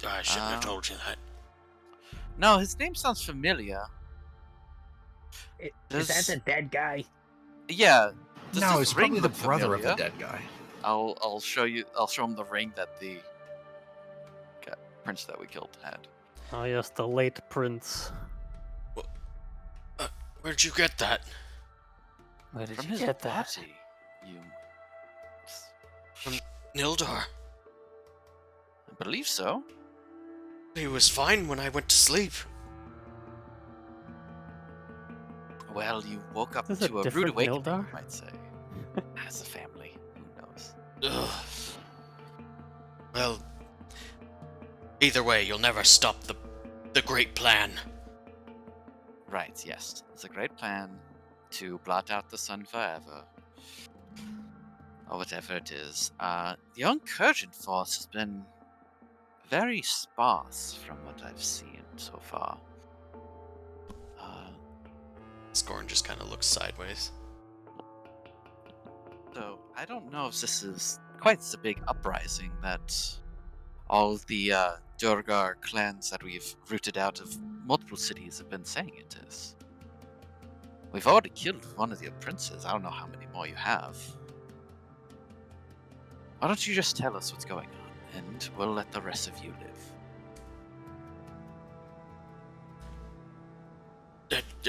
I shouldn't have Ah. told you that. No, his name sounds familiar. Is Does- that the dead guy? Yeah. does No, this it's ring probably the look brother of the familiar? dead guy. I'll show him the ring that the prince that we killed had. oh yes, the late prince. Where'd you get that? Where did From you his get that? body, you. Nildar. I believe so. He was fine when I went to sleep. Well, you woke up Is this a to a rude different awakening, Nildar? you might say. As a family, who knows? Ugh. Well, Either way, you'll never stop the great plan. Right, yes. It's a great plan to blot out the sun forever. Or whatever it is. The incursion force has been very sparse from what I've seen so far. Scorn just kind of looks sideways. So, I don't know if this is quite the big uprising that all the Duergar clans that we've rooted out of multiple cities have been saying it is. We've already killed one of your princes. I don't know how many more you have. Why don't you just tell us what's going on, and we'll let the rest of you live.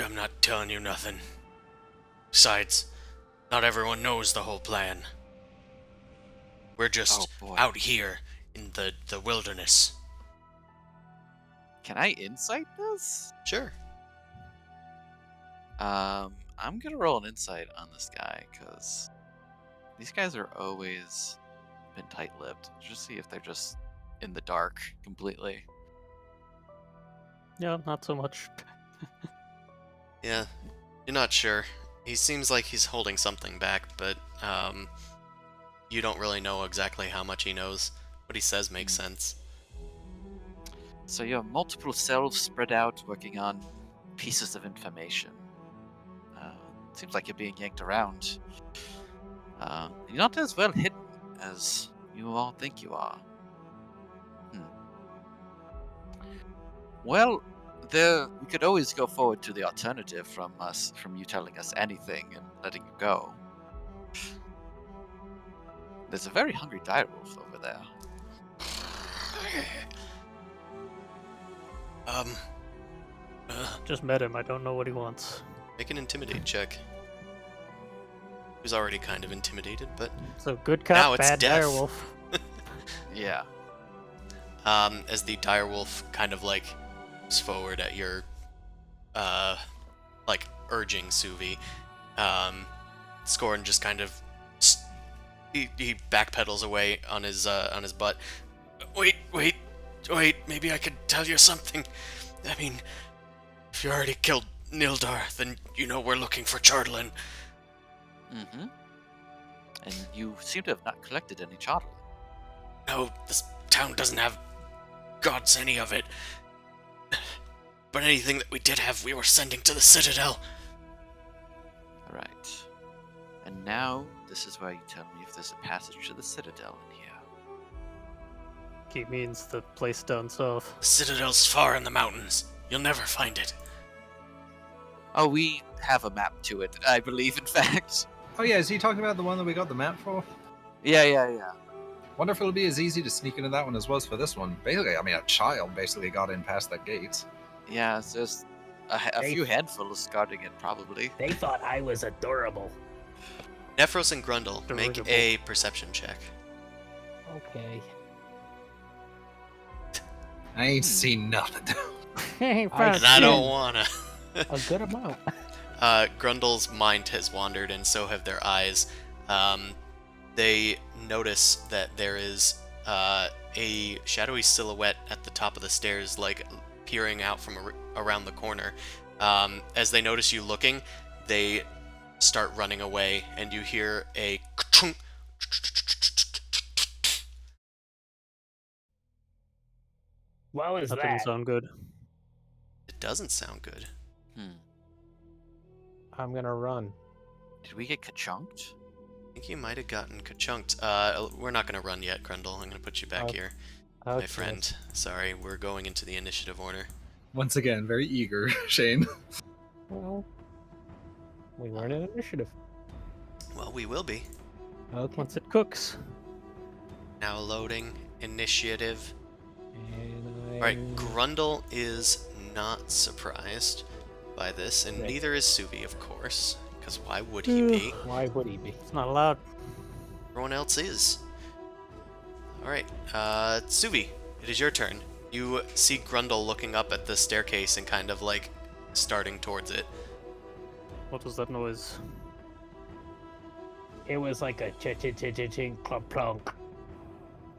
I'm not telling you nothing. Besides, not everyone knows the whole plan. We're just Oh, boy. out here in the wilderness. Can I insight this? Sure. I'm gonna roll an insight on this guy, because these guys are always been tight-lipped. Just see if they're just in the dark completely. Yeah, not so much. Yeah, you're not sure. He seems like he's holding something back, but you don't really know exactly how much he knows. What he says makes sense. So you have multiple selves spread out working on pieces of information. Seems like you're being yanked around. You're not as well hidden as you all think you are. Well, we could always go forward to the alternative from you telling us anything and letting you go. There's a very hungry direwolf over there. Just met him. I don't know what he wants. Make an intimidate check. He was already kind of intimidated, but So good Now cop, it's bad death. direwolf. Yeah. as the direwolf kind of like moves forward at your like urging Suvi, Scorn just kind of he backpedals away on his butt. Wait, maybe I could tell you something. I mean, if you already killed Nildar, then you know we're looking for Chardlin. Mm-hmm. And you seem to have not collected any Chardlin. No, this town doesn't have gods any of it. But anything that we did have, we were sending to the Citadel. Right. And now, this is where you tell me if there's a passage to the Citadel in here. He means the place down south. The Citadel's far in the mountains. You'll never find it. Oh, we have a map to it, I believe, in fact. Oh yeah, is he talking about the one that we got the map for? Yeah. Wonder if it'll be as easy to sneak into that one as was for this one. Basically, I mean, a child basically got in past that gate. Yeah, it's just a few handfuls guarding it, probably. They thought I was adorable. Nephros and Grundle, make Delightable. a perception check. Okay. I ain't seen nothing. Hey, And I don't wanna. A good amount. Grundle's mind has wandered, and so have their eyes. They notice that there is a shadowy silhouette at the top of the stairs, like peering out from around the corner. As they notice you looking, they start running away, and you hear a What was That that? didn't sound good. It doesn't sound good. I'm gonna run. Did we get ka-chunked? I think you might have gotten ka-chunked. We're not going to run yet, Grundle. I'm going to put you back Okay. here, my friend. Sorry, we're going into the initiative order. Once again, very eager, Shane. Well, we weren't in initiative. Well, we will be. Okay. Once it cooks. Now loading initiative. And Alright, Grundle is not surprised by this, and Right. neither is Suvi, of course, because why would he be? Why would he be? It's not allowed. Everyone else is. Alright, Suvi, it is your turn. You see Grundle looking up at the staircase and kind of like starting towards it. What was that noise? It was like a ching clunk plunk.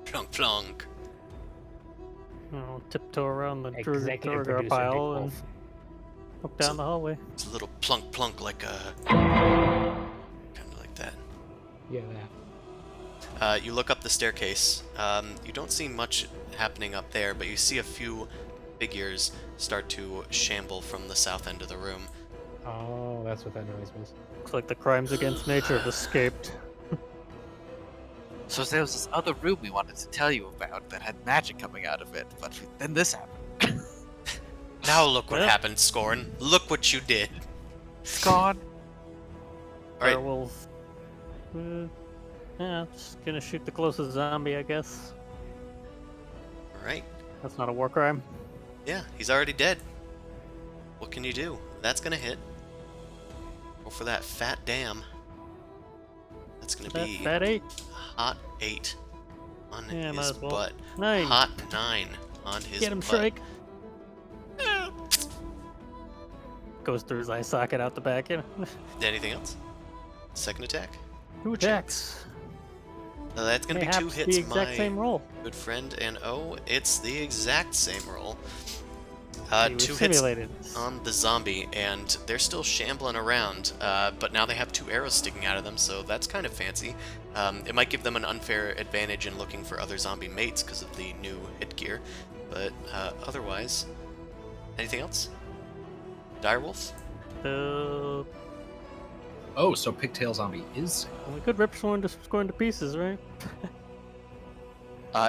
Plunk plunk. tiptoe around the Executive Duergar producer pile Dick and Wolf. walk down the hallway. It's a little plunk like a... kind of like that. Yeah, You look up the staircase. You don't see much happening up there, but you see a few figures start to shamble from the south end of the room. Oh, that's what that noise was. Looks like the crimes against nature have escaped. So there was this other room we wanted to tell you about that had magic coming out of it, but then this happened. Now look what Well. happened, Scorn. Look what you did. Scorn. Alright, Werewolf. Yeah, just gonna shoot the closest zombie, I guess. alright. That's not a war crime. Yeah, he's already dead. What can you do? That's gonna hit. Go for that fat dam. That's gonna That be fat 8. hot 8 on Yeah, might his as well. butt. 9. Hot 9 on his Get him, butt. Shrike. Goes through his eye socket out the back. Anything else? Second attack. 2 attacks. That's gonna be 2 Mayhaps hits, the exact my same roll. good friend, and oh, it's the exact same roll. He 2 was hits simulated. on the zombie, and they're still shambling around, but now they have 2 arrows sticking out of them, so that's kind of fancy. It might give them an unfair advantage in looking for other zombie mates because of the new hit gear, but otherwise, anything else? Direwolf? Oh, so Pigtail Zombie is. We could rip Scorn to pieces, right?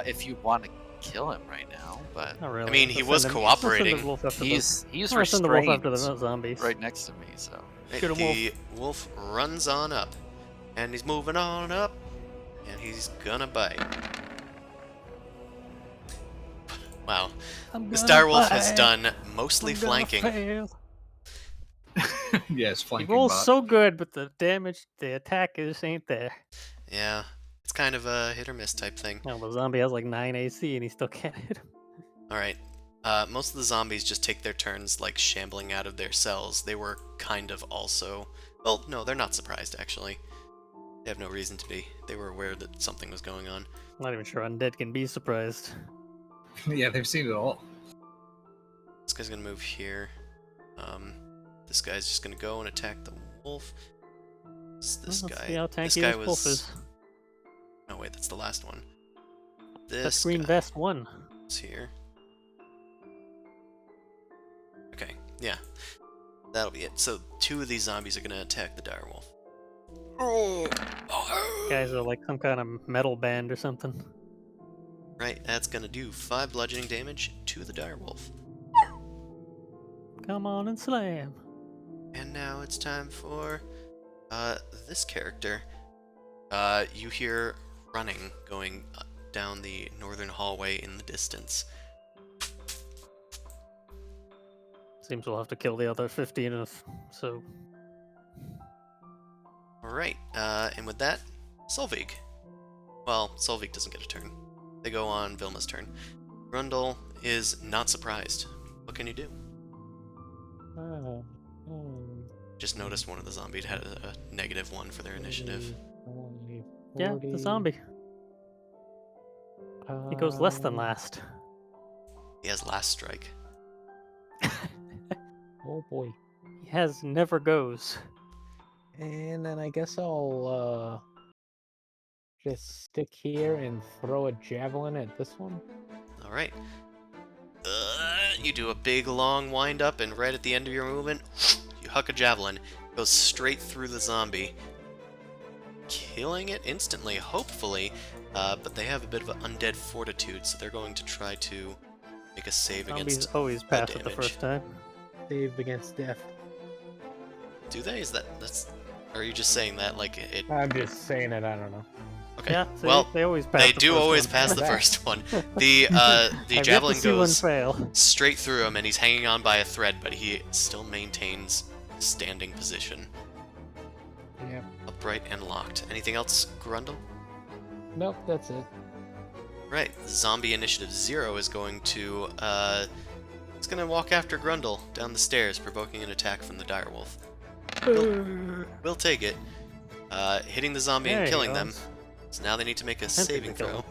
If you want to kill him right now, but Not really. I mean, he Let's was send him- let's send the cooperating. wolf after the- he's I'm gonna send the wolf after restrained the zombies. right next to me, so Right, Shoot 'em, the wolf runs on up, and he's moving on up, and he's gonna bite. Wow, this direwolf has done mostly flanking. Yes, He flanking rolls bot. so good, but the damage, the attack just ain't there. Yeah, it's kind of a hit or miss type thing. Now the zombie has like 9 AC and he still can't hit him. Alright, most of the zombies just take their turns, like, shambling out of their cells. They were kind of also... Well, no, they're not surprised, actually. They have no reason to be. They were aware that something was going on. I'm not even sure undead can be surprised. Yeah, they've seen it all. This guy's gonna move here. This guy's just gonna go and attack the wolf. This Let's guy... see how this tanky guy this wolf was... is. No, wait, that's the last one. That's This green guy vest 1. is here. Okay, yeah. That'll be it. So 2 of these zombies are gonna attack the direwolf. Oh! Guys are like some kind of metal band or something. Right, that's gonna do 5 bludgeoning damage to the direwolf. Come on and slam. And now it's time for this character. You hear running going down the northern hallway in the distance. Seems we'll have to kill the other 15 of so. Alright, and with that, Solveig. Well, Solveig doesn't get a turn. They go on Vilma's turn. Grundle is not surprised. What can you do? Just noticed one of the zombies had a -1 for their initiative. Yeah, the zombie. He goes less than last. He has last strike. Oh boy. He has never goes. And then I guess I'll just stick here and throw a javelin at this one. Alright. You do a big long wind up, and right at the end of your movement, you huck a javelin. It goes straight through the zombie, killing it instantly, hopefully. But they have a bit of an undead fortitude, so they're going to try to make a save Zombies against always pass it the damage. first time. Save against death. Do they? That's... Or are you just saying that like it... I'm just saying it, I don't know. Okay, Yeah, see, well, they always pass they the do first always one. pass the Back. first one. The I've yet to javelin see one goes fail. straight through him, and he's hanging on by a thread, but he still maintains standing position, Yep. upright and locked. Anything else, Grundle? Nope, that's it. Right, Zombie Initiative 0 is going to, it's gonna walk after Grundle down the stairs, provoking an attack from the direwolf. We'll take it. Hitting the zombie There and he killing them. goes. So now they need to make a Attempting saving to kill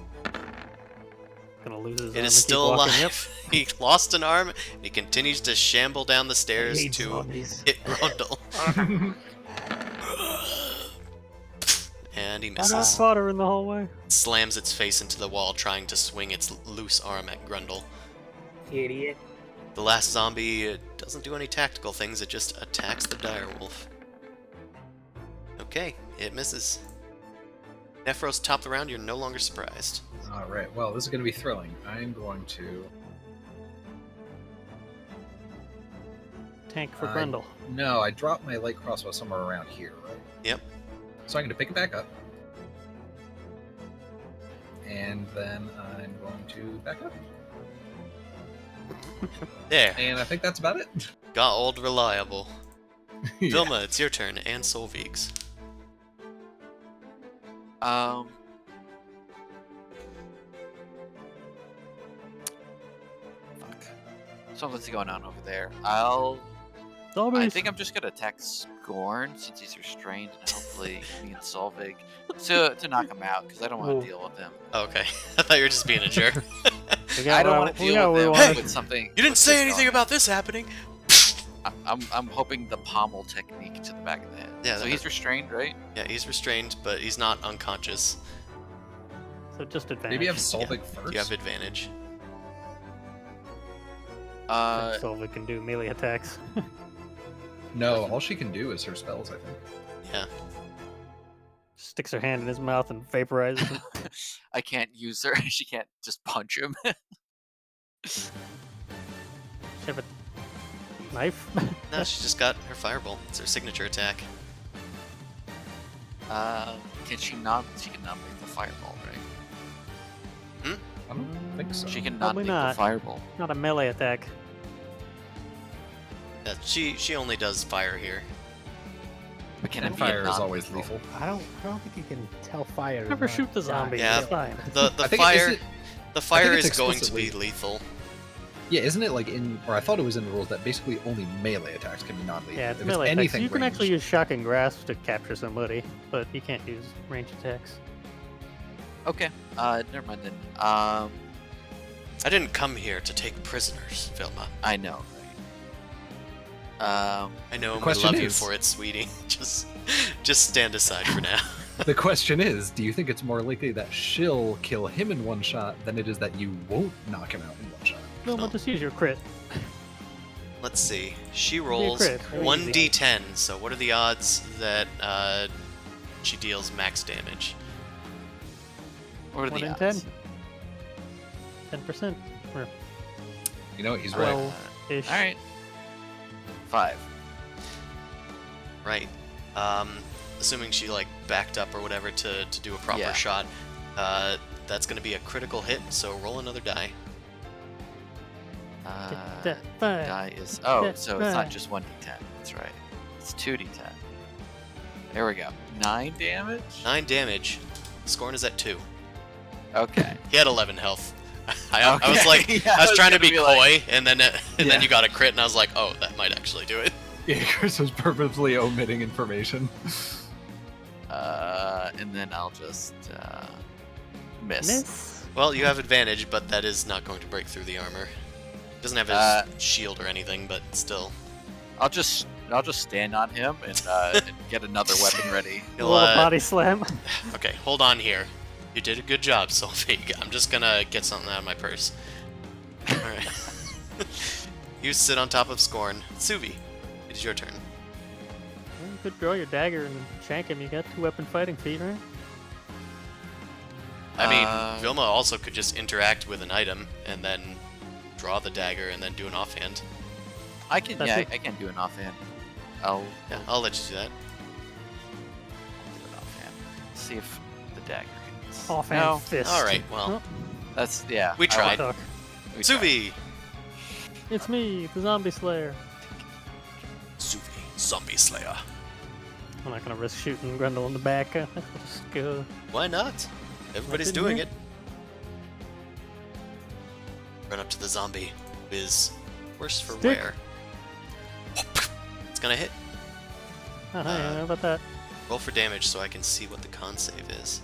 throw. Gonna lose his It arm is and keep still walking. alive. He lost an arm, and he continues to shamble down the I stairs hate to zombies. hit Grundle. And he I got misses. fodder in the hallway. Slams its face into the wall, trying to swing its loose arm at Grundle. Idiot. The last zombie doesn't do any tactical things, it just attacks the direwolf. Okay, it misses. Nephros top the round, you're no longer surprised. Alright, well, this is going to be thrilling. I'm going to... Tank for I- Grundle. No, I dropped my light crossbow somewhere around here, right? Yep. So I'm going to pick it back up. And then I'm going to back up. There, And I think that's about it. got old reliable. Yeah. Vilma, it's your turn, and Solveig's. Fuck. Something's going on over there. I Zombies. think I'm just gonna attack Scorn since he's restrained, and hopefully me and Solvig to knock him out because I don't want Ooh. to deal with him. Okay, I thought you were just being a jerk. We got I don't what want to we deal got what with we him wanted. with something. You didn't with say this anything going about this happening! on. I'm hoping the pommel technique to the back of the head. Yeah, So that- he's restrained, right? Yeah, he's restrained, but he's not unconscious. So just advantage. Maybe have Solvig first? You have advantage. Solvig can do melee attacks. No, all she can do is her spells, I think. Yeah. Sticks her hand in his mouth and vaporizes him. I can't use her. She can't just punch him. She have a knife? No, she just got her fireball. It's her signature attack. Can she not? She cannot make the fireball, right? I don't think so. She can not Probably make not. the fireball. Not a melee attack. Yeah, she only does fire here. But can it And be a fire is non-lethal? always lethal. I don't think you can tell fire. Never not shoot the die. zombie. Yeah. It's fine. The I think fire is it- the fire it's is going to be explicitly- lethal. Yeah, isn't it like in, or I thought it was in the rules that basically only melee attacks can be non-lethal. Yeah, it's If it's melee attacks. anything You can actually ranged. use shock and grasp to capture somebody, but you can't use range attacks. Okay. Never mind then. I didn't come here to take prisoners, Vilma. I know. I know, and we question love you is- for it, sweetie. Just stand aside for now. The question is, do you think it's more likely that she'll kill him in one shot than it is that you won't knock him out in one shot? No, No. just use your crit. Let's see. She rolls crit, very 1d10, so what are the odds that she deals max damage? What are 1 the in odds? 10. 10%. Or You know, he's right. 12-ish. All right. 5. Right. Assuming she like backed up or whatever to do a proper Yeah. shot, that's going to be a critical hit. So roll another die. That fire. Die is so it's not fire. just 1d10. That's right. It's 2d10. There we go. 9 damage. 9 damage. Scorn is at 2. Okay. He had 11 health. I was Okay. like, Yeah, I was trying to gonna be like- coy, and then Yeah. you got a crit, and I was like, oh, that might actually do it. Yeah, Chris was purposely omitting information. And then I'll just miss. Miss. Well, you have advantage, but that is not going to break through the armor. Doesn't have his shield or anything, but still. I'll just stand on him and get another weapon ready. A You'll, little body slam. Okay, hold on here. You did a good job, Solveig. I'm just gonna get something out of my purse. Alright. You sit on top of Scorn. Suvi, it is your turn. Well, you could draw your dagger and shank him. You got 2 weapon fighting feet, right? I mean, Uh, Vilma also could just interact with an item and then draw the dagger and then do an offhand. I can That's yeah, it. I can do an offhand. Yeah, I'll let you do that. Do an offhand. See if the dagger hits. Offhand No. fist. Alright, well, That's yeah. We I tried. Fuck. we tried. Suvi! It's me, the zombie slayer. Suvi, Zombie Slayer. I'm not gonna risk shooting Grundle in the back. Just go. Why not? Everybody's didn't doing you? it. Run up to the zombie. Whiz. Worse for Stick. wear. It's gonna hit. Oh, yeah, how about that? Roll for damage so I can see what the con save is.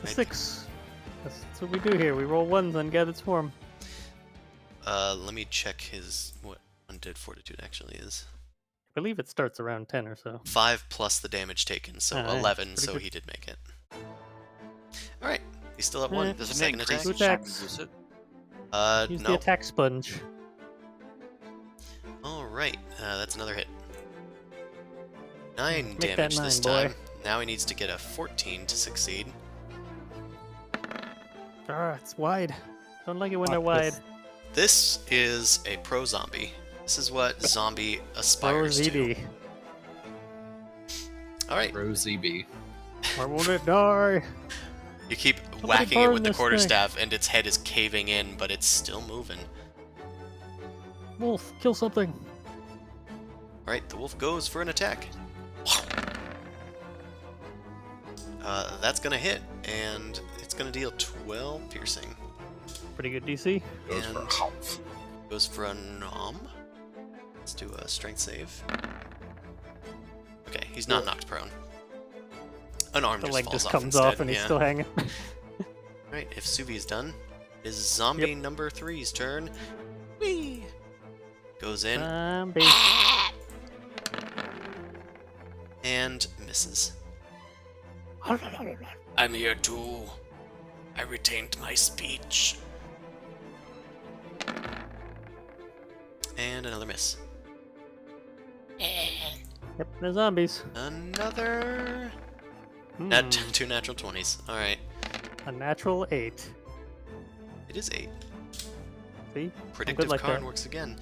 The Right. 6. That's what we do here. We roll ones on Gathered Swarm. Let me check what Undead Fortitude actually is. I believe it starts around 10 or so. 5 plus the damage taken, so Alright, 11, pretty so good. he did make it. Alright, he's still at Eh, 1. Does it Second increase attack? each time you Attacks. use it? Use the No. attack sponge. Alright, that's another hit. 9 Make that damage this 9, boy. time. Now he needs to get a 14 to succeed. Ah, it's wide. Don't like it when they're Fuck wide. This is a pro zombie. This is what zombie Pro aspires to. ZD. Alright, Rose EB. Why won't it die? you keep Somebody whacking it burn with the this quarterstaff, and its head is caving in, but it's still moving. Wolf, kill something. Alright, the wolf goes for an attack. That's gonna hit, and it's gonna deal 12 piercing. Pretty good DC. Goes for a And- half. Goes for a nom. Let's do a strength save. Okay, he's not knocked prone. An arm The just leg falls just off comes instead. off and he's yeah. still hanging. Alright, if Suvi's done, it is zombie number 3's turn. Whee! Goes in Zombie. and misses. I'm here too. I retained my speech. And another miss. Yep, they're zombies. Another. Hmm, 2 natural 20s. Alright. a natural 8. It is 8. See? Predictive like card that. works again.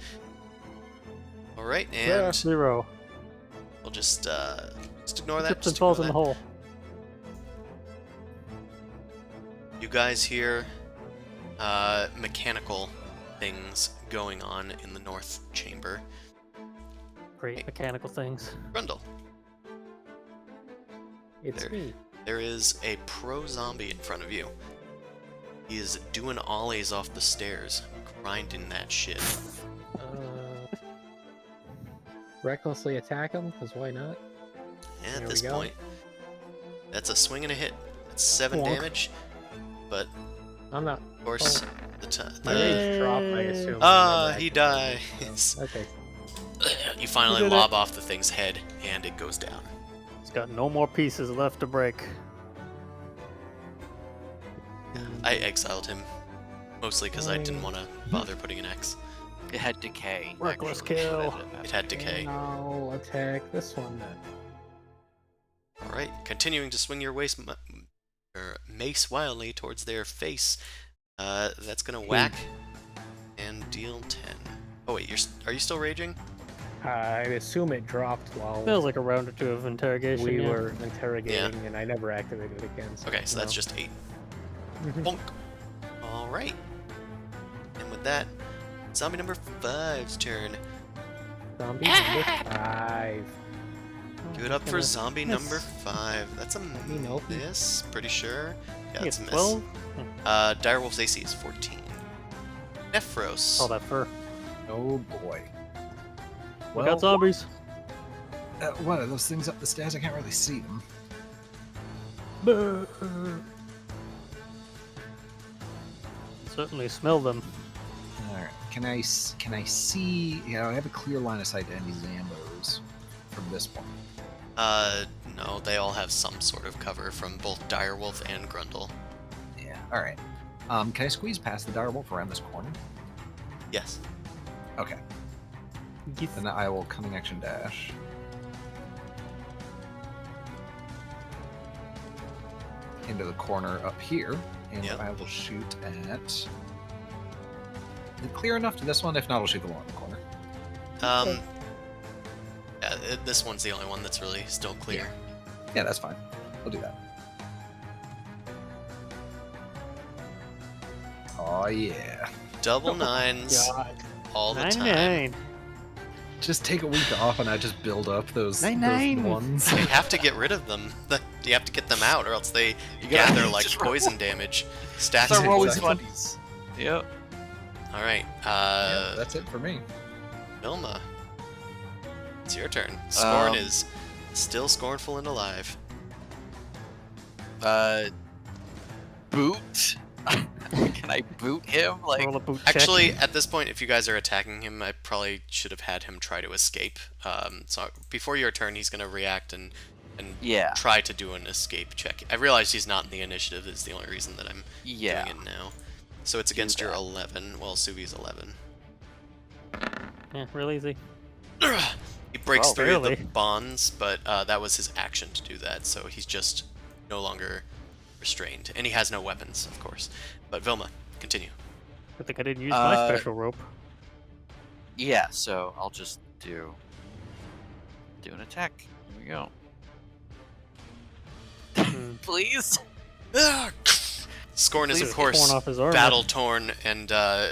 Alright, Yeah. and 0. we'll just ignore that. Trips and Just falls ignore in the that. hole. You guys hear mechanical things going on in the north chamber. Great mechanical things. Grundle, It's There. me. there is a pro zombie in front of you. He is doing ollies off the stairs, grinding that shit. Recklessly attack him, because why not? And There at we this go. point, that's a swing and a hit. That's 7 Bonk. damage, but I'm not. of course, My rage dropped, I assume. he dies. Okay. You finally did it. lob off the thing's head, and it goes down. He's got no more pieces left to break. I exiled him, mostly because I didn't want to bother putting an X. It had decay. Reckless actually, kill. so that It had decay. And I'll attack this one then. Alright, continuing to swing your mace wildly towards their face. That's gonna whack and deal 10. Oh wait, are you still raging? I assume it dropped while Feels like a round or two of interrogation. we yeah. were interrogating, and I never activated it again. So, Okay, so that's just 8. Mhm. Bonk. Alright. And with that, zombie number 5's turn. Zombie number 5. Give it up for Gonna zombie miss. number 5. That's a me know. miss, pretty sure. Yeah, I think it's a it's miss. 12. Direwolf's AC is 14. Nephros. All that fur. Oh boy. We got zombies. What are those things up the stairs? I can't really see them. Certainly smell them. All right. Can I see? You know, I have a clear line of sight to any Zambos from this point. No, they all have some sort of cover from both Direwolf and Grundle. Yeah. All right. Can I squeeze past the direwolf around this corner? Yes. Okay. Yes. Then I will cunning action dash. Into the corner up here, and Yep. I will shoot at. Is it clear enough to this one? If not, I'll shoot the one in the corner. Yeah, this one's the only one that's really still clear. Yeah, that's fine. I'll do that. Oh yeah. Double nines God. all the time. 99. Just take a week off, and I just build up those 99. ones. You have to get rid of them. You have to get them out, or else they gotta gather like just poison damage. Stacks Start of rolling poison. 20s. Yep. All right, Yeah, that's it for me. Vilma, it's your turn. Scorn Um, is still scornful and alive. Boot Can I boot him? Like, Roll a boot check. Actually, at this point, if you guys are attacking him, I probably should have had him try to escape. So before your turn, he's gonna react and yeah, try to do an escape check. I realize he's not in the initiative is the only reason that I'm yeah. doing it now. So it's against your 11. Well, Suvi's 11. Yeah, real easy. He breaks Oh, through the barely. bonds, but that was his action to do that, so he's just no longer restrained. And he has no weapons, of course. But Vilma, continue. I think I didn't use my Uh, special rope. Yeah, so I'll just do an attack. Here we go. Please. Scorn is, of Please. course, Torn off his armor. battle-torn and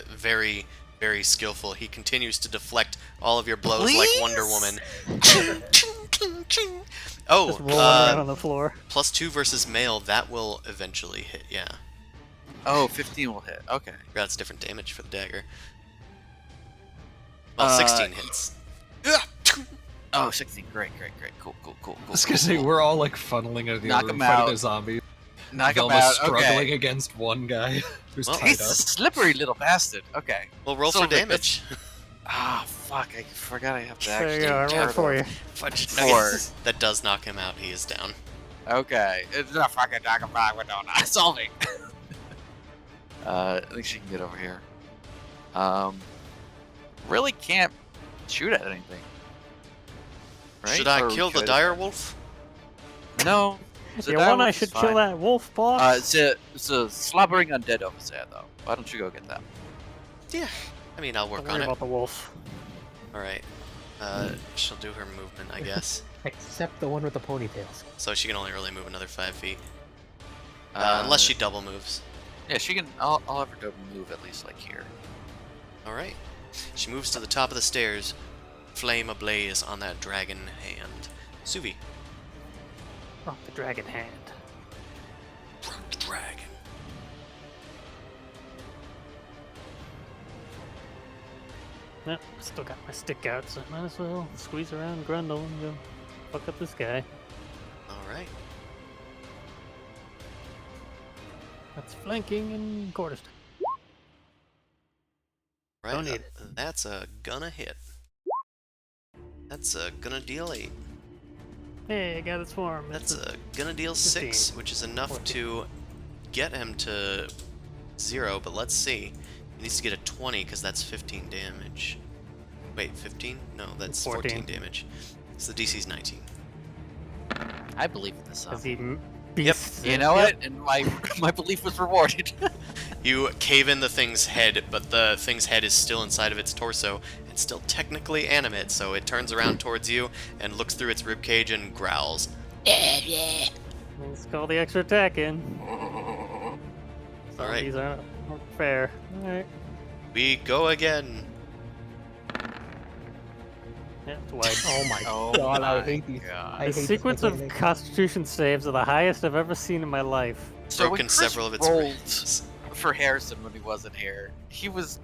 very, very skillful. He continues to deflect all of your blows like Wonder Woman. Oh, Just rolling around on the floor. +2 versus male, that will eventually hit, yeah. Oh, 15 will hit. Okay. That's different damage for the dagger. Well, 16 hits. Oh, 16. Great. Cool. I was gonna say, we're all like funneling out of the Knock other room him fighting out. a zombie. Knock him Velma's out. struggling Okay. against one guy who's Well, tied He's up. a slippery little bastard. Okay. Well, roll So for that's- damage. Ah, fuck. I forgot I have to There actually. you go, I rolled for you. Fudge Four. nuggets. That does knock him out. He is down. Okay. It's not fucking talking about we're not solving. I think she can get over here. Really can't shoot at anything. Right? Should I Or kill the could- dire wolf? No. The Yeah, dire one I wolf should is kill fine. that wolf boss. It's a slobbering undead over there, though. Why don't you go get that? Yeah. I mean, I'll Don't work worry on it. about the wolf. Alright. She'll do her movement, I guess. Except the one with the ponytails. So she can only really move another 5 feet. Unless she double moves. Yeah, she can. I'll have her double move at least like here. Alright. She moves to the top of the stairs. Flame ablaze on that dragon hand. Suvi. Rock the dragon hand. Rock the dragon. Yep, still got my stick out, so I might as well squeeze around Grundle and go fuck up this guy. Alright. That's flanking and quarterstaff. Right. Don't need That's a gonna hit. That's a gonna deal 8. Hey, I got its form. That's It's a gonna deal 6, 15. which is enough 14. to get him to 0, but let's see. He needs to get a 20 because that's 15 damage. Wait, 15? No, that's 14 damage. So the DC's 19. I believe in this. As he beasts. You know what? And my belief was rewarded. You cave in the thing's head, but the thing's head is still inside of its torso and still technically animate, so it turns around towards you and looks through its ribcage and growls. Let's call the extra attack in. All right. These aren't fair. Alright. We go again. Yeah, it's wide. Oh my Oh god, I my hate these. God. I The hate sequence this of mechanic. Constitution saves are the highest I've ever seen in my life. So when Broken Chris several of its rolled ribs. for Harrison when he wasn't here, he was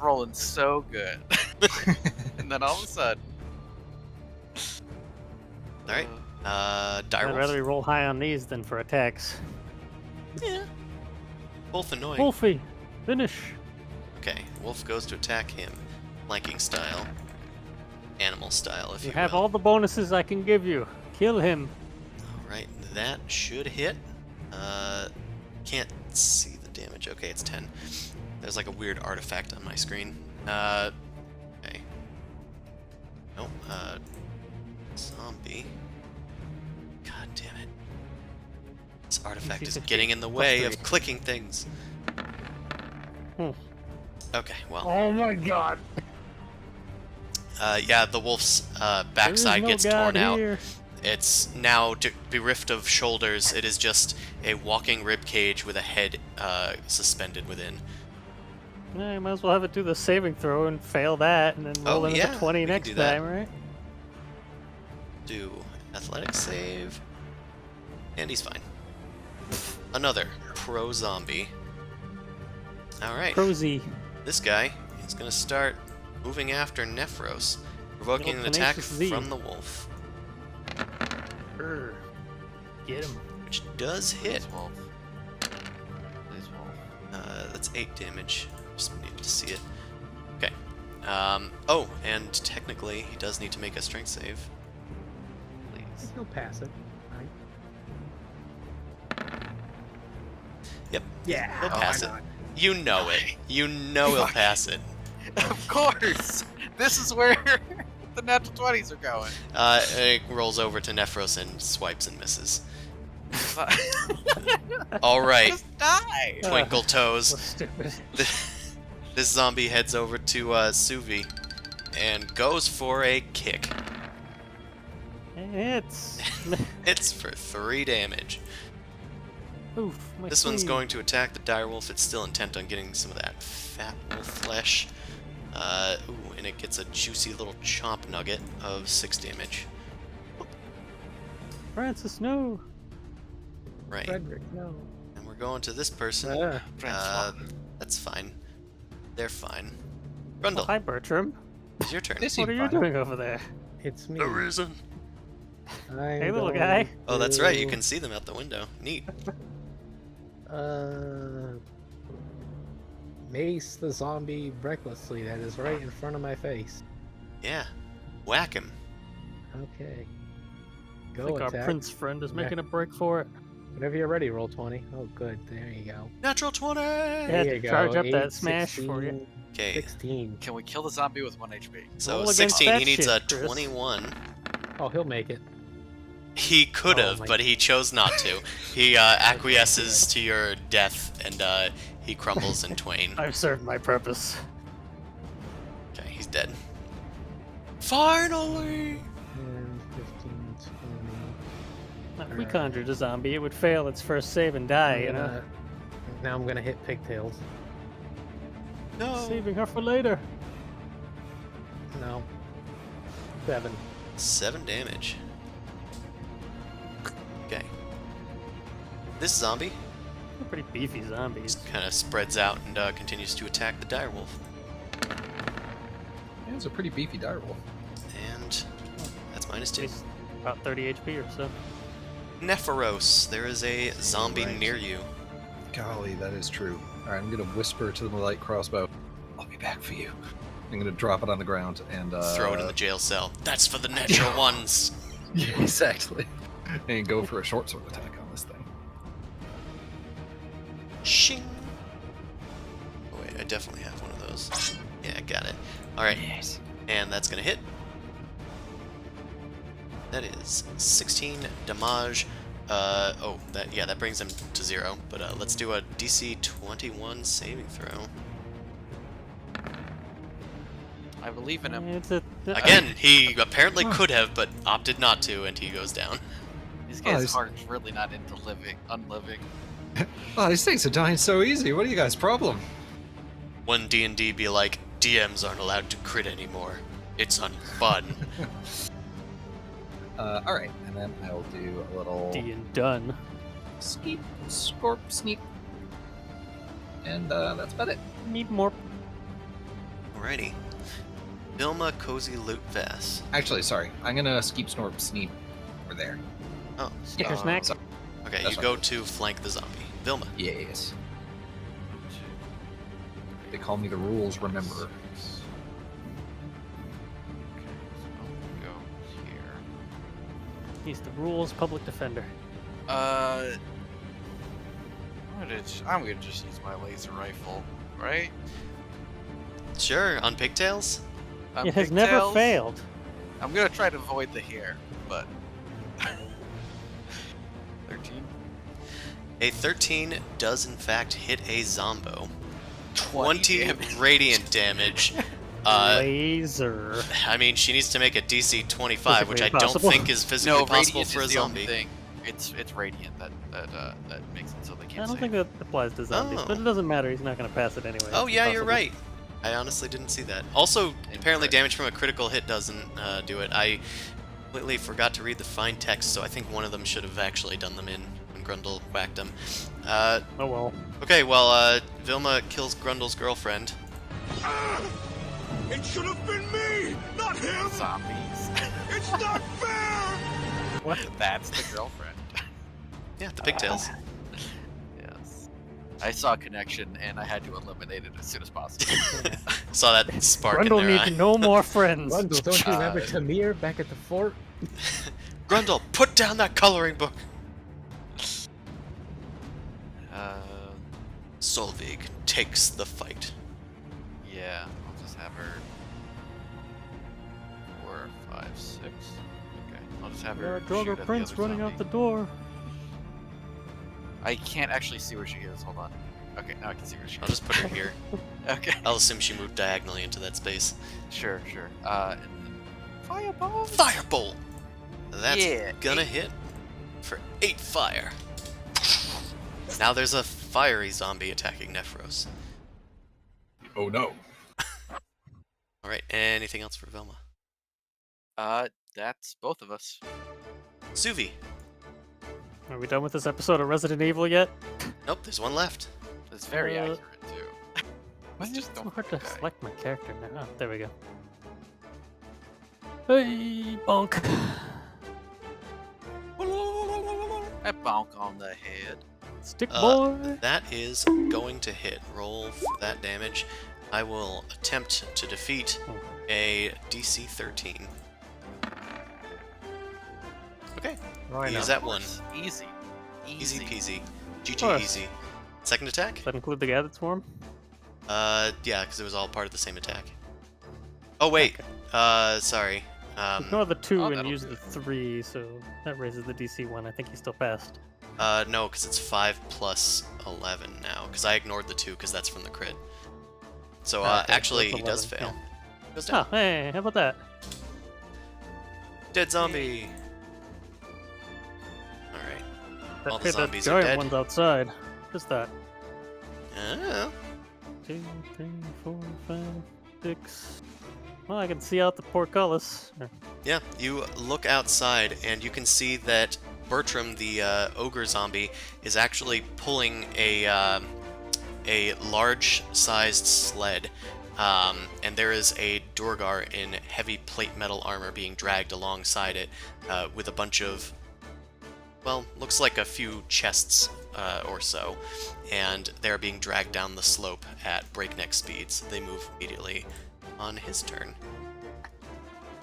rolling so good. And then all of a sudden. Alright. I'd Direwolf. rather he roll high on these than for attacks. Yeah. Both annoying. Wolfie, finish. Okay, Wolf goes to attack him. Flanking style. Animal style, if You you have will. all the bonuses I can give you. Kill him. Alright, that should hit. Can't see the damage. Okay, it's 10. There's like a weird artifact on my screen. Okay. No, zombie. God damn it. This artifact is DC getting in the 15, way +3. of clicking things. Hmm. Okay, well. Oh my god. Yeah, the wolf's There backside is no gets God torn out. here. It's now bereft of shoulders. It is just a walking rib cage with a head suspended within. Yeah, you might as well have it do the saving throw and fail that, and then roll in yeah, the 20 we can next do that. time, right? Do athletics save, and he's fine. Another pro zombie. All right, Prosy. this guy is gonna start moving after Nephros, provoking an attack Tenacious Z. from the wolf, Grr. Get him. which does hit. Please, Wolf. Please, Wolf. That's that's 8 damage. Just need to see it. Okay. Oh, and technically he does need to make a strength save. Please. He'll pass it. Right? Yep. Yeah. He'll pass why it. not? You know it. You know he'll pass it. Of course! This is where the natural 20s are going. It rolls over to Nephros and swipes and misses. All right, Just die! Twinkle Toes. So stupid. This zombie heads over to Suvi and goes for a kick. It's. It's for 3 damage. Oof. My This one's sleeve. going to attack the direwolf. It's still intent on getting some of that fat wolf flesh. Ooh, and it gets a juicy little chomp nugget of 6 damage. Francis, no. Right. Frederick, no. And we're going to this person. That's fine. They're fine. Oh, Grundle, hi, Bertram. it's your turn. They seem What are you fine. doing over there? It's me. The reason. Hey, little guy. Oh, that's right. You can see them out the window. Neat. Mace the zombie recklessly that is right in front of my face. Yeah. Whack him. Okay. I Go think our attack. prince friend is making a break for it. Whenever you're ready, roll 20. Oh, good. There you go. Natural 20! Yeah, There you charge go. up that 8, smash for you. 16, Okay, 16. Can we kill the zombie with 1 HP? so Roll against 16. that He needs a shit, Chris. 21. Oh, he'll make it. He could Oh have, my- but he chose not to. He acquiesces to your death, and he crumbles in twain. I've served my purpose. Okay, he's dead. Finally! 10, 15, 20. If we Alright. conjured a zombie, it would fail its first save and die, you know? Now I'm gonna hit pigtails. No! Saving her for later. No. 7. 7 damage. Okay. This zombie They're pretty beefy zombies. kind of spreads out and continues to attack the direwolf. Yeah, it's a pretty beefy direwolf. And that's -2. He's about 30 HP or so. Nephoros, there is a zombie Right. near you. Golly, that is true. All right, I'm gonna whisper to the light crossbow. I'll be back for you. I'm gonna drop it on the ground and Throw it in the jail cell. That's for the natural ones. Yeah, exactly. And go for a short sword attack on this thing. Shing. Oh, wait, I definitely have one of those. Yeah, I got it. All right, Yes. and that's gonna hit. That is 16 damage. That brings him to 0. But let's do a DC 21 saving throw. I believe in him. It's a, Again, he apparently could have, but opted not to, and he goes down. These Oh, guys' he's- heart's really not into unliving. Oh, these things are dying so easy. What are you guys' problem? When D&D be like, DMs aren't allowed to crit anymore. It's unfun. All right, and then I'll do a little D and done. skeep, scorp, sneak, and that's about it. Need more. Alrighty. Vilma Cozy Loot Vest. Actually, sorry, I'm gonna skeep, snorp, sneak over there. Oh, Snicker Uh, snack. sorry. okay, That's you go to flank the zombie. Vilma. Yes. They call me the rules rememberer. Go here. He's the rules public defender. I'm gonna just use my laser rifle, right? Sure, on pigtails? It has never Pigtails. failed. I'm gonna try to avoid the hair, but 13, A 13 does in fact hit a zombo. 20 damage. radiant damage. Laser. I mean, she needs to make a DC 25, which I Physically don't impossible. think is physically No, possible radiant for a is the only zombie. thing. It's radiant that makes it so they I can't. don't save. think that applies to zombies, but Oh. it doesn't matter. He's not going to pass it anyway. Oh It's yeah, you're impossible. right. I honestly didn't see that. Also, apparently Incorrect. damage from a critical hit doesn't do it. I completely forgot to read the fine text, so I think one of them should have actually done them in when Grundle whacked him. Oh well. Okay, well, Vilma kills Grundle's girlfriend. It should have been me, not him! Zombies. It's not fair! What? That's the girlfriend. Yeah, the pigtails. Yes. I saw a connection and I had to eliminate it as soon as possible. Saw that spark Grundle in their eye. needs no more friends. Grundle, don't you remember Uh, Tamir back at the fort? Grundle, put down that coloring book. Solveig takes the fight. Yeah, I'll just have her 4, 5, 6. Okay, I'll just have her shoot Duergar at the Prince other running out zombie. the door. I can't actually see where she is. Hold on. Okay, now I can see where she I'll is. just put her here. Okay. I'll assume she moved diagonally into that space. Sure. And fireball. Firebolt! That's Yeah, gonna hit for 8 fire. Now there's a fiery zombie attacking Nephros. Oh no. Alright, anything else for Velma? That's both of us. Suvi. Are we done with this episode of Resident Evil yet? Nope, there's one left. It's very Uh, accurate too. Why is it just so don't hard to die. select my character now? Oh, there we go. Hey, bonk. A bonk on the head. Stick boy. That is going to hit. Roll for that damage. I will attempt to defeat a DC 13. Okay, Right he's now. at 1. Easy. Easy peasy. GG course. easy. Second attack? Does that include the gathered swarm? Yeah, because it was all part of the same attack. Oh, wait. Sorry. Ignore the 2 and that'll use do the it. 3, so that raises the DC 1. I think he still passed. No, because it's 5 plus 11 now, because I ignored the 2, because that's from the crit. So, Okay, so actually, it's he does 11, fail. Goes Oh, down. hey, how about that? Dead zombie! Alright. All the That zombies are giant dead. one's outside. What is that? Oh. 2, 3, 4, 5, 6. Well, I can see out the portcullis. Yeah, you look outside, and you can see that Bertram, the ogre zombie, is actually pulling a large-sized sled, and there is a Duergar in heavy plate metal armor being dragged alongside it, with a bunch of, well, looks like a few chests or so, and they're being dragged down the slope at breakneck speeds. They move immediately on his turn.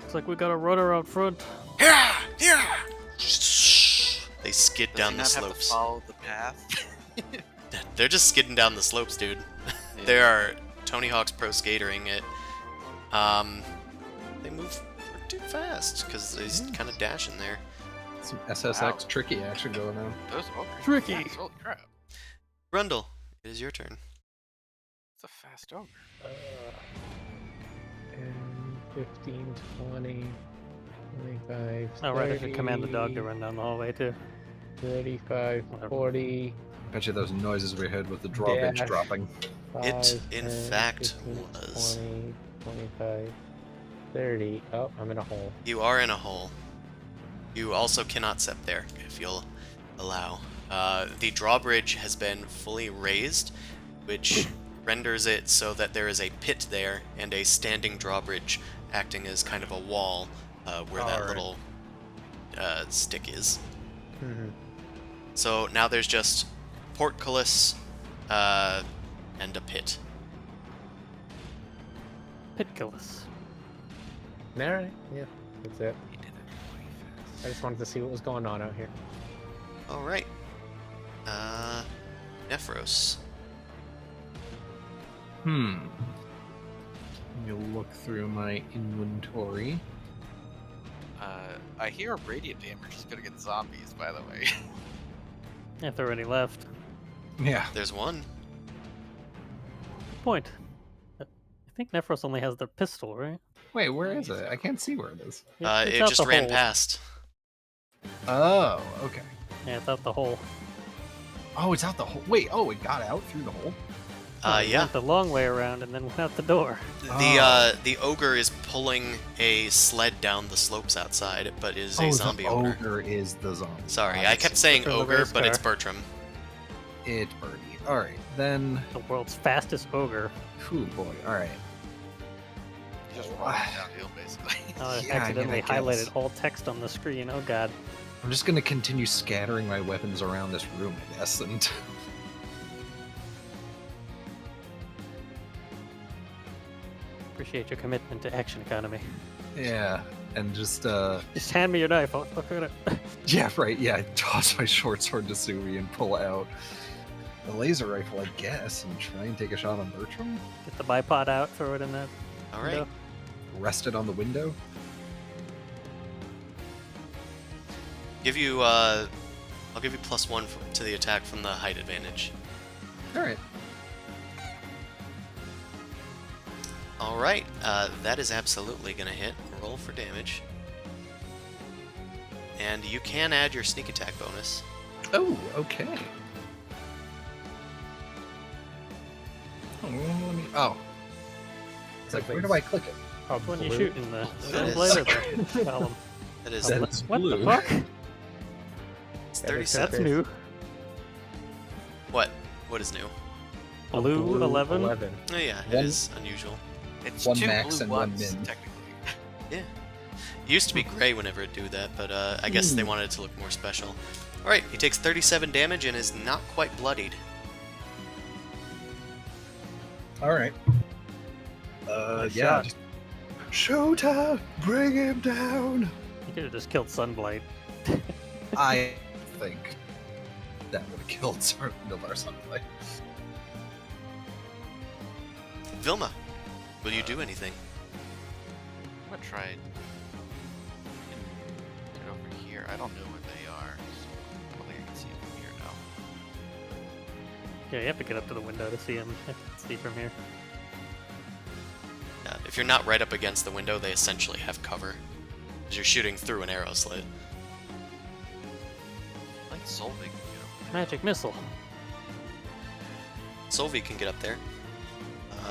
Looks like we got a rudder out front. Yeah, yeah. They skid Does down he the not have to slopes. follow the path? They're just skidding down the slopes, dude. Yeah. They are Tony Hawk's pro skatering it. They move too fast because he's kind of dashing there. Some SSX Wow. tricky action going on. Those ogres. Tricky. Fast, holy crap. Grundle, it is your turn. It's a fast ogre. 10, 15, 20, 25, Oh, right, I should command the 30, dog to run down the hallway, too. 35, Whatever. 40. Bet you those noises we heard with the drawbridge Dash. dropping. 5, It, in 10, fact, 15, was. 20, 25, 30. Oh, I'm in a hole. You are in a hole. You also cannot step there, if you'll allow. The drawbridge has been fully raised, which renders it so that there is a pit there and a standing drawbridge acting as kind of a wall where that Alright. little stick is. Mhm. So now there's just portcullis and a pit. Pitculus. Alright, yeah, that's it. He did it way fast. I just wanted to see what was going on out here. All right. Nephros. You'll look through my inventory. I hear radiant damage is gonna get zombies, by the way. If there are any left. Yeah. There's one. Good point. I think Nephros only has their pistol, right? Wait, where is it? I can't see where it is. It's It out just the ran hole. past. Oh, okay. Yeah, it's out the hole. Oh, it's out the hole. Wait, oh, it got out through the hole? It Yeah. went the long way around and then went out the door. The ogre is pulling a sled down the slopes outside, but is a zombie the ogre. ogre is the zombie. Sorry, Ah, I kept saying Bertram the ogre, race but it's car. Bertram. It's Birdie. Alright, then... The world's fastest ogre. Ooh, boy, alright. Just rolling downhill, basically. Oh, I Yeah, I accidentally mean, I guess. highlighted all text on the screen. Oh god. I'm just gonna continue scattering my weapons around this room, I guess, and... Appreciate your commitment to action economy. Yeah, and just Just hand me your knife. I'll fuck it up. yeah, right. Yeah, I toss my short sword to Suvi and pull out the laser rifle, I guess, and try and take a shot on Bertram. Get the bipod out. Throw it in that. All right. window. Rest it on the window. I'll give you +1 to the attack from the height advantage. All right. All right. That is absolutely gonna hit. Roll for damage. And you can add your sneak attack bonus. Oh, okay. Oh. It's like, where do I click it? When you shoot in the That is- blade or the column. That is That's What blue. the fuck? it's That makes 37. That's new. What? What is new? Blue 11. 11. Oh yeah, it One- is unusual. It's One two max blue and one ones, min. technically. It used to be gray whenever it do that, but I guess they wanted it to look more special. All right, he takes 37 damage and is not quite bloodied. All right. Nice Yeah. shot. Just shoot her! Bring him down! You could have just killed Sunblight. I think that would have killed Nilvar Sunlight. Vilma, will you do anything? I'm gonna try and get over here. I don't know where they are, so I don't think I can see them from here now. Yeah, you have to get up to the window to see him. I can see from here. If you're not right up against the window, they essentially have cover. Because you're shooting through an arrow slit. I think Solvig can get over there. Magic missile. Solvi can get up there.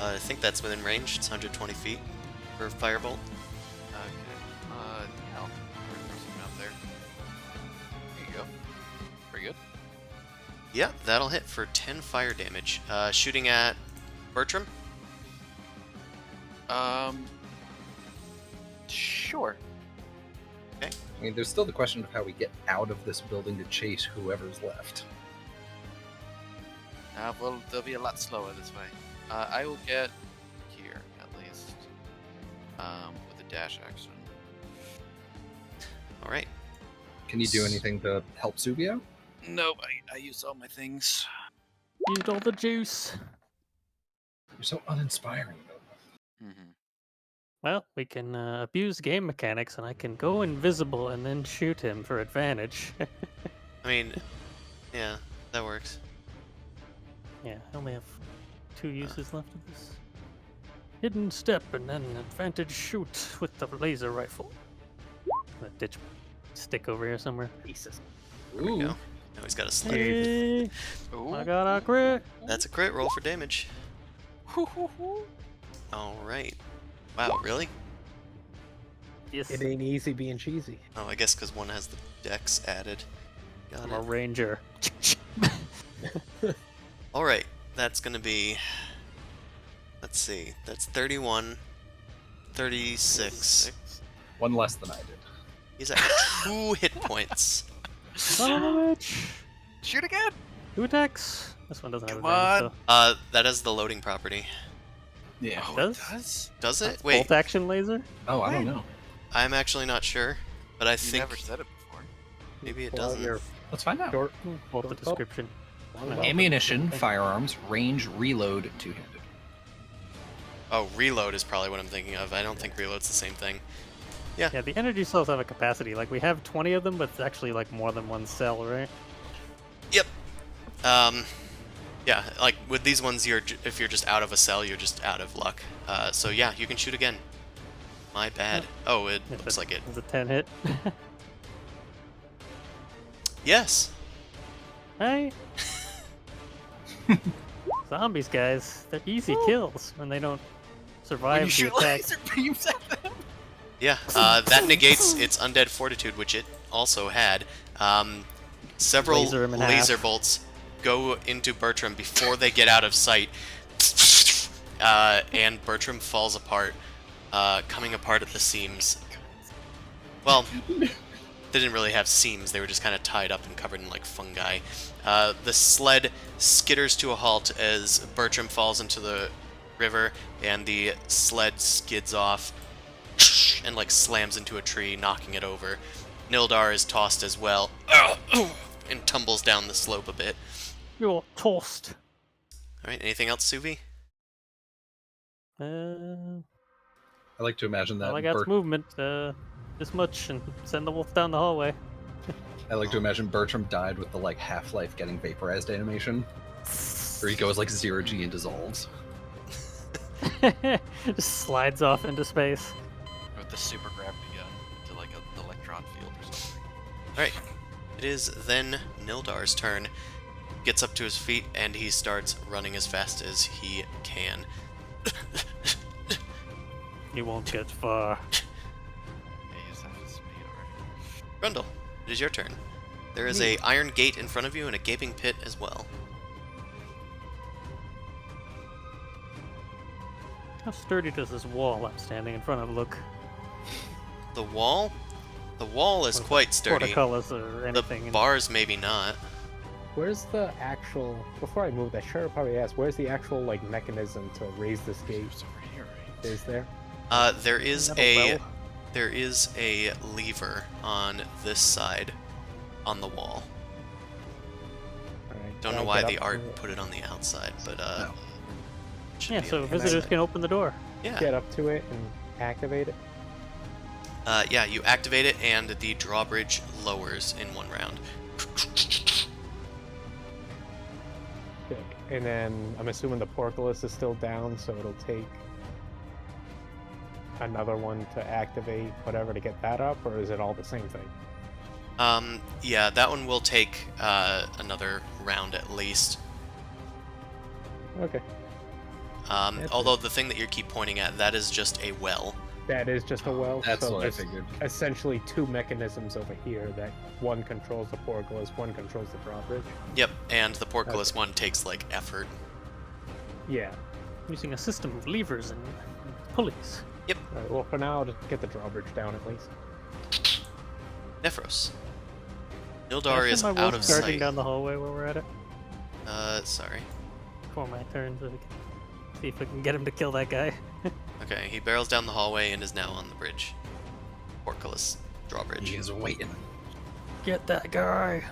I think that's within range. It's 120 feet for firebolt. Okay. Yeah, I'll throw something out there. There you go. Pretty good. Yeah, that'll hit for 10 fire damage. Shooting at Bertram. Sure. I mean, there's still the question of how we get out of this building to chase whoever's left. Well, they'll be a lot slower this way. I will get here, at least. With a dash action. All right. Can you do anything to help Subio? Nope, I used all my things. Used all the juice. You're so uninspiring, though. Mm-hmm. Well, we can abuse game mechanics, and I can go invisible and then shoot him for advantage. I mean, yeah, that works. Yeah, I only have 2 uses left of this. Hidden step and then advantage shoot with the laser rifle. That ditch stick over here somewhere. Jesus. There we go. Now he's got a slit. Hey, Ooh. I got a crit. That's a crit roll for damage. All right. Wow, really? Yes, It ain't easy being cheesy. Oh, I guess because one has the dex added. Got I'm a it. ranger. All right, that's gonna be. Let's see. That's 31, 36. One less than I did. He's at 2 hit points. Son of a bitch. Shoot again! 2 attacks. This one doesn't have Come advantage, on. That has the loading property. Yeah. Oh, Does? it does? Does though. it? Wait, Bolt action laser? Oh, I don't know. I'm actually not sure, but I You think never said it before. maybe it Pull out doesn't. your Let's find out. short, Bolt the short bow. description. Long bow. Ammunition, firearms, range, reload, two-handed. Oh, reload is probably what I'm thinking of. I don't think reload's the same thing. Yeah, the energy cells have a capacity. Like, we have 20 of them, but it's actually, like, more than one cell, right? Yep. Yeah, like with these ones, if you're just out of a cell, you're just out of luck. So yeah, you can shoot again. My bad. Oh, it If looks like it. It's a 10 hit. Yes. Hey! Zombies, guys. They're easy kills when they don't survive the attack. beams at them. Yeah. That negates its undead fortitude, which it also had. Several Laser him in laser half. bolts go into Bertram before they get out of sight, and Bertram falls apart, coming apart at the seams. Well, they didn't really have seams, they were just kind of tied up and covered in like fungi. The sled skitters to a halt as Bertram falls into the river, and the sled skids off and like slams into a tree, knocking it over. Nildar is tossed as well and tumbles down the slope a bit. You're tossed. All right, anything else, Suvi? I like to imagine that All I got's Bert- movement. This much, and send the wolf down the hallway. I like to imagine Bertram died with the like Half-Life getting vaporized animation, where he goes like 0G and dissolves. Just slides off into space. With the super gravity gun to like an electron field or something. All right, it is then Nildar's turn. Gets up to his feet and he starts running as fast as he can. You won't get far. Yeah, he's half his speed already. Grundle, it is your turn. There is a iron gate in front of you and a gaping pit as well. How sturdy does this wall I'm standing in front of look? The wall? The wall is quite sturdy. Portcullis or The anything. bars maybe not. Where's the actual? Before I move, I should probably ask. Where's the actual like mechanism to raise this gate? It's over here, right? Is there? There is Metal a bell? there is a lever on this side on the wall. Alright, Don't can know I why get the up art to it? put it on the outside, but No. should Yeah, be so on the visitors inside. can open the door. Yeah. Get up to it and activate it. Yeah, you activate it and the drawbridge lowers in one round. Sick. And then I'm assuming the portcullis is still down, so it'll take another one to activate whatever to get that up, or is it all the same thing? Yeah, that one will take another round at least. Okay. That's Although the thing that you keep pointing at, that is just a well. That is just a well. That's so what I there's figured. essentially two mechanisms over here that one controls the portcullis, one controls the drawbridge. Yep, and the portcullis one takes like effort. Yeah. Using a system of levers and pulleys. Alright, well, for now, I'll just get the drawbridge down at least. Nephros. Can I Nildar send is my out wolf of charging sight. down the hallway where we're at it Sorry. before my turn, so we can see if we can get him to kill that guy. Okay, he barrels down the hallway and is now on the bridge. Portcullis drawbridge. He is waiting. Get that guy.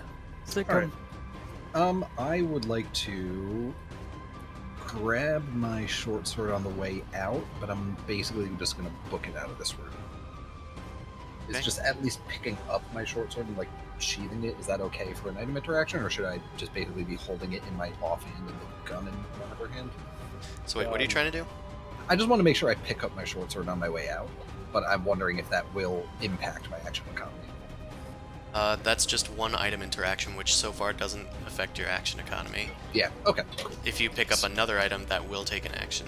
Sick Alright. him. I would like to grab my short sword on the way out, but I'm basically just gonna book it out of this room. It's Okay. just at least picking up my short sword and like sheathing it. Is that okay for an item interaction, or should I just basically be holding it in my offhand and the gun in one other hand? So wait, what are you trying to do? I just want to make sure I pick up my short sword on my way out, but I'm wondering if that will impact my action economy. That's just one item interaction, which so far doesn't affect your action economy. Yeah. Okay. Cool. If you pick up another item, that will take an action.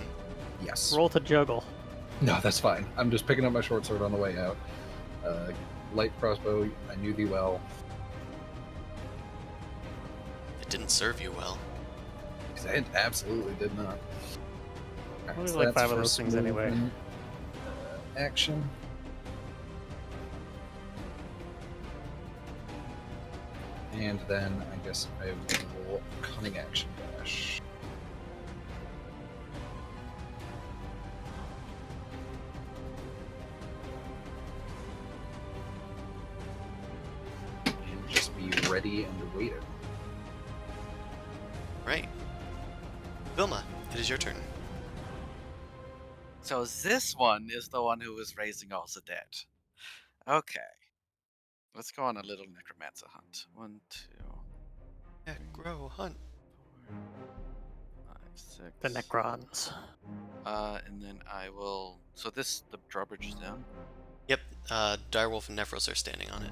Yes. Roll to juggle. No, that's fine. I'm just picking up my short sword on the way out. Light crossbow, I knew thee well. It didn't serve you well. It absolutely did not. Alright, Only so like that's 5 of for those things anyway. movement. Action. And then I guess I will cunning action dash. And just be ready and waiting. Right. Vilma, it is your turn. So this one is the one who was raising all the dead. Okay. Let's go on a little necromancer hunt. 1, 2, Necro hunt. 4, 5, 6. The Necrons. And then I will. So the drawbridge is down. Yep, Direwolf and Nephros are standing on it.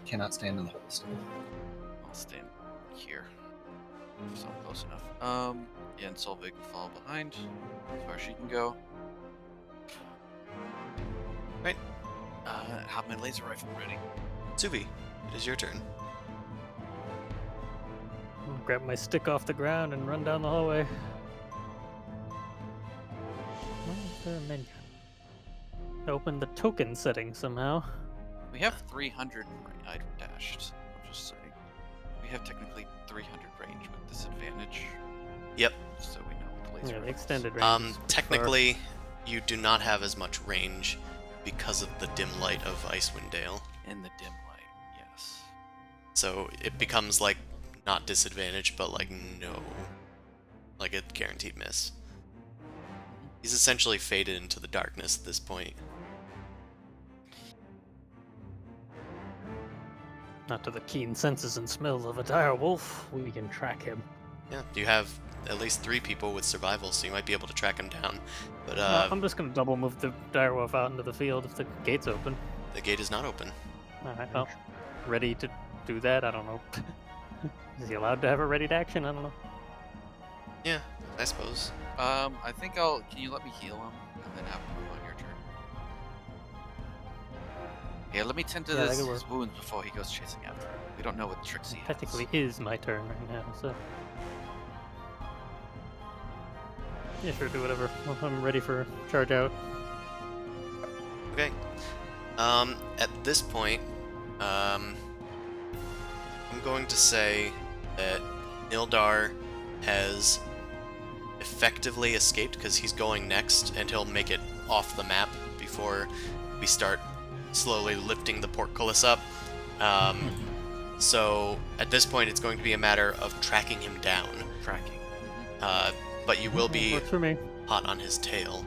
Cannot stand in the hole still. I'll stand here. So I'm close enough. Yeah, and Solvig will fall behind as far as she can go. Right. Have my laser rifle ready. Suvi, it is your turn. I'll grab my stick off the ground and run down the hallway. Where's the menu? Open the token setting somehow. We have 300 item dashed. I'm just saying. We have technically 300 range with disadvantage. Yep. So we know what the laser Yeah, the rifles. extended range. is far. Technically, you do not have as much range because of the dim light of Icewind Dale. In the dim light, yes. So it becomes like not disadvantaged, but like no, like a guaranteed miss. He's essentially faded into the darkness at this point. Not to the keen senses and smells of a dire wolf. We can track him. Yeah, you have at least 3 people with survival, so you might be able to track him down. But I'm just gonna double move the dire wolf out into the field if the gate's open. the gate is not open. Alright, well, ready to do that? I don't know. Is he allowed to have a ready to action? I don't know. Yeah, I suppose. I think I'll. Can you let me heal him and then have him move on your turn? Yeah, let me tend to Yeah, that his could work. wounds before he goes chasing after him. We don't know what tricks he has. Technically is my turn right now, so. Yeah, sure, do whatever. Well, I'm ready for charge out. Okay. At this point, I'm going to say that Nildar has effectively escaped because he's going next, and he'll make it off the map before we start slowly lifting the portcullis up. So at this point, it's going to be a matter of tracking him down. Tracking. But you will be Works for me. hot on his tail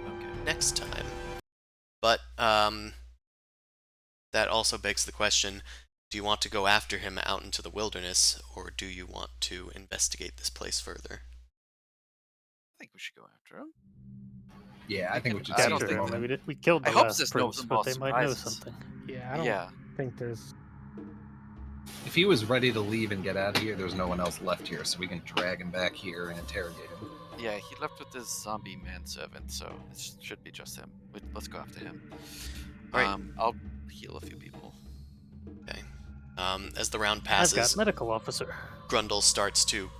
Okay. next time. But that also begs the question, do you want to go after him out into the wilderness, or do you want to investigate this place further? I think we should go after him. Yeah, I think we should I see don't for think a that- moment. We killed the I hope last there's no prince, but they might know surprises. something. Yeah, I don't Yeah. think there's. If he was ready to leave and get out of here, there's no one else left here, so we can drag him back here and interrogate him. Yeah, he left with his zombie manservant, so it should be just him. Let's go after him. Alright. I'll heal a few people. Okay. As the round I've passes, got medical officer. Grundle starts to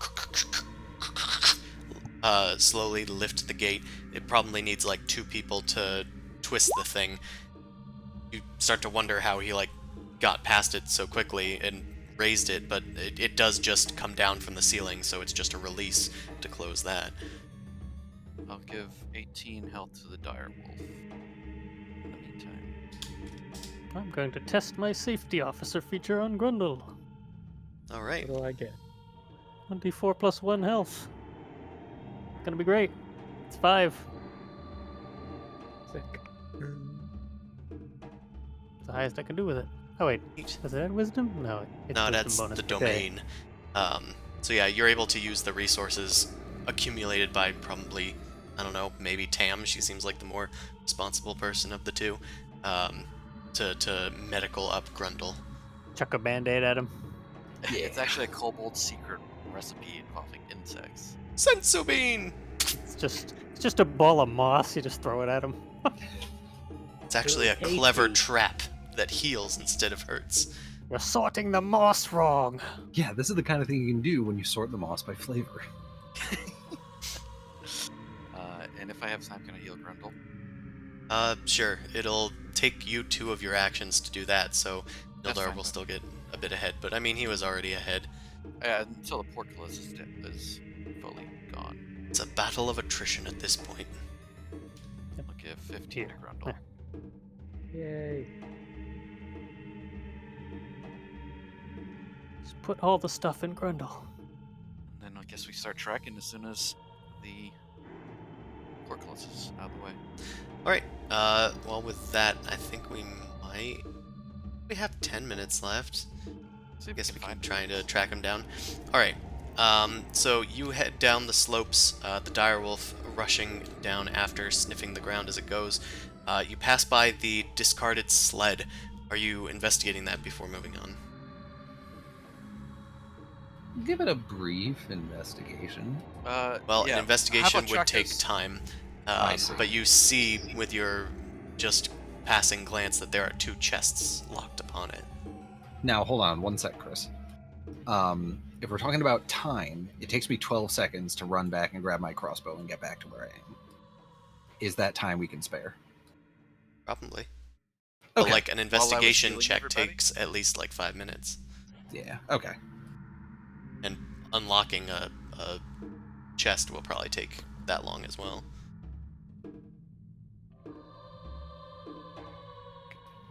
slowly lift the gate. It probably needs like 2 people to twist the thing. You start to wonder how he like got past it so quickly and raised it, but it does just come down from the ceiling, so it's just a release to close that. I'll give 18 health to the dire wolf. In the meantime. I'm going to test my safety officer feature on Grundle. All right. What do I get? 1d4 plus 1 health. It's gonna be great. It's 5. Sick. It's the highest I can do with it. Oh wait, does it add wisdom? No, it's No, wisdom that's bonus. the Okay. domain. So yeah, you're able to use the resources accumulated by probably, I don't know, maybe Tam. She seems like the more responsible person of the two. To medical up Grundle. Chuck a band-aid at him. It's actually a kobold secret recipe involving insects. Sensu bean. It's just a ball of moss. You just throw it at him. It's actually a Tasty. clever trap that heals instead of hurts. We're sorting the moss wrong. Yeah, this is the kind of thing you can do when you sort the moss by flavor. And if I have time, can I heal Grundle? Sure. It'll take you 2 of your actions to do that, so That's Nildar fine, will then. still get a bit ahead. But I mean, he was already ahead. Until the portcullis is fully gone. It's a battle of attrition at this point. I'll give 15 to Grundle. Yay. Just put all the stuff in Grundle. And then I guess we start tracking as soon as the portcullis is out of the way. Alright, well with that, I think we might... We have 10 minutes left. See I if guess we can can find try to track him down. Alright, so you head down the slopes, the direwolf rushing down after, sniffing the ground as it goes. You pass by the discarded sled. Are you investigating that before moving on? Give it a brief investigation. Well, yeah. an How investigation about would take trackers? time, I see. but you see with your just passing glance that there are 2 chests locked upon it. Now, hold on one sec, Chris. If we're talking about time, it takes me 12 seconds to run back and grab my crossbow and get back to where I am. Is that time we can spare? Probably. But Okay. like an investigation healing check everybody? takes at least like 5 minutes. Yeah. Okay. And unlocking a chest will probably take that long as well.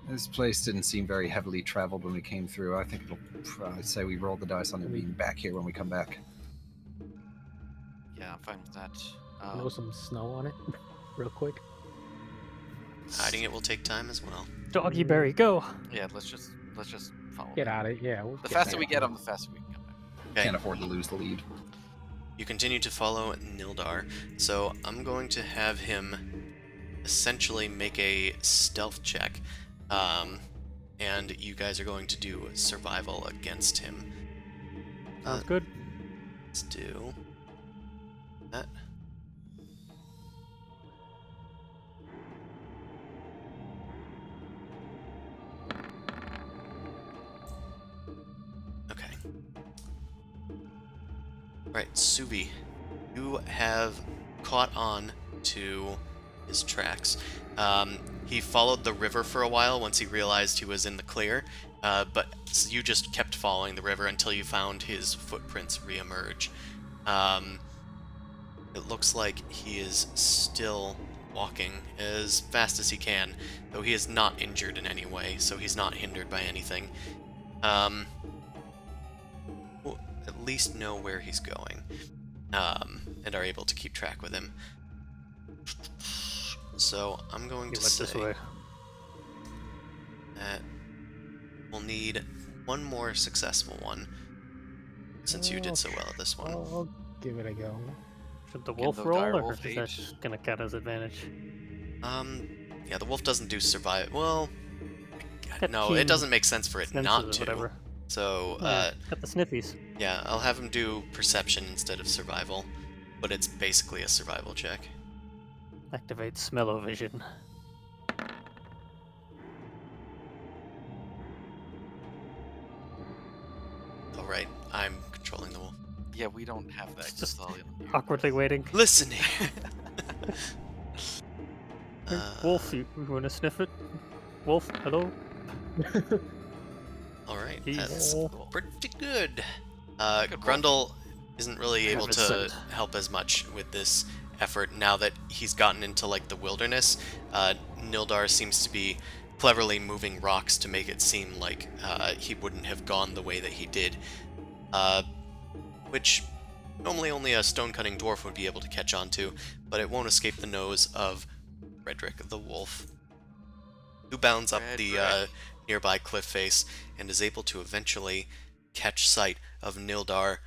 This place didn't seem very heavily traveled when we came through. I think I'd say we roll the dice on it being back here when we come back. Yeah, I'm fine with that. Throw some snow on it, real quick. Hiding it will take time as well. Doggy berry, go. Yeah, let's just follow. Get them. out of yeah. We'll The get faster back we to get it. them, the faster we can come back. Okay. Can't afford to lose the lead. You continue to follow Nildar, so I'm going to have him essentially make a stealth check, and you guys are going to do survival against him. Sounds good. Let's do that. Okay. Alright, Suvi, you have caught on to his tracks. He followed the river for a while once he realized he was in the clear, but you just kept following the river until you found his footprints reemerge. It looks like he is still walking as fast as he can, though he is not injured in any way, so he's not hindered by anything. We'll at least know where he's going, and are able to keep track with him. So I'm going He to went say this way. that we'll need one more successful one, since you did so well at this one. I'll give it a go. Should the Give wolf the roll, dire or wolf is that age. just gonna count as advantage? Yeah, the wolf doesn't do survive. Well, Got no, keen it doesn't make sense for it senses not or to. whatever. So, Yeah, got the sniffies. yeah, I'll have him do perception instead of survival, but it's basically a survival check. Activate smell-o-vision. All right, I'm controlling the wolf. Yeah, we don't have that. It's just all in- awkwardly waiting. Listen here. Hey, Wolf, you wanna sniff it? Wolf, hello? All right, He's that's cool. pretty good. Good Grundle isn't really able to Magnificent. help as much with this effort now that he's gotten into like the wilderness. Nildar seems to be cleverly moving rocks to make it seem like he wouldn't have gone the way that he did, which normally only a stone-cutting dwarf would be able to catch on to, but it won't escape the nose of Frederick the wolf, who bounds up the Frederick. nearby cliff face and is able to eventually catch sight of Nildar.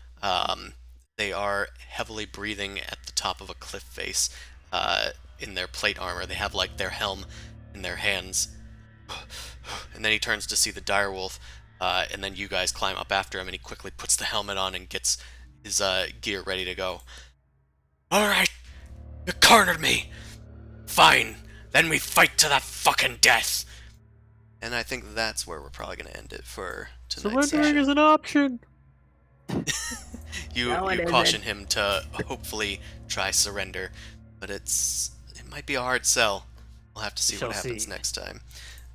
They are heavily breathing at the top of a cliff face in their plate armor. They have like their helm in their hands. And then he turns to see the direwolf, and then you guys climb up after him, and he quickly puts the helmet on and gets his gear ready to go. Alright, you cornered me! Fine, then we fight to the fucking death! And I think that's where we're probably going to end it for tonight's Surrendering is session. an option! You No, it caution isn't. him to hopefully try surrender, but it might be a hard sell. We'll have to see Shall what happens see. next time.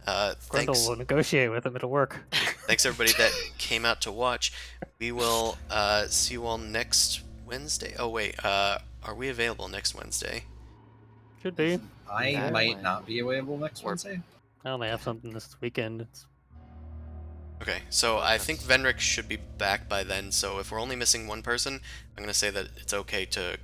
Grundle Thanks, will negotiate with him, it'll work. thanks everybody that came out to watch. We will see you all next Wednesday. Oh wait, are we available next Wednesday? Should be. I That might way. not be available next Or- Wednesday. I only have something this weekend. It's Okay, so I think Venric should be back by then, so if we're only missing one person, I'm going to say that it's okay to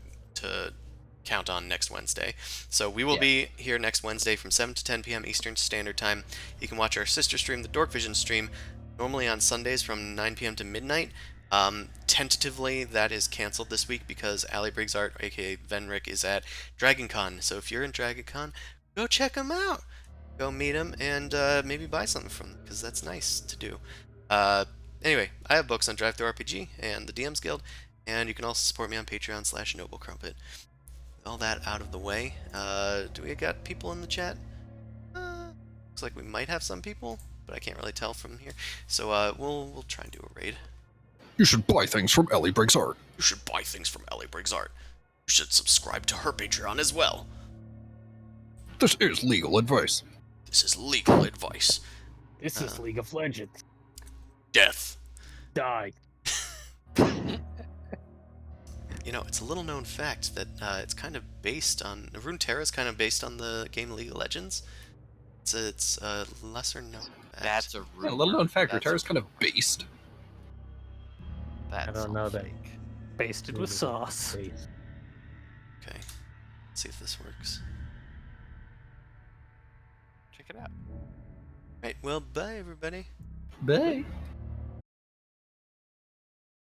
count on next Wednesday. So we will Yeah. be here next Wednesday from 7 to 10 p.m. Eastern Standard Time. You can watch our sister stream, the Dork Vision stream, normally on Sundays from 9 p.m. to midnight. Tentatively, that is canceled this week because Ali Briggs Art, aka Venric, is at DragonCon. So if you're in DragonCon, go check him out. Go meet him and maybe buy something from him, because that's nice to do. Anyway, I have books on Drive Through RPG and the DM's Guild, and you can also support me on Patreon/NobleCrumpet. All that out of the way. Do we got people in the chat? Looks like we might have some people, but I can't really tell from here. So we'll try and do a raid. You should buy things from Ellie Briggs Art. You should buy things from Ellie Briggs Art. You should subscribe to her Patreon as well. This is legal advice. This is legal advice. This is League of Legends. Death. Die. you know, it's a little known fact that it's kind of based on Runeterra is kind of based on the game League of Legends. It's a lesser known fact. That's a Yeah, rumor. little known fact, That's a Runeterra's kind of rumor. based. That's don't all know that. fake. Basted with sauce. Please. Okay, let's see if this works. Check it out. Right, well, bye everybody. Bye.